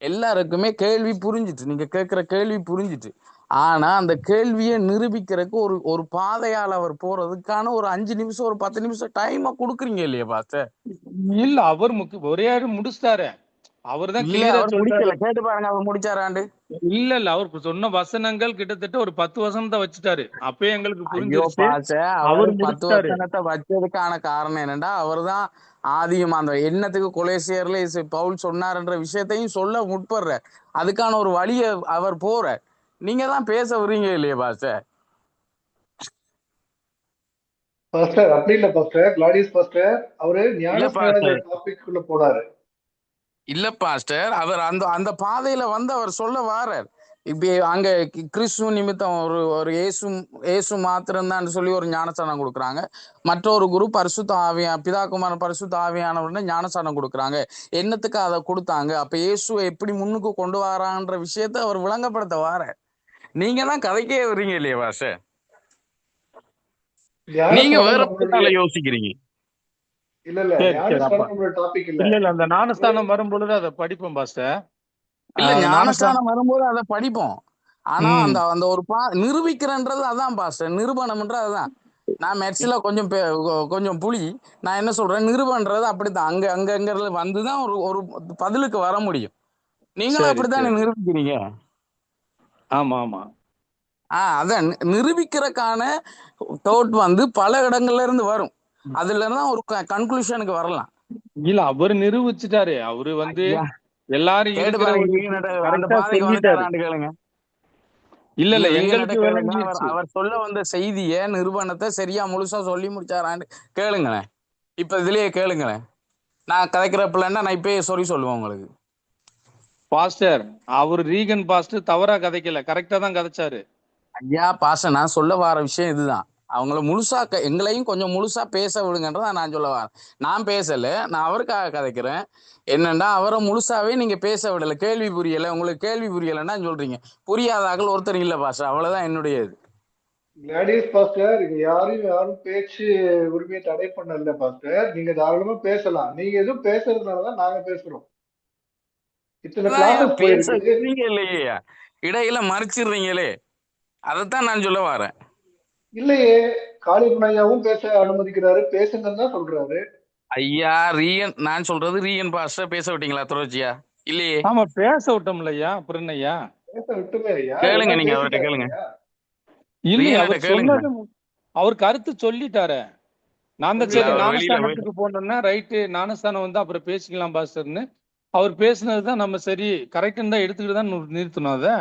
எல்லாருக்குமே கேள்வி புரிஞ்சிட்டு, நீங்க கேட்கிற கேள்வி புரிஞ்சிட்டு. ஆனா அந்த கேள்வியை நிரூபிக்கிறதுக்கு ஒரு ஒரு பாதையால் அவர் போறதுக்கான ஒரு 5 நிமிஷம் ஒரு 10 நிமிஷம் டைமா கொடுக்குறீங்க இல்லையா பாஸ்டர்? இல்ல அவர் ஒரே ஆடு முடிச்சிட்டாரு. அவர் தான் இல்ல, கிளியரா அவர் சொல்லிட்டாரு. முடிக்கல. கேட்டு பாருங்க, அவர் முடிச்சாராண்டு. இல்ல அவர் சொன்ன வசனங்கள் கிட்டத்தட்ட ஒரு 10 வசனத்தை வச்சுட்டாரு. அப்பயே எங்களுக்கு ஐயோ புரிஞ்சிருச்சு பாச, அவர் அவர் 10 முடிச்சிட்டாரு. வசனத்தை வச்சதுக்கான காரணம் என்னன்னா, அவர் தான் ஆதியும் அந்த எண்ணத்துக்கு கொலேசியர்ல பவுல் சொன்னார்ன்ற விஷயத்தையும் சொல்ல முற்படுற, அதுக்கான ஒரு வழியை அவர் போற. நீங்க தான் பேச விடுறீங்க இல்லையா பாச? பாஸ்டர் அப்படி இல்ல பாஸ்டர், கிளாடியஸ் பாஸ்டர் அவரு இல்ல ஞானஸ்நானங்கிற பாஸ்டர், டாபிக் குள்ள போனாரு. இல்ல பாஸ்டர், அவர் அந்த அந்த பாதையில வந்து அவர் சொல்ல வாரார். இப்ப அங்க கிறிஸ்து நிமித்தம் ஒரு ஒரு இயேசு மாத்திரம்தான் சொல்லி ஒரு ஞானஸ்தானம் கொடுக்குறாங்க. மற்றொரு குரு பிதாகுமாரன் பரிசுத்த ஆவியானவர்னு ஞானஸ்தானம் கொடுக்குறாங்க. என்னத்துக்கு அதை கொடுத்தாங்க? அப்ப இயேசுவை எப்படி முன்னுக்கு கொண்டு வரான்ற விஷயத்த அவர் விளங்கப்படுத்த வார. நீங்க தான் கதைக்கே வர்றீங்க இல்லையா பாஸ்டர்? நீங்க வேற ஞானஸ்தானம் நம்மளுடைய யோசிக்கிறீங்க. இல்ல இல்ல சரி சரி. அப்ப ஞானஸ்தானம் நம்மளுடைய டாபிக் இல்ல. இல்ல அந்த ஞானஸ்தானம் வரும்பொழுது அதை படிப்போம் பாஸ்டர். இல்ல அது ஞானஸ்தானம் வரும்போது அதை படிப்போம். ஆனா ம் அந்த அந்த ஒரு நிரூபிக்கிறன்றது அதான் பாஸ்டர், நிரூபணம்ன்றது அதுதான். நான் மெட்ஸ்ல கொஞ்சம் புலி. நான் என்ன சொல்றேன், நிரூபன்றது அப்படித்தான். அங்க வந்துதான் ஒரு ஒரு பதிலுக்கு வர முடியும். நீங்களும் சரி அப்படித்தானே சரி. நிரூபிக்கிறீங்க. ஆமா ஆமா. அதான் நிரூபிக்கிறதுக்கான தோட் வந்து பல இடங்கள்ல இருந்து வரும். அதுல இருந்தா ஒரு கன்க்ளூஷனுக்கு வரலாம். இல்ல அவரு நிரூபிச்சுட்டாரு. அவரு வந்து ஐயா, எல்லாரும் கேட்டு இருக்கிற பாருங்க, ஒரு அந்த கரெக்டா பாதைக்கு சொல்லிட்டாரு. வந்துட்டாரான்னு கேளுங்க. இல்ல இல்ல ரீகனட்ட எங்களுக்கு கேளுங்க. விளங்கிருச்சு. அவர் சொல்ல வந்த செய்திய நிரூபணத்தை சரியா முழுசா சொல்லி முடிச்சாரான்னு கேளுங்களேன். இப்ப இதுலயே கேளுங்களேன். நான் கதைக்கிற பிள்ளைன்னா நான் இப்பயே சொல்லுவேன் உங்களுக்கு. பாஸ்டர் அவர் ரீகன் பாஸ்டர் தவறா கதைக்கல, கரெக்டா தான் கதைச்சாரு. ஐயா பாச, நான் சொல்ல வர விஷயம் இதுதான். அவங்கள முழுசா எங்களையும் கொஞ்சம் முழுசா பேச விடுங்கன்றத நான் சொல்ல வரேன். நான் பேசல, நான் அவருக்காக கதைக்கிறேன். என்னன்னா அவரை முழுசாவே நீங்க பேச விடல. கேள்வி புரியல, உங்களுக்கு கேள்வி புரியலன்னா சொல்றீங்க. புரியாதாக்கள் ஒருத்தர் இல்ல பாச, அவ்வளவுதான் என்னுடைய இது. லேடிஸ் பாஸ்டர், இங்க யாரும் பேச்சு உரிமையை தடை பண்ணல பாஸ்டர். நீங்க தாராளமா பேசலாம். நீங்க எதுவும் பேசுறதுனாலதான் நாங்க பேசுறோம். இத்தனை கிளாஸஸ் பேச போயிருக்கு. விடுறீங்க இல்லையா, இடையில மறைச்சிடுறீங்களே, அதைத்தான் நான் சொல்ல வரேன். இல்லையே, காளியப்பன் ஐயாவும் பேச அனுமதிக்கிறாரு, பேசுங்கன்னு தான் சொல்றாரு. ஐயா ரீகன், நான் சொல்றது ரீகன் பாஸ்டர் பேச விட்டீங்களா தொடர்ச்சியா? இல்லையே. ஆமா பேச விட்டோம்ல ஐயா, அப்புறம் என்ன ஐயா? பேச விட்டுமே ஐயா, கேளுங்க, எல்லாம் நீங்க அவர்கிட்ட பேசிட்டாரு கேளுங்க. ஐயா. இல்லையே ரீகன்ட்ட அவர் கேளுங்க. சொன்னது அவர் கருத்து சொல்லிட்டாரு. நான் தான் சரி அவர் வெளியில ஞானஸ்தானத்துக்கு போனோம்னா ரைட்டு, ஞானஸ்தானம் வந்து அப்புறம் பேசிக்கலாம் பாஸ்டர்னு அவர் பேசுனதுதான் நம்ம சரி கரெக்டுன்னு தான் எடுத்துக்கிட்டு தான் நிறுத்தணும் அதை.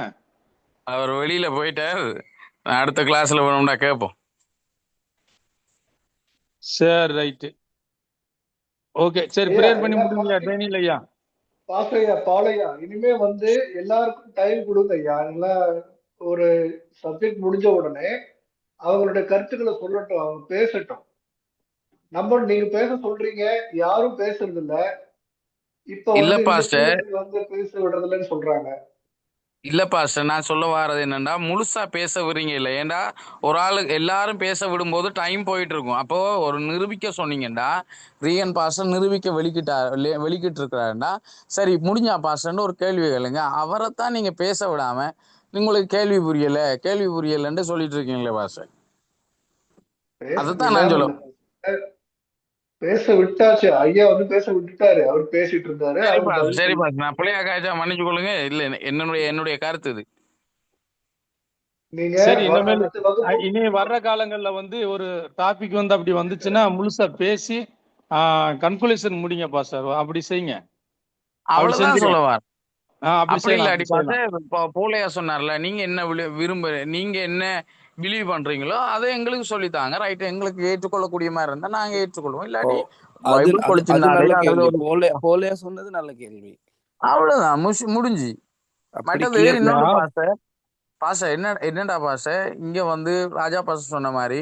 அவர் வெளியில போயிட்டார். அடுத்த கிளாஸ்ல வேணும்னா கேட்போம். சரி ரைட்டு, ஓகே சரி. ஐயா ப்ரேயர் பண்ணி எல்லா முடிஞ்சா டேனியல் ஐயா? பாஸ்டையா பாலையா, இனிமே வந்து எல்லாருக்கும் டைம் கொடுங்க ஐயா. எல்லாம் ஒரு சப்ஜெக்ட் முடிஞ்ச உடனே அவங்களுடைய கருத்துக்களை சொல்லட்டும், அவங்க பேசட்டும். நீங்க பேச சொல்றீங்க, யாரும் பேசுறது இல்ல. இப்ப இல்ல வந்து இந்த பாஸ்டர், கூட்டத்தில் வந்து பேச விடுறது இல்லைன்னு சொல்றாங்க. இல்ல பாஸ்டர், நான் சொல்ல வர்றது என்னன்னா, முழுசா பேச விடுறீங்க இல்ல. ஏண்டா ஒரு ஆளு எல்லாரும் பேச விடும்போது டைம் போயிட்டு இருக்கும். அப்போ ஒரு நிரூபிக்க சொன்னீங்கன்னா, ரீகன் பாஸ்டர் நிரூபிக்க வெளிக்கிட்டு இருக்கிறாருன்னா, சரி முடிஞ்சா பாஸ்டர்ன்னு ஒரு கேள்வி கேளுங்க. அவரைத்தான் நீங்க பேச விடாம உங்களுக்கு கேள்வி புரியலன்னு சொல்லிட்டு இருக்கீங்களே பாஸ்டர். பேச அதைத்தான் நான் விடாம சொல்ல. இல்ல, பேச விட்டாச்சு. ஐயா வந்து பேச விட்டுட்டாரு, அவர் பேசிட்டு இருந்தாரு, சரி அவர் பாஸ்டர், பதில் சரி சொல்லி. பாஸ்டர், நான் பிள்ளையா காய்ச்சா மன்னிச்சு கொள்ளுங்க. இல்ல என்னுடைய கருத்து இது. நீங்க சரி இனிமேல் அடுத்த வகுப்பு இனி வர்ற காலங்கள்ல வந்து ஒரு டாபிக் வந்து அப்படி வந்துச்சுன்னா முழுசா பேசி கன்க்ளூஷன் முடிங்க பாஸ்டர், அப்படி செய்யுங்க. அப்படி அவ்வளவுதான் செஞ்சுக்கலாம். சொல்ல வரேன். அப்படி அப்படி செய்யலாம், இல்லாட்டி அப்படி செய்யலாம். பாஸ்டர், போலையா சொன்னார்ல, நீங்க என்ன நீங்க என்ன பிலீவ் பண்றீங்களோ அதை எங்களுக்கு சொல்லித்தாங்க. ரைட், எங்களுக்கு ஏற்றுக்கொள்ளக்கூடிய மாதிரி இருந்தா நாங்க ஏற்றுக்கொள்வோம். ஓ, இல்லாட்டி அது பைபிள் அது அது படிச்சிருந்தாலே நல்ல அதுல கேள்வி. ஒரு போலையா சொன்னது நல்ல கேள்வி. அவ்வளவுதான் முடிஞ்சு. அப்படி மற்றது கிளியர். இன்னொன்று பாஸ்டர் என்னடா பாஸ்டர், இங்க வந்து ராஜா பாஸ்டர் சொன்ன மாதிரி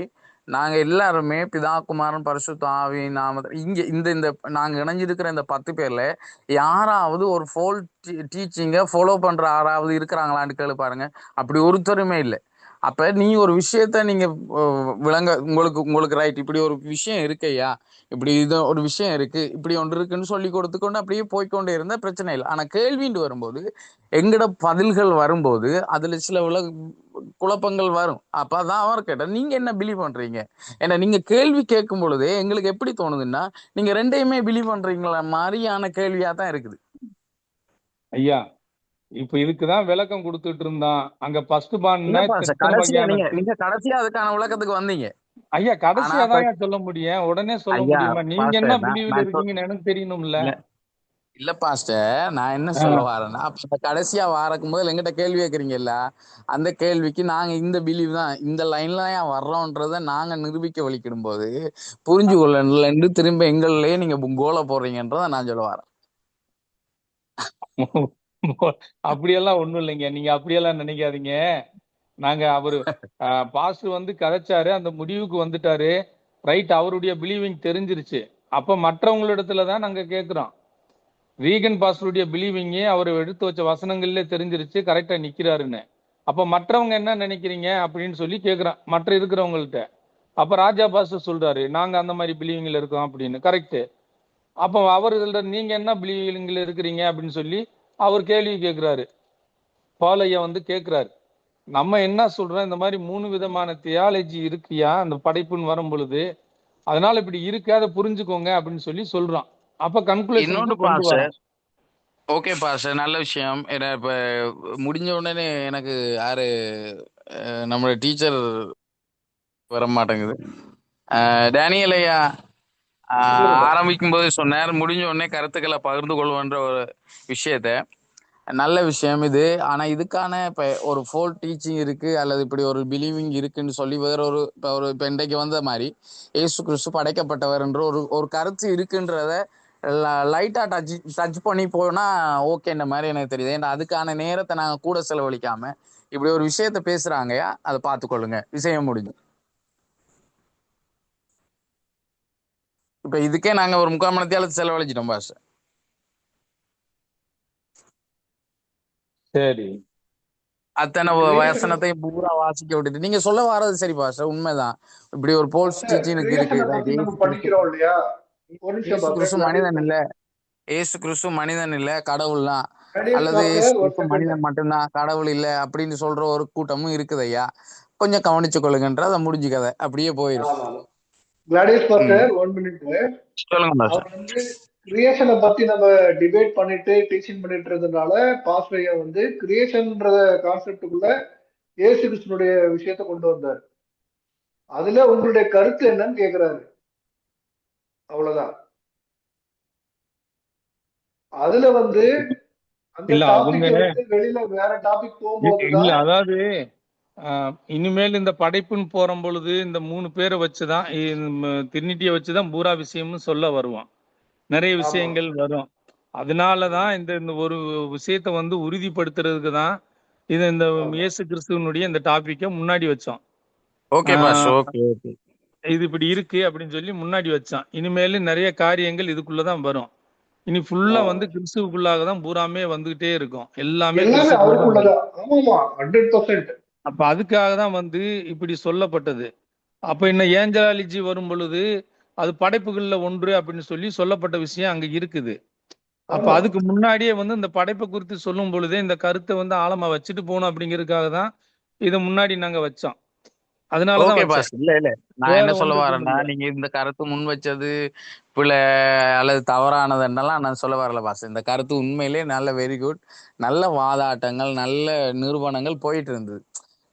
நாங்க எல்லாருமே பிதா குமாரன் பரிசுத்த ஆவியின் நாமத்தில் இங்க இந்த இந்த நாங்க இணைஞ்சிருக்கிற இந்த 10 பேர்ல யாராவது ஒரு டீச்சிங்கை ஃபாலோ பண்ற யாராவது இருக்கிறாங்களான்னு கேளு பாருங்க. அப்படி ஒருத்தருமே இல்லை. அப்ப நீ ஒரு விஷயத்த நீங்க உங்களுக்கு ரைட், இப்படி ஒரு விஷயம் இருக்குய்யா, இப்படி இது ஒரு விஷயம் இருக்கு, இப்படி ஒன்று இருக்குன்னு சொல்லி கொடுத்துக்கொண்டு அப்படியே போய்க்கொண்டே இருந்தா பிரச்சனை இல்லை. ஆனா கேள்வின்னு வரும்போது, எங்கட பதில்கள் வரும்போது அதுல சில குழப்பங்கள் வரும். அப்பதான் அவர் கேட்டார், நீங்க என்ன பிலீவ் பண்றீங்க? ஏன்னா நீங்க கேள்வி கேட்கும் பொழுதே எங்களுக்கு எப்படி தோணுதுன்னா, நீங்க ரெண்டையுமே பிலீவ் பண்றீங்களா மாதிரியான கேள்வியா தான் இருக்குது. ஐயா இப்ப இதுக்குதான் விளக்கம் கொடுத்துட்டு இருந்தான். அங்க ஃபர்ஸ்ட் பான்னா இத்தனை கடைசியா வகையான. நீங்க கடைசியா அதுக்கான விளக்கத்துக்கு வந்தீங்க. ஐயா கடைசியா ஆனா தான் சொல்ல முடியும், உடனே சொல்ல ஐயா முடியுமா? நீங்க என்ன பாஸ்டர், பிலீவ்ல இருக்கீங்கன்னு எனக்கு தெரியணும்ல. இல்ல பாஸ்டர், நான் என்ன சொல்ல வரேன்னா, அப்ப கடைசியா வாரக்கும் போது எங்கிட்ட கேள்வி கேட்கறீங்கல்ல, அந்த கேள்விக்கு நாங்க இந்த பிலீவ் தான், இந்த லைன்ல ஏன் வர்றோன்றத நாங்க நிரூபிக்க வலிக்கிடும் போது புரிஞ்சு கொள்ளு திரும்ப எங்கள்லயே நீங்க கோல போடுறீங்கன்றத நான் சொல்ல வரேன். அப்படியெல்லாம் ஒண்ணும் இல்லைங்க, நீங்க அப்படியெல்லாம் நினைக்காதீங்க. நாங்க பாஸ்டர் வந்து கதைச்சாரு, அந்த முடிவுக்கு வந்துட்டாரு, ரைட், அவருடைய பிலீவிங் தெரிஞ்சிருச்சு. அப்ப மற்றவங்களிடத்துலதான் நாங்க கேட்கிறோம். ரீகன் பாஸ்டருடைய பிலீவிங்கே அவர் எடுத்து வச்ச வசனங்கள்ல தெரிஞ்சிருச்சு, கரெக்டா நிக்கிறாருன்னு. அப்ப மற்றவங்க என்ன நினைக்கிறீங்க அப்படின்னு சொல்லி கேக்குறான் மற்ற இருக்கிறவங்கள்ட்ட. அப்ப ராஜா பாஸ்டர் சொல்றாரு நாங்க அந்த மாதிரி பிலீவிங்ல இருக்கோம் அப்படின்னு. கரெக்ட். அப்ப அவர்கள நீங்க என்ன பிலீவிங்ல இருக்கிறீங்க அப்படின்னு சொல்லி அவர் கேள்வி கேட்கிறாரு. பாலையா வந்து கேட்கிறாரு. நம்ம என்ன சொல்றோம், இந்த மாதிரி 3 விதமான தியாலஜி இருக்கியா அந்த படைப்புன்னு வரும் பொழுது, அதனால இப்படி இருக்கு, அதை புரிஞ்சுக்கோங்க அப்படின்னு சொல்லி சொல்றான். அப்ப கன்க்ளூஷனுக்கு இன்னொன்று கொண்டு வரான். ஓகே பாஸ்டர், நல்ல விஷயம். ஏன்னா இப்ப முடிஞ்ச உடனே எனக்கு யாரு நம்மளோட டீச்சர் வர மாட்டேங்குது. டேனியல் ஐயா ஆரம்பிக்கும் போது சொன்னார், முடிஞ்ச உடனே கருத்துக்களை பகிர்ந்து கொள்வோன்ற ஒரு விஷயத்த. நல்ல விஷயம் இது. ஆனா இதுக்கான இப்ப ஒரு ஃபோல் டீச்சிங் இருக்கு அல்லது இப்படி ஒரு பிலீவிங் இருக்குன்னு சொல்லி வேற ஒரு இப்ப இன்றைக்கு வந்த மாதிரி இயேசு கிறிஸ்து படைக்கப்பட்டவர் என்ற ஒரு கருத்து இருக்குன்றத லைட்டா டச் பண்ணி போனா ஓகேன்ற மாதிரி எனக்கு தெரியுது. ஏன்னா அதுக்கான நேரத்தை நாங்க கூட செலவழிக்காம இப்படி ஒரு விஷயத்த பேசுறாங்கயா, அதை பார்த்துக்கொள்ளுங்க, விஷயம் முடிஞ்சு. இப்ப இதுக்கே நாங்க ஒரு 3/4 மணி நேரத்தை செலவழிச்சிட்டோம் பாஷ. சரி, அத்தனை வசனத்தையும் பூரா வாசிக்க விட்டுட்டு நீங்க சொல்ல வர்றது சரி பாஷ, உண்மைதான். இப்படி ஒரு போல்ஸ் டீச்சிங் இருக்கு. நம்ம படிக்கிறோம் இல்லையா? ஏசு கிறிஸ்து மனிதன் இல்ல, ஏசு கிறிஸ்து மனிதன் இல்ல, கடவுள் தான். அல்லது ஏசு கிறிஸ்து மனிதன் மட்டும்தான், கடவுள் இல்ல அப்படின்னு சொல்ற ஒரு கூட்டமும் இருக்குது ஐயா. கொஞ்சம் கவனிச்சு கொள்ளுங்கன்ற அதை முடிஞ்சுக்கதை அப்படியே போயிடும். சொல்லுங்க. அவர் வந்து கிரியேஷனை பத்தி நம்ம டிபேட் பண்ணிட்டு டீச்சிங் பண்ணிட்டு இருந்ததுனால பாஸ்வையா வந்து கிரியேஷன்ன்ற கான்செப்டுக்குள்ள இயேசு கிறிஸ்துனுடைய விஷயத்தை கொண்டு வந்தார். அதுல உங்களுடைய கருத்து என்னன்னு கேக்குறாரு, அவ்வளவுதான். அதுல வந்து அந்த டாபிக் வந்து வெளியில வேற டாபிக் போகும்போதுதான் அதாவது இனிமேல் இந்த படைப்புன்னு போற பொழுது இந்த 3 பேரை வச்சுதான் திருநிட்டியை வச்சுதான் பூரா விஷயம்னு சொல்ல வருவான். நிறைய விஷயங்கள் வரும். அதனாலதான் இந்த ஒரு விஷயத்த வந்து உறுதிப்படுத்துறதுக்கு தான் இந்த இயேசு கிறிஸ்துவனுடைய இந்த டாபிக்கை முன்னாடி வச்சோம். இது இப்படி இருக்கு அப்படின்னு சொல்லி முன்னாடி வச்சான். இனிமேல் நிறைய காரியங்கள் இதுக்குள்ளதான் வரும். இனி ஃபுல்லா வந்து கிறிஸ்துவுக்குள்ளாக தான் பூராமே வந்துகிட்டே இருக்கும். எல்லாமே அப்ப அதுக்காக தான் வந்து இப்படி சொல்லப்பட்டது. அப்ப என்ன ஏஞ்சலாலஜி வரும் பொழுது அது படைப்புகள்ல ஒன்று அப்படின்னு சொல்லி சொல்லப்பட்ட விஷயம் அங்க இருக்குது. அப்ப அதுக்கு முன்னாடியே வந்து இந்த படைப்பை குறித்து சொல்லும் பொழுதே இந்த கருத்தை வந்து ஆழமா வச்சுட்டு போகணும் அப்படிங்கிறதுக்காக தான் இதை முன்னாடி நாங்க வச்சோம். அதனாலதான் இல்ல நான் என்ன சொல்ல வரேன்னா, நீங்க இந்த கருத்து முன் வச்சது பிள்ளை அல்லது தவறானதுன்னெல்லாம் நான் சொல்ல வரல பாஸ். இந்த கருத்து உண்மையிலே நல்ல வெரி குட், நல்ல வாதாட்டங்கள், நல்ல நிறுவனங்கள் போயிட்டு இருந்தது.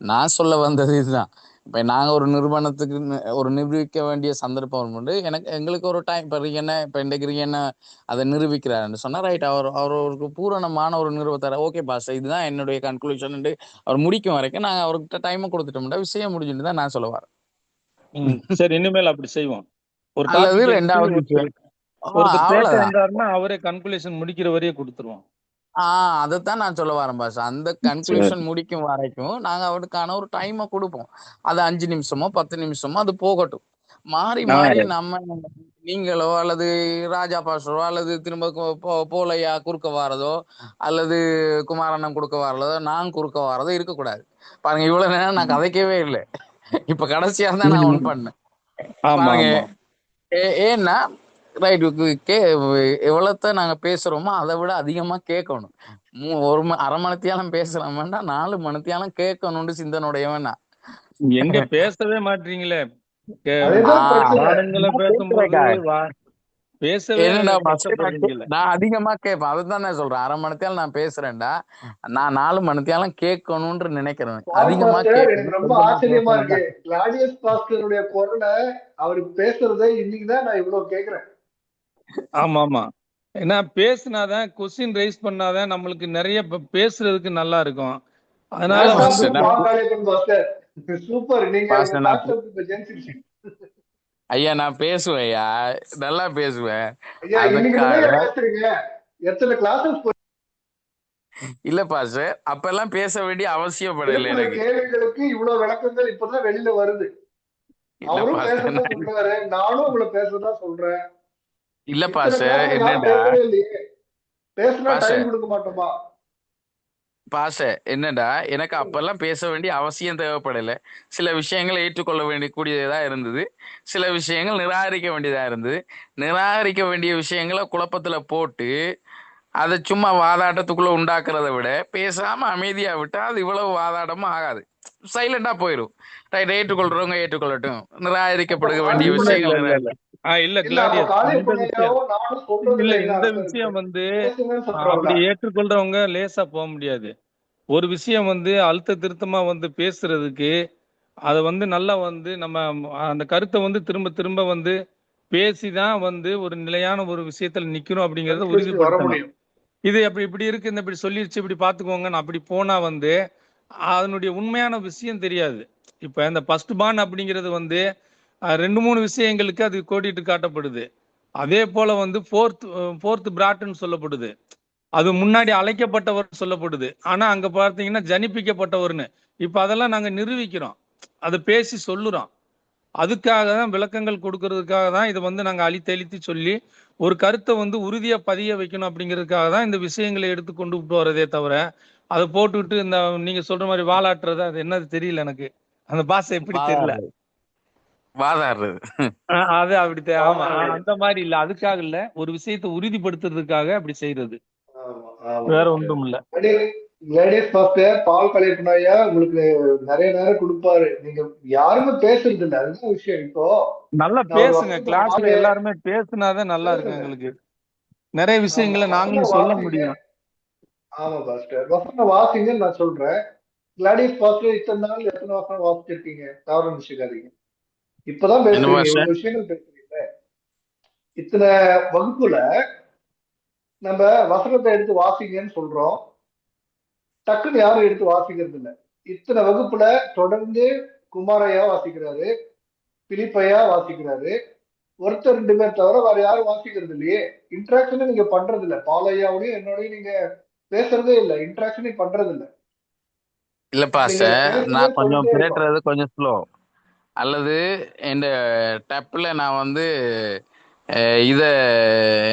நான் சொல்ல வந்தது இதுதான். இப்ப நாங்க ஒரு நிறுவனத்துக்கு ஒரு நிரூபிக்க வேண்டிய சந்தர்ப்பம் உண்டு. எங்களுக்கு ஒரு டைம் இப்ப இன்றைக்கு என்ன அதை நிரூபிக்கிறாருன்னு சொன்னா ரைட், அவருக்கு பூரணமான ஒரு நிறுவனத்தை ஓகே பாஸ் இதுதான் என்னுடைய கன்க்ளூஷன் அவர் முடிக்கும் வரைக்கும் நாங்க அவர்கிட்ட டைம் கொடுத்துட்டோம்னா விஷயம் முடிஞ்சுட்டு தான் நான் சொல்ல வரேன். சரி, இனிமேல் அப்படி செய்வோம். ஒரு அல்லது ரெண்டாவது அவரே கன்க்ளூஷன் முடிக்கிற வரையே கொடுத்துருவோம். அதைத்தான் நான் சொல்ல வரேன் பாஸ். அந்த கன்க்ளூஷன் முடிக்கும் வரைக்கும் நாங்க அவருக்கான ஒரு டைமை கொடுப்போம். அது 5 நிமிஷமோ 10 நிமிஷமோ அது போகட்டும். மாறி மாறி நம்ம நீங்களோ அல்லது ராஜா பாஸ்டரோ அல்லது திரும்ப போலையா குறுக்க வாரதோ அல்லது குமாரண்ணன் குறுக்க வாரதோ நான் குறுக்க வாரதோ இருக்கக்கூடாது. பாருங்க, இவ்வளவு நேரம் நான் கதைக்கவே இல்லை. இப்ப கடைசியா தான் நான் ஒன் பண்ணேன் பாருங்க. ஏன்னா ரைட், எவ்வளத்த நாங்க பேசுறோமோ அதை விட அதிகமா கேட்கணும். ஒரு அரை மணித்தியாலும் பேசலாம் வேண்டாம், 4 மணித்தியாலும் கேட்கணும்னு சிந்தனுடையவன் நான். எங்க பேசவே மாட்டீங்களே. நான் அதிகமா கேட்பேன், அதுதான் நான் சொல்றேன். அரை மணித்தியாலும் நான் பேசுறேன்டா, நான் 4 மணித்தியாலும் கேட்கணும்னு நினைக்கிறேன். அதிகமா ரொம்ப ஆச்சரியமா இருக்கு. கிளாடியஸ் பாஸ்டருடைய குரலை அவருக்கு பேசுறதை இன்னைக்குதான் நான் இவ்வளவு கேக்குறேன். ஆமா ஆமா, ஏன்னா பேசினாதான் கொஸ்டின் ரைஸ் பண்ணாதான் நம்மளுக்கு நிறைய பேசுறதுக்கு நல்லா இருக்கும். அதனால சூப்பர். ஐயா நான் பேசுவேன் ஐயா, நல்லா பேசுவேன். எத்தனை கிளாஸஸ் இல்ல பாஸ், அப்ப எல்லாம் பேச வேண்டிய அவசியம் படல. எனக்கு கேள்விகளுக்கு இவ்வளவு விளக்கங்கள் இப்பதான் வெளியில வருது. அவரும் பேசதான் சொல்றாரு, நானும் உங்களை பேசதான் சொல்றேன். இல்ல பாஸ், என்னடா பேசுனா டைம் கொடுக்க மாட்டோமா? பாச என்னடா எனக்கு அப்பெல்லாம் பேச வேண்டிய அவசியம் தேவைப்படலை. சில விஷயங்களை ஏற்றுக்கொள்ள வேண்டிய கூடியதா இருந்தது, சில விஷயங்கள் நிராகரிக்க வேண்டியதா இருந்தது. நிராகரிக்க வேண்டிய விஷயங்களை குழப்பத்துல போட்டு அதை சும்மா வாதாட்டத்துக்குள்ள உண்டாக்குறத விட பேசாம அமைதியா விட்டா அது இவ்வளவு வாதாட்டமும் ஆகாது, சைலண்டா போயிடும். ரைட், ஏற்றுக்கொள்றவங்க ஏற்றுக்கொள்ளட்டும், அப்ப நிராகரிக்கப்படுக வேண்டிய காலி இல்ல பண்ண இல்ல விஷயங்கள் இல்ல இல்ல இல்ல இல்ல அப்ப கிளாடியஸ், காலி இந்த விஷயம் பண்ணையாவும் நானும் இல்ல, சொல்றதுல என்ன இந்த அர்த்தம் இருக்கு? விஷயம் வந்து பேசுங்கன்னு சொல்றோம்ல. அப்படி ஏற்றுக்கொள்றவங்க லேசா போக முடியாது. ஒரு விஷயம் வந்து அழுத்த திருத்தமா வந்து பேசுறதுக்கு அதை வந்து நல்லா வந்து நம்ம அந்த கருத்தை வந்து திரும்ப திரும்ப வந்து பேசிதான் வந்து ஒரு நிலையான ஒரு விஷயத்துல நிக்கணும் அப்படிங்கறத கன்க்ளூஷன் வர உறுதிப்படுத்தணும். முடியும். இது அப்படி இப்படி இருக்கு, இந்த இப்படி சொல்லிருச்சு, இப்படி பாத்துக்கோங்கன்னு அப்படி போனா வந்து அதனுடைய உண்மையான விஷயம் தெரியாது. இப்ப இந்த ஃபர்ஸ்ட் பான் அப்படிங்கிறது வந்து 2-3 விஷயங்களுக்கு அது கோடிட்டு காட்டப்படுது. அதே போல வந்து ஃபோர்த் பிராட்னு சொல்லப்படுது. அது முன்னாடி அழைக்கப்பட்டவர் சொல்லப்படுது. ஆனா அங்க பார்த்தீங்கன்னா ஜனிப்பிக்கப்பட்டவர்னு. இப்ப அதெல்லாம் நாங்க நிரூபிக்கிறோம். அதை பேசி சொல்லுறோம். அதுக்காக தான் விளக்கங்கள் கொடுக்கறதுக்காக தான் இதை வந்து நாங்க அழித்தழித்து சொல்லி ஒரு கருத்தை வந்து உறுதியா பதிய வைக்கணும் அப்படிங்கிறதுக்காக தான் இந்த விஷயங்களை எடுத்து கொண்டு வரதே தவிர, அதை போட்டுவிட்டு இந்த நீங்க சொல்ற மாதிரி வாலாட்டுறது அது என்னது தெரியல எனக்கு. அந்த பாஷை எப்படி தெரியல. வாதாடுறது வாதாடுறது அது அப்படி ஆமா அந்த மாதிரி இல்ல. அதுக்காக இல்ல, ஒரு விஷயத்தை உறுதிப்படுத்துறதுக்காக அப்படி செய்யறது, ஆமா, ஆமா வேற பாஸ்டர். ஒன்றும் இல்ல. லேடிஸ் பாஸ்டர் பால் கலைப்பனாயா உங்களுக்கு நிறைய நேரம் கொடுப்பாரு. நீங்க யாருமே பேசுறது இல்ல, அதுதான் விஷயம். இப்போ நல்லா நான் ஒரு பேசுங்க, வசனத்தை கிளாஸ்ல வாங்க எல்லாருமே பேசுனாதான் நல்லா இருக்கு. பேசுங்க. எங்களுக்கு நிறைய ஆமா, விஷயங்களை வசனம் நாங்களும் சொல்ல வாசிங்க. முடியும். ஆமா பாஸ்டர், வசனம் வாசிங்கன்னு நான் சொல்றேன். கிளாடிஸ் பாஸ்டர் இத்தனை நாள் எத்தனை வசனம் வாசிச்சிருக்கீங்க? தவறு நினைச்சுக்காதீங்க. இப்பதான் என்ன பேசுறீங்க, பாஷ? இவ்வளவு விஷயங்கள் பேசுறீங்க. இத்தனை வகுப்புல நம்ம வசனத்தை எடுத்து வாசிங்கன்னு சொல்றோம், டக்குன்னு யாரும் எடுத்து வாசிக்கிறது இல்ல. இத்தனை வகுப்புல தொடர்ந்து குமாரையா வாசிக்கிறாரு, பிலிப்பையா வாசிக்கிறாரு, ஒருத்தர் 2 பேர் தவிர வேற யாரும் வாசிக்கிறது இல்லையே. இன்ட்ராக்ஷனே நீங்க பண்றது இல்ல. பாலையாவோடய என்னோடய நீங்க பேசுறதே இல்ல, இன்ட்ராக்ஷனே பண்றது இல்ல. இல்ல பாஷ, நீங்க பேசுங்க நான் கொஞ்சம் சொல்லிட்டே இருக்கோம். பேசுறது கொஞ்சம் ஸ்லோ. அல்லது இந்த டப்பில் நான் வந்து இத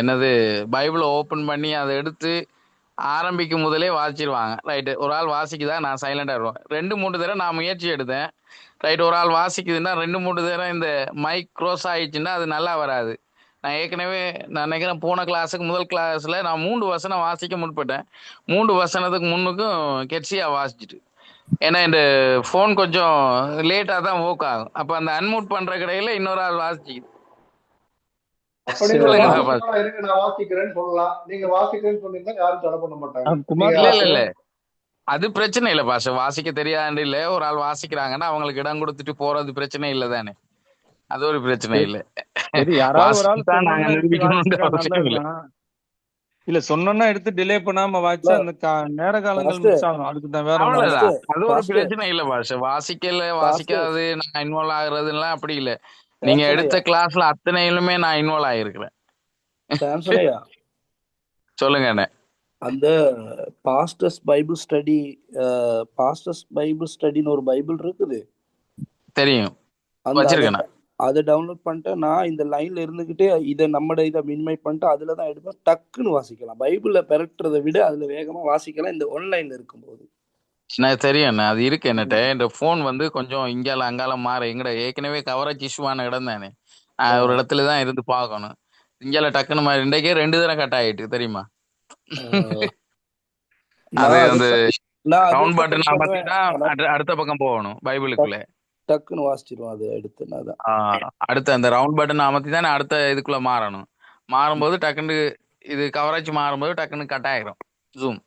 என்னது பைபிளை ஓப்பன் பண்ணி அதை எடுத்து ஆரம்பிக்கும் முதலே வாசிச்சிருவாங்க. ரைட்டு, ஒரு ஆள் வாசிக்குதா நான் சைலண்டாக இருவேன். 2-3 தடவை நான் முயற்சி எடுத்தேன். ரைட், ஒரு ஆள் வாசிக்குதுன்னா 2-3 தடவை இந்த மைக் க்ரோஸ் ஆயிடுச்சுன்னா அது நல்லா வராது. நான் ஏற்கனவே நான் நினைக்கிறேன் போன கிளாஸுக்கு முதல் கிளாஸில் நான் 3 வசனம் வாசிக்க முற்பட்டேன். 3 வசனத்துக்கு முன்னுக்கும் கெட்சியா வாசிச்சுட்டு, ஏன்னா இந்த ஃபோன் கொஞ்சம் லேட்டாக தான் ஒர்க் ஆகும். அப்போ அந்த அன்மூட் பண்ணுற கடையில் இன்னொரு ஆள் வாசிச்சுக்குது. அப்ப நீங்க சொல்லுங்க பாஸ். வாசிக்கலாம், இருங்க நான் வாசிக்கிறேன்னு சொல்லலாம். நீங்க வாசிக்கிறேன்னு சொன்னீங்கன்னா யாரும் தடை பண்ண மாட்டாங்க. குமார் இல்ல இல்ல பாஸ்டர், இல்ல, அது பிரச்சனை இல்லை பாஷ. வாசிக்க தெரியாண்டு இல்லை, ஒரு ஆள் வாசிக்கிறாங்கன்னா அவங்களுக்கு இடம் கொடுத்துட்டு போறது பிரச்சனை இல்லை தானே. அது ஒரு பிரச்சனை சரி இல்லை. சரி, யாராவது ஒரு ஆள் வாசிச்சுதான் நாங்க சொன்னோம்னா எடுத்து நிரூபிக்கணும்னு வாசிச்சா அவசியம் இல்லை. நல்லதுதான். இல்ல சொன்னோம்னா எடுத்து டிலே பண்ணாம வாசிச்சா அந்த நேர காலங்கள் பாஸ்டர் மிஸ் ஆகும். அதுக்கு தான், வேற ஒண்ணும் இல்ல. அவ்வளவுதான், பாஸ்டர் அது ஒரு பாஸ்டர் பிரச்சனை இல்லை பாஷ. வாசிக்கல பாஸ்டர் வாசிக்காது நான் இன்வால்வ் ஆகுறதுலாம் அப்படி இல்லை. நீங்க எடுத்த சாம்சனையா கிளாஸ்ல அத்தனையிலுமே நான் இன்வால்வ் ஆகிருக்கிறேன். சாம்சனையா சொல்லுங்க அண்ணே. அந்த பாஸ்டர்ஸ் பைபிள் ஸ்டடின்னு ஒரு பைபிள் இருக்குது. தெரியும், அந்த வச்சிருக்கேன். அதை டவுன்லோட் பண்ணிட்டு நான் இந்த லைன்ல இருந்துகிட்டே இதை இதை மின்மை பண்ணிட்டு அதுல தான் எடுப்பேன். டக்குன்னு வாசிக்கலாம். பைபிள்ல பெரட்டுறதை விட அதுல வேகமா வாசிக்கலாம் இந்த ஒன்லைன்ல இருக்கும்போது. எனக்கு தெரியும், அது இருக்கு என்னட்ட. இந்த போன் வந்து கொஞ்சம் இங்கால அங்கால மாற எங்கட ஏற்கனவே கவரேஜ் இஷ்யூவான இடம் தானே. நான் ஒரு இடத்துல தான் இருந்து பார்க்கணும். இங்கால டக்குன்னு மாதிரி இன்றைக்கே 2 தடவை கட் ஆயிட்டு தெரியுமா. அது அந்த நான் ரவுண்ட் அதுதான் பட்டன் அமர்த்தி பண்ணுவேன். தான் அடுத்த பக்கம் போகணும் பைபிளுக்குள்ள. டக்குன்னு வாசிச்சிருவோம் அதை எடுத்து. நான் தான் அடுத்த அந்த ரவுண்ட் பட்டன் அமர்த்தி தான் அடுத்த இதுக்குள்ள மாறணும். மாறும்போது டக்குன்னு இது கவரேஜ் மாறும்போது டக்குன்னு கட் ஆயிரும் ஜூம்.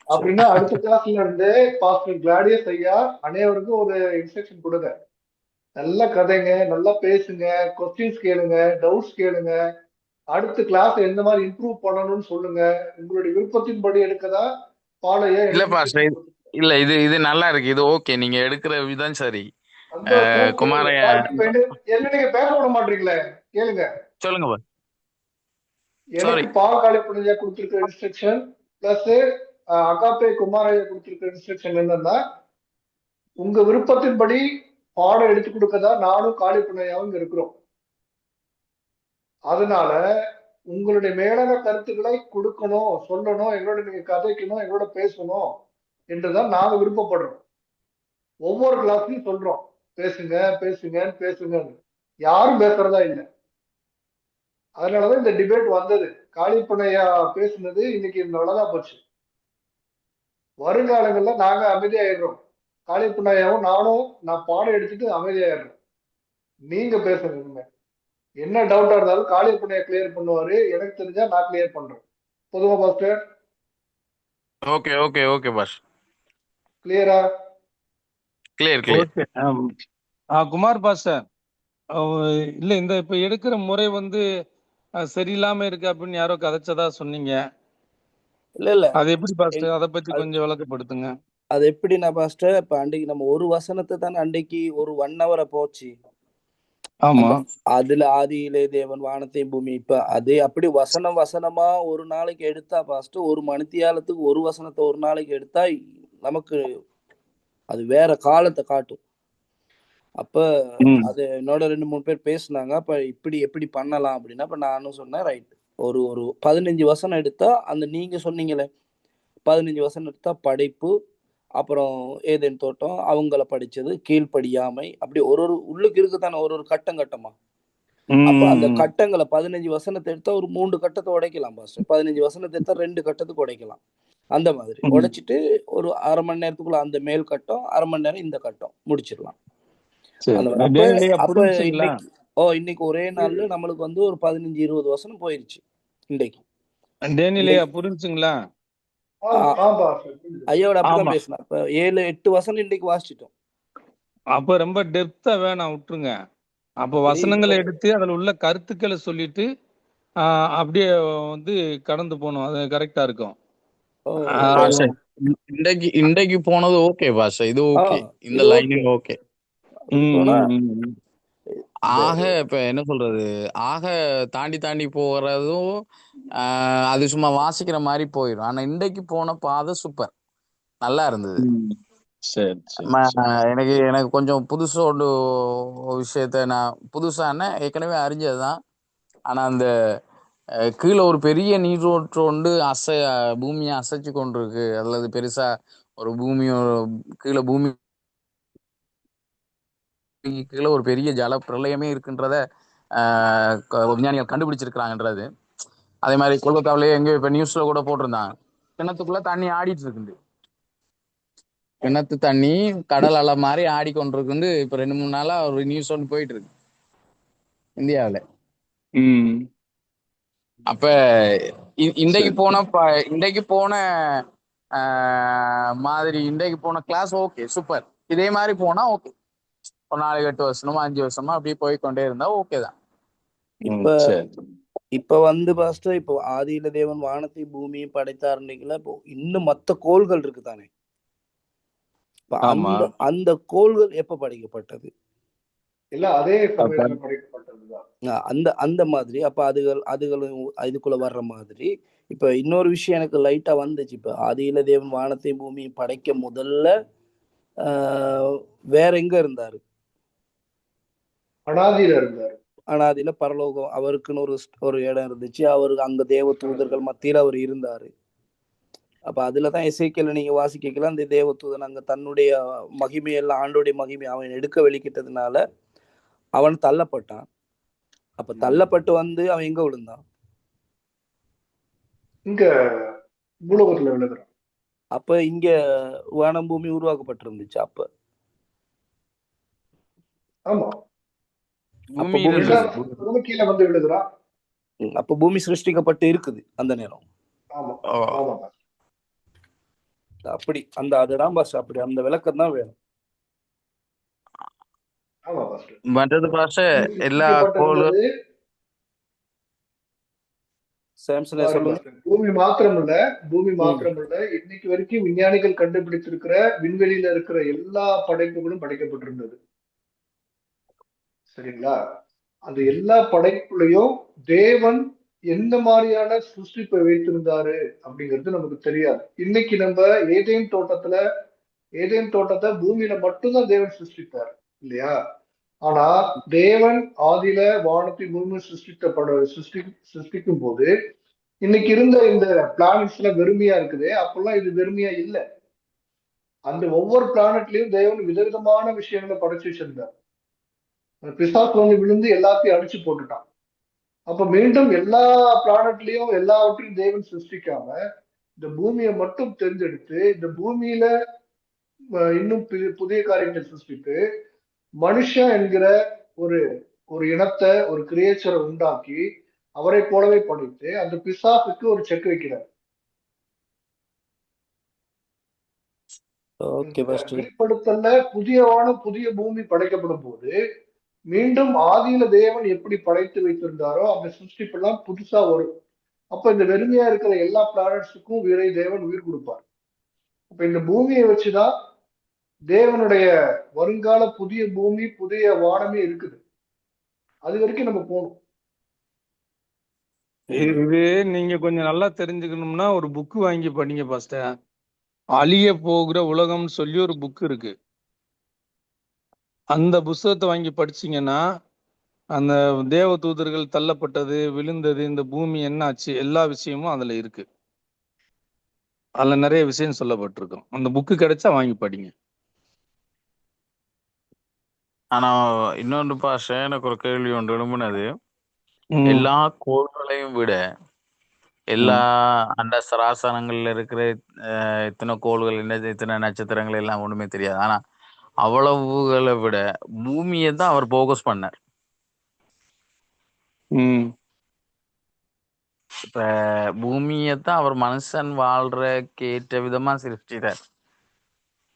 அப்படின்னா அடுத்த கிளாஸ்ல இருந்து பாஸ்டர் கிளாடியஸ் ஐயா அனைவருக்கும் ஒரு இன்ஸ்ட்ரக்ஷன் கொடுங்க. நல்லா கதைங்க, நல்லா பேசுங்க, கொஸ்டின்ஸ் கேளுங்க, டவுட்ஸ் கேளுங்க, அடுத்த கிளாஸ் எந்த மாதிரி இம்ப்ரூவ் பண்ணணும்னு சொல்லுங்க. உங்களுடைய விருப்பத்தின்படி எடுக்கதா பாலையா இல்ல எனக்கு பாஸ்டர், instruction கொடுத்துருக்காரு. இல்ல இது இது நல்லா இருக்கு, இது ஓகே. நீங்க எடுக்கிற விதம் சரி. சந்தோஷம். கேளுங்க. குமாரைய இப்ப என்ன நீங்க பேச விட மாட்டீங்களே, கேளுங்க. சொல்லுங்க பா. எனக்கு பால் காலிப்படையா கொடுத்திருக்கிற இன்ஸ்ட்ரக்ஷன் பிளஸ் அகாப்பே குமாரையா கொடுத்திருக்கிற இன்ஸ்ட்ரக்ஷன் என்னன்னா, உங்க விருப்பத்தின்படி பாடம் எடுத்து கொடுக்கதா நானும் காலிப்பண்ணையாவும் இருக்கிறோம். அதனால உங்களுடைய மேலான கருத்துக்களை கொடுக்கணும், சொல்லணும், எங்களோட நீங்க கதைக்கணும், எங்களோட பேசணும். என்றுதான் நாங்க விருப்பப்படுறோம். ஒவ்வொரு கிளாஸ்லயும் சொல்றோம், பேசுங்க பேசுங்க பேசுங்கன்னு. யாரும் பேசுறதா இல்லை. அதனாலதான் இந்த டிபேட் வந்தது. காளிப்பண்ணையா பேசுனது இன்னைக்கு நல்லதா போச்சு. வருங்காலங்கள்ல நாங்க அமைதியாயிடுறோம். காளிப்பண்ணையாவும் நானும் நான் பாடம் எடுத்துட்டு அமைதியாயிடுறோம். நீங்க பேசுங்க. இனிமே என்ன டவுட்டா இருந்தாலும் காளிப்பண்ணையா கிளியர் பண்ணுவாரு. எனக்கு தெரிஞ்சா நான் கிளியர் பண்றேன். பொதுவா pastor okay okay okay boss, கிளியரா? Clear clear. Okay. Kumar pastor, இல்ல இந்த இப்ப எடுக்கிற முறை வந்து சரியில்லாம இருக்கு அப்படின்னு யாரோ கதைச்சதா சொன்னீங்க. இல்ல அது எப்படி பாஸ்டர்? அதை பத்தி கொஞ்சம் விளக்கப்படுத்துங்க. அது எப்படின்னா பாஸ்டர், இப்ப அன்றைக்கு நம்ம ஒரு வசனத்தை தானே அன்றைக்கு ஒரு 1 ஹவரை போச்சு. ஆமா. அதுல ஆதியிலே தேவன் வானத்தையும் பூமி, இப்ப அதே அப்படி வசனம் வசனமா ஒரு நாளைக்கு எடுத்தா பாஸ்டர், ஒரு மணித்தியாலத்துக்கு ஒரு வசனத்தை ஒரு நாளைக்கு எடுத்தா நமக்கு அது வேற காலத்தை காட்டும். அப்ப அது என்னோட 2-3 பேர் பேசுனாங்க. அப்ப இப்படி எப்படி பண்ணலாம் அப்படின்னா, அப்ப நானும் சொன்னேன், ரைட், ஒரு 15 வசனம் எடுத்தா, அந்த நீங்க சொன்னீங்களே 15 வசனம் எடுத்தா படைப்பு, அப்புறம் ஏதேன் தோட்டம், அவங்கள படிச்சது, கீழ்ப்படியாமை, அப்படி ஒரு உள்ளுக்கு இருக்குதானே ஒரு கட்டம் கட்டமா. அப்ப அந்த கட்டங்களை 15 வசனத்தை எடுத்தா ஒரு 3 கட்டத்தை உடைக்கலாம் பாஸ்டர். 15 வசனத்தை எடுத்தா 2 கட்டத்துக்கு உடைக்கலாம். அந்த மாதிரி உடைச்சிட்டு ஒரு 1/2 மணி நேரத்துக்குள்ள அந்த மேல் கட்டம், 1/2 மணி நேரம் இந்த கட்டம் முடிச்சிடலாம். இன்னைக்கு ஒரே நாள்ல நம்மளுக்கு வந்து ஒரு 15-20 வசனம் போயிருச்சு இன்னைக்கு. டேனியலையா புரிஞ்சுங்களா? ஐயோட அப்படிதான் பேசினா. இப்ப 7-8 வசனம் இன்னைக்கு வாசிச்சிட்டோம். அப்ப ரொம்ப டெப்தா வேணாம், விட்டுருங்க. அப்ப வசனங்களை எடுத்து அதுல உள்ள கருத்துக்களை சொல்லிட்டு அப்படியே வந்து கடந்து போகணும். அது கரெக்டா இருக்கும். இன்றைக்கு போனது ஓகே பாஷா, இது ஓகே, இந்த லைனிங் ஓகே. ஆக இப்ப என்ன சொல்றது, ஆக தாண்டி தாண்டி போறதும் அது சும்மா வாசிக்கிற மாதிரி போயிடும். ஆனா இன்றைக்கு போன பாதை சூப்பர், நல்லா இருந்தது. எனக்கு கொஞ்சம் புதுசா ஒரு விஷயத்த நான் புதுசான ஏற்கனவே அறிஞ்சதுதான். ஆனா அந்த கீழே ஒரு பெரிய நீரோற்று ஒன்று பூமியை அசைச்சு கொண்டிருக்கு, அல்லது பெருசா ஒரு கீழே பூமி கீழே ஒரு பெரிய ஜல பிரளயமே இருக்குன்றத விஞ்ஞானிகள் கண்டுபிடிச்சிருக்கிறாங்கன்றது. அதே மாதிரி கொல்கத்தாவிலேயே எங்கேயோ இப்ப நியூஸ்ல கூட போட்டிருந்தாங்க, கிணத்துக்குள்ள தண்ணி ஆடிட்டு இருக்குது, கிணத்து தண்ணி கடல் அலை மாதிரி ஆடிக்கொண்டிருக்கு. இப்ப 2-3 நாளா ஒரு நியூஸ் ஒன்று போயிட்டு இருக்கு இந்தியாவில. அப்ப இன்றைக்கு போன மாதிரி இன்றைக்கு போன கிளாஸ் ஓகே சூப்பர். இதே மாதிரி போனா ஓகே, ஒரு 4-8 வருஷமா 5 வருஷமா அப்படியே போய்கொண்டே இருந்தா ஓகே தான். இப்ப வந்து பாஸ்டர், இப்போ ஆதியில தேவன் வானத்தையும் பூமியும் படைத்தாருன்னா, இப்போ இன்னும் மத்த கோள்கள் இருக்குதானே, அந்த கோள்கள் எப்ப படைக்கப்பட்டது? இல்ல அதே சமயத்துல படைக்கப்பட்டதுதான். அந்த மாதிரி அப்ப அதுகளும் இதுக்குள்ள வர்ற மாதிரி. இப்ப இன்னொரு விஷயம் எனக்கு லைட்டா வந்துச்சு. இப்ப ஆதியில தேவன் வானத்தையும் பூமியும் படைக்க முதல்ல வேற எங்க இருந்தாரு? அனாதியில இருந்தாரு. அனாதியில பரலோகம், அவருக்குன்னு ஒரு இடம் இருந்துச்சு. அவருக்கு அங்க தேவ தூதர்கள் மத்தியில அவர் இருந்தாரு. அப்ப அதுலதான் எசேக்கியேல நீங்க வாசிக்கலாம், அந்த தேவதூதன் அங்க தன்னுடைய மகிமையெல்லாம், ஆண்டோடைய மகிமை அவன் எடுக்க வெளிக்கிட்டதுனால அவன் தள்ளப்பட்டான். அப்ப தள்ளப்பட்டு வந்து அவன் எங்க விழுந்தான்? இங்க பூலோகத்துல விழுகிறான். அப்ப இங்க வானம் பூமி உருவாக்கப்பட்டிருந்துச்சு. அப்ப ஆமா, கீழே வந்து விழுகிறான். அப்ப பூமி சிருஷ்டிக்கப்பட்டு இருக்குது அந்த நேரம். அப்படி அதுதான் பாஸ், அப்படி அந்த விளக்கம் தான் வேணும். மற்றது பாஷ எல்லா கோளும் பூமி மாத்திரமல்ல, இன்னைக்கு வரைக்கும் விஞ்ஞானிகள் கண்டுபிடித்திருக்கிற விண்வெளியில இருக்கிற எல்லா படைப்புகளும் படைக்கப்பட்டிருந்தது. சரிங்களா? அந்த எல்லா படைப்புலையும் தேவன் எந்த மாதிரியான சிருஷ்டிப்பை வைத்திருந்தாரு அப்படிங்கிறது நமக்கு தெரியாது. இன்னைக்கு நம்ம ஏதேன் தோட்டத்தை பூமியில மட்டும்தான் தேவன் சிருஷ்டித்தார் இல்லையா? ஆனா தேவன் ஆதியில வானத்தை பூமி சிருஷ்டிக்கும் போது இன்னைக்கு இருந்த இந்த பிளானட்ஸ்ல வெறுமையா இருக்குது. அப்பெல்லாம் இது வெறுமையா இல்லை. அந்த ஒவ்வொரு பிளானட்லயும் தேவன் விதவிதமான விஷயங்களை படைச்சு வச்சிருந்தார். பிசாசு வந்து விழுந்து எல்லாத்தையும் அடிச்சு போட்டுட்டான். அப்ப மீண்டும் எல்லா பிளானட்லயும் எல்லாவற்றையும் தேவன் சிருஷ்டிக்காம இந்த பூமியை மட்டும் தேர்ந்தெடுத்து இந்த பூமியில இன்னும் புதிய காரியங்களை சிருஷ்டித்து மனுஷன் என்கிற ஒரு ஒரு இனத்தை ஒரு கிரியேச்சரை உண்டாக்கி அவரை போலவே படைத்து அந்த பிசாசுக்கு ஒரு செக் வைக்கிறார். வெளிப்படுத்தல புதிய வானம் புதிய பூமி படைக்கப்படும் போது மீண்டும் ஆதியில தேவன் எப்படி படைத்து வைத்திருந்தாரோ அந்த சிருஷ்டிப்பெல்லாம் புதுசா வரும். அப்ப இந்த வெறுமையா இருக்கிற எல்லா பிளானட்ஸுக்கும் வீரை தேவன் உயிர் கொடுப்பார். அப்ப இந்த பூமியை வச்சுதான் தேவனுடைய வருங்கால புதிய பூமி புதிய வானமே இருக்குது. அது வரைக்கும் நம்ம போகணும். இது நீங்க கொஞ்சம் நல்லா தெரிஞ்சுக்கணும்னா ஒரு புக்கு வாங்கி படிங்க பாஸ்டர். அழிய போகிற உலகம்னு சொல்லி ஒரு புக் இருக்கு. அந்த புஸ்தகத்தை வாங்கி படிச்சீங்கன்னா அந்த தேவ தூதர்கள் தள்ளப்பட்டது, விழுந்தது, இந்த பூமி என்ன ஆச்சு, எல்லா விஷயமும் அதுல இருக்கு. அதுல நிறைய விஷயம் சொல்லப்பட்டிருக்கும். அந்த புக்கு கிடைச்சா வாங்கி படிங்க. ஆனா இன்னொன்று பாஷ எனக்கு ஒரு கேள்வி ஒன்று எழும்புனது. எல்லா கோள்களையும் விட எல்லா அண்ட சராசரங்கள்ல இருக்கிற இத்தனை கோள்கள் என்ன இத்தனை நட்சத்திரங்கள் எல்லாம் ஒண்ணுமே தெரியாது. ஆனா அவ்வளவுகளை விட பூமியை தான் அவர் போக்கஸ் பண்ணார். இப்ப பூமியைத்தான் அவர் மனுஷன் வாழ்றக்கு ஏற்ற விதமா சிருஷ்டித்தார்.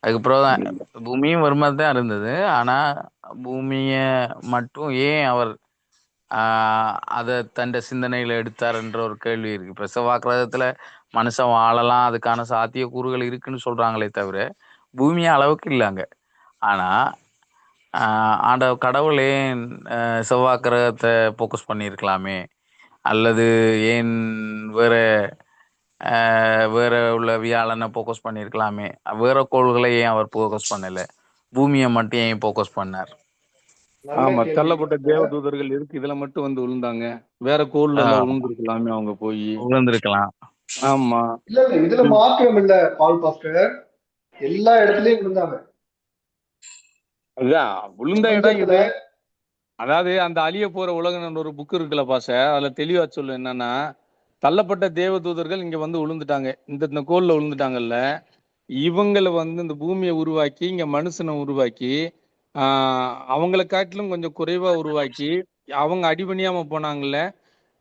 அதுக்கப்புறம் தான் பூமியும் வருமாதான் இருந்தது. ஆனா பூமிய மட்டும் ஏன் அவர் அதை தன் சிந்தனையில எடுத்தாருன்ற ஒரு கேள்வி இருக்கு. இப்ப செவ்வாய் கிரகத்துல மனுஷன் வாழலாம், அதுக்கான சாத்திய கூறுகள் இருக்குன்னு சொல்றாங்களே தவிர பூமிய அளவுக்கு இல்லைங்க. ஆனா கடவுள் ஏன் செவ்வாய் கிரகத்தை போக்கஸ் பண்ணியிருக்கலாமே, அல்லது ஏன் வேற உள்ள வியாழனை போக்கஸ் பண்ணியிருக்கலாமே, வேற கோள்களை ஏன் அவர் போக்கஸ் பண்ணல, பூமியை மட்டும் ஏன் போக்கஸ் பண்ணார்? ஆமா, தள்ளப்பட்ட தேவதூதர்கள் இருக்கு, இதுல மட்டும் வந்து விழுந்தாங்க. வேற கோள்ல எல்லாம் விழுந்திருக்கலாமே, அவங்க போய் விழுந்திருக்கலாம். ஆமா, இல்ல இதுல மாற்றம் இல்ல பால் பாஸ்டர், எல்லா இடத்துலயும் விழுந்தாங்க. அதுதான் விழுந்த இடம் இது. அதாவது அந்த அழிய போற உலகம் ஒரு புக் இருக்குல்ல பாச, அதுல தெளிவா சொல்லு என்னன்னா, தள்ளப்பட்ட தேவதூதர்கள் இங்க வந்து விழுந்துட்டாங்க, இந்த கோள்ல விழுந்துட்டாங்கல்ல, இவங்களை வந்து இந்த பூமியை உருவாக்கி இங்க மனுஷனை உருவாக்கி அவங்களை காட்டிலும் கொஞ்சம் குறைவா உருவாக்கி அவங்க அடிபணியாம போனாங்கல்ல,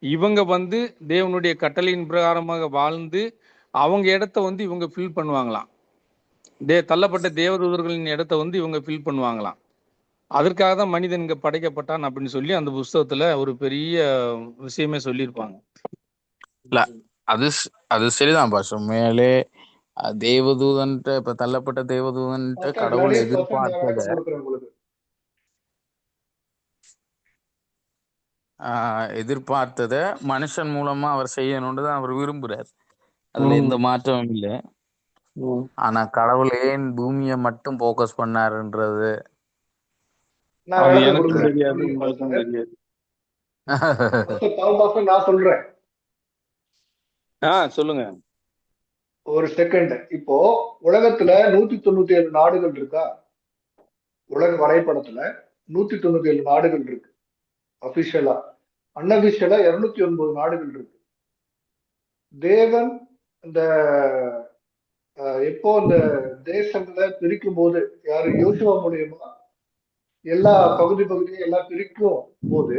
இவங்க வந்து தேவனுடைய கட்டளையின் பிரகாரமாக வாழ்ந்து அவங்க இடத்த வந்து இவங்க ஃபில் பண்ணுவாங்களாம். தள்ளப்பட்ட தேவதூதர்களின் இடத்த வந்து இவங்க ஃபில் பண்ணுவாங்களாம். அதற்காக தான் மனிதன் இங்க படைக்கப்பட்டான் அப்படின்னு சொல்லி அந்த புஸ்தகத்துல ஒரு பெரிய விஷயமே சொல்லியிருப்பாங்க. இல்ல அது அது சரிதான் பாஷ. மேலே தேவதூதன்ட்ட இப்ப தள்ளப்பட்ட தேவதூதன்ட்ட கடவுள் எதிர்பார்த்ததை மனுஷன் மூலமா அவர் செய்யணும்னு தான் அவர் விரும்புறார். அதுல எந்த மாற்றமும் இல்லை. ஆனா கடவுள் ஏன் பூமியை மட்டும் போக்கஸ் பண்ணாருன்றது எனக்கு தெரியாது, உங்களுக்கும் தெரியாது. நான் சொல்றேன், சொல்லுங்க. ஒரு செகண்ட். இப்போ உலகத்துல 197 நாடுகள் இருக்கா? உலக வரைபடத்துல 197 நாடுகள் இருக்கு. அபிஷியலா, அன்அபிஷியலா 209 நாடுகள் இருக்கு. தேவன் இந்த எப்போ இந்த தேசங்களை பிரிக்கும் போது யாரு யோசுவா மூலியமா எல்லா பகுதியும் எல்லாம் பிரிக்கும் போது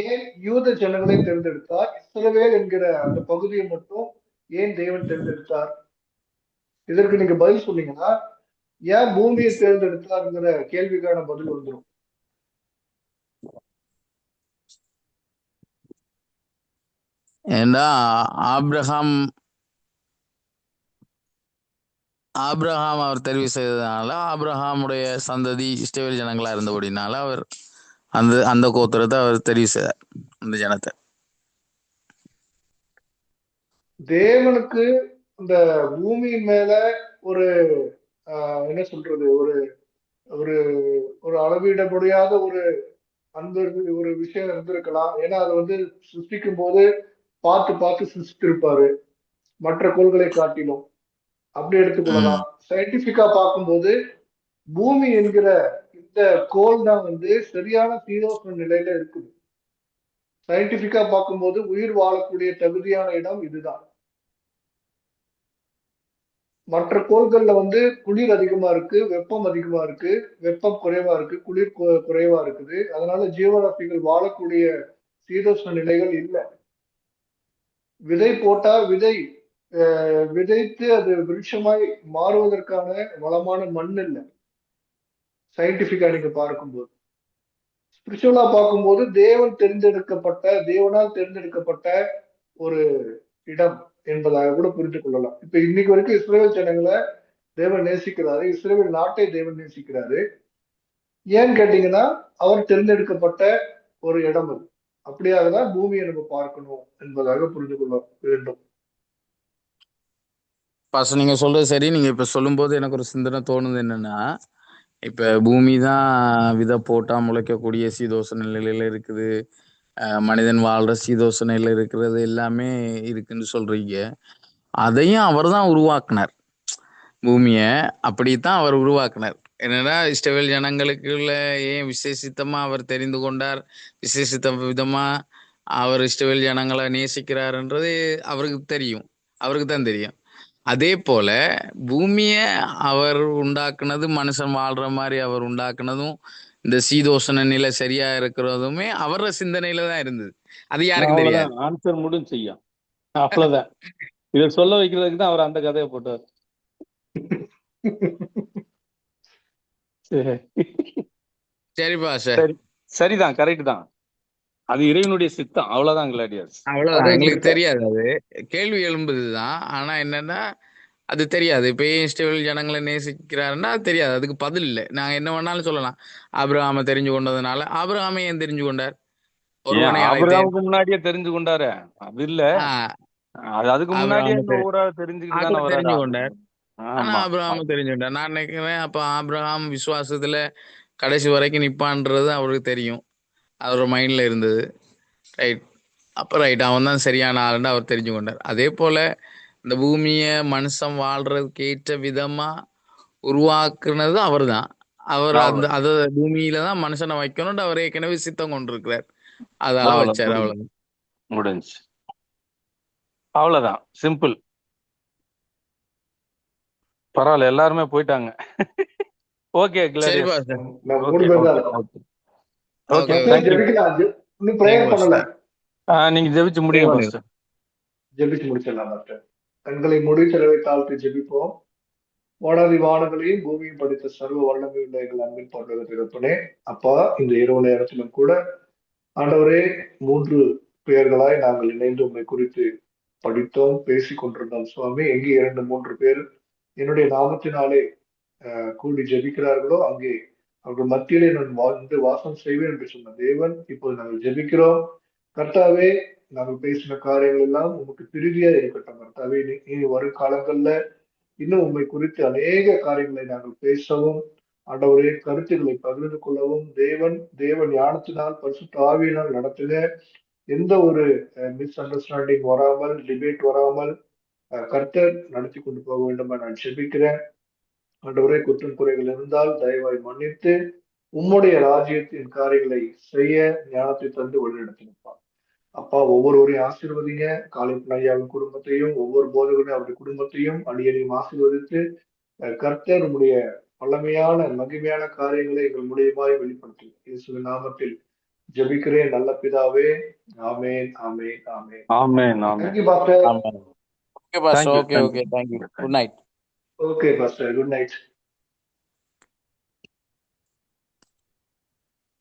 ஏன் யூத ஜனங்களை தேர்ந்தெடுத்தார்? இஸ்ரவேல் என்கிற அந்த பகுதியை மட்டும் ஏன் தேவன் தேர்ந்தெடுத்தார்? இதற்கு நீங்க பதில் சொன்னீங்கன்னா ஏன் பூமியை தேர்ந்தெடுத்தாருங்கிற கேள்விக்கான பதில் வந்துடும். ஏன்னா ஆபிரகாம் அவர் தெரிவு செய்ததுனால, ஆபிரகாமுடைய சந்ததி இஸ்ரவேல் ஜனங்களா இருந்தபடினால அவர் அந்த கோத்திரத்தை அவர் தெரிவு செய்தார், அந்த ஜனத்தை. தேவனுக்கு இந்த பூமியின் மேல ஒரு என்ன சொல்றது, ஒரு ஒரு ஒரு அளவிட முடியாத ஒரு அன்பு ஒரு விஷயம் இருந்திருக்கலாம். ஏன்னா அதை வந்து சிருஷ்டிக்கும் போது பார்த்து பார்த்து சிருஷ்டிருப்பாரு மற்ற கோள்களை காட்டிலும். அப்படி எடுத்துக்கொள்ளலாம். சயின்டிபிக்கா பார்க்கும்போது பூமி என்கிற இந்த கோள் தான் வந்து சரியான சீதோஷ்ண நிலையில இருக்குது. சயின்டிபிக்கா பார்க்கும்போது உயிர் வாழக்கூடிய தகுதியான இடம் இதுதான். மற்ற கோள்கள்ல வந்து குளிர் அதிகமா இருக்கு, வெப்பம் அதிகமா இருக்கு, வெப்பம் குறைவா இருக்கு, குளிர் குறைவா இருக்குது. அதனால ஜீவராசிகள் வாழக்கூடிய சீதோஷ்ண நிலைகள் இல்லை. விதை போட்டா விதைத்து அது விருட்சமாய் மாறுவதற்கான வளமான மண் இல்லை சயின்டிபிக்கா நீங்க பார்க்கும்போது. ஸ்பிரிச்சுவலா பார்க்கும்போது தேவனால் தேர்ந்தெடுக்கப்பட்ட ஒரு இடம் என்பதாக கூட புரிந்து கொள்ளலாம். இப்ப இன்னைக்கு வரைக்கும் இஸ்ரேல் ஜனங்களை தேவன் நேசிக்கிறாரு, இஸ்ரேல் நாட்டை தேவன் நேசிக்கிறாரு. ஏன்னு கேட்டீங்கன்னா அவர் தேர்ந்தெடுக்கப்பட்ட ஒரு இடம் அது. அப்படியாகதான் பூமியை நம்ம பார்க்கணும் என்பதாக புரிந்து கொள்ள வேண்டும். பாஸ்டர் நீங்க சொல்றது சரி. நீங்க இப்ப சொல்லும்போது எனக்கு ஒரு சிந்தனை தோணுது என்னன்னா, இப்ப பூமி தான் விதை போட்டா முளைக்கக்கூடிய சீதோஷ நிலையில இருக்குது, மனிதன் வாழ்ற சீதோஷ நிலையில இருக்கிறது எல்லாமே இருக்குன்னு சொல்றீங்க. அதையும் அவர் தான் உருவாக்குனார். பூமிய அப்படித்தான் அவர் உருவாக்குனார். என்னன்னா இஸ்ரவேல் ஜனங்களுக்குள்ள ஏன் விசேஷித்தமா அவர் தெரிந்து கொண்டார், விசேஷித்த விதமா அவர் இஸ்ரவேல் ஜனங்களை நேசிக்கிறாருன்றது அவருக்கு தான் தெரியும். அதே போல பூமிய அவர் உண்டாக்குனது, மனுஷன் வாழ்ற மாதிரி அவர் உண்டாக்குனதும், இந்த சீதோஷண நிலை சரியா இருக்கிறதுமே அவர சிந்தனையில தான் இருந்தது. அது யாருக்கும் தெரியாது. ஆன்சர் முடிஞ்சு செய்யும். அவ்வளவுதான். இதை சொல்ல வைக்கிறதுக்கு தான் அவர் அந்த கதையை போட்டார். சரிப்பா சார். சரிதான், கரெக்ட் தான். அது இறைவனுடைய சித்தம். அவ்வளவுதான் கிளாடியஸ். அவ்வளவுதான். எங்களுக்கு தெரியாது. அது கேள்வி எழும்புதுதான். ஆனா என்னன்னா அது தெரியாது. இப்ப ஏன் இஸ்ரவேல் ஜனங்களை நேசிக்கிறாருன்னா அது தெரியாது. அதுக்கு பதில் இல்லை. நாங்க என்ன வேணாலும் சொல்லலாம். ஆபிரகாமை தெரிஞ்சு கொண்டதுனால. ஆபிரகாமை ஏன் தெரிஞ்சு கொண்டார்? ஒருவனை ஆபிரகாமுக்கு முன்னாடியே தெரிஞ்சு கொண்டாரு. அது இல்ல, அதுக்கு முன்னாடியே தெரிஞ்சு கொண்டார். ஆனா ஆபிரகாம தெரிஞ்சு கொண்டார். நான் நினைக்கிறேன் அப்ப ஆபிரகாம் விசுவாசத்துல கடைசி வரைக்கும் நிப்பான்றது அவருக்கு தெரியும். அவரோட மைண்ட்ல இருந்தது. ரைட். அப்ப ரைட், அவன் தான் சரியான ஆளுன்னு அவர் தெரிஞ்சு கொண்டார். அதே போல இந்த பூமிய மனுஷன் வாழ்றதுக்கு ஏற்ற விதமா உருவாக்குனது அவர் தான். அவர் அந்த அத பூமியில தான் மனுஷனை வைக்கணும்னு அவர் ஏற்கனவே சித்தம் கொண்டிருக்கிறார். அதெல்லாம் வச்சாரு. அவ்வளவுதான், முடிஞ்சு. அவ்வளவுதான், சிம்பிள். பரவாயில்ல, எல்லாருமே போயிட்டாங்க. ஓகே, நீங்க ஜெபிச்சு முடியுங்க. ஜெபிச்சு முடிச்சிடலாம் டாக்டர். கண்களை மூடி செலவை தாழ்த்தி ஜெபிப்போம். வானாதி வானங்களையும் பூமியும் படித்த சர்வ வல்லமை உள்ள எங்கள் அன்பின் பரலோக தகப்பனே, அப்பா, இந்த இரவு நேரத்திலும் கூட ஆண்டவரே, 3 பெயர்களாய் நாங்கள் இணைந்து உண்மை குறித்து படித்தோம், பேசிக் கொண்டிருந்தோம். சுவாமி, எங்கே 2-3 பேர் என்னுடைய நாமத்தினாலே கூடி ஜெபிக்கிறார்களோ அங்கே அவர்கள் மத்தியிலே நான் வாழ்ந்து வாசம் செய்வேன் என்று சொன்ன தேவன், இப்போது நாங்கள் ஜெபிக்கிறோம். கர்த்தாவே, நாங்கள் பேசின காரியங்கள் எல்லாம் உமக்கு திருதியா இருக்கட்டும். கர்த்தாவே, இனி வரும் காலங்கள்ல இன்னும் உண்மை குறித்து அநேக காரியங்களை நாங்கள் பேசவும், ஆண்டவரே, கருத்துக்களை பகிர்ந்து கொள்ளவும் தேவ ஞானத்தினால் பரிசுத்த ஆவியினால் நடத்துக. எந்த ஒரு மிஸ் அண்டர்ஸ்டாண்டிங் வராமல், டிபேட் வராமல் கர்த்தர் நடத்தி கொண்டு போக வேண்டும் என நான் ஜெபிக்கிறேன். ஆண்டவரே, குற்றம் குறைகள் இருந்தால் தயவாய் மன்னித்து உம்முடைய ராஜ்யத்தின் காரியங்களை செய்ய ஞானத்தை தந்து வழிநடத்தினப்பான். அப்பா, ஒவ்வொருவரையும் ஆசீர்வதிங்க. காளிப்பன் ஐயாவின் குடும்பத்தையும் ஒவ்வொரு போதகரையும் அவருடைய குடும்பத்தையும் அடியனையும் ஆசீர்வதித்து கர்த்தர் உடைய வல்லமையான மகிமையான காரியங்களை எங்கள் மூலியமாய் வெளிப்படுத்தும் இயேசுவின் நாமத்தில் ஜெபிக்கிறேன் நல்ல பிதாவே. ஆமென், ஆமென், ஆமென். ஆமென், ஆமென். Thank you, Pastor. Okay, Pastor. Okay. Thank you. Good night. Okay, Pastor. Good night.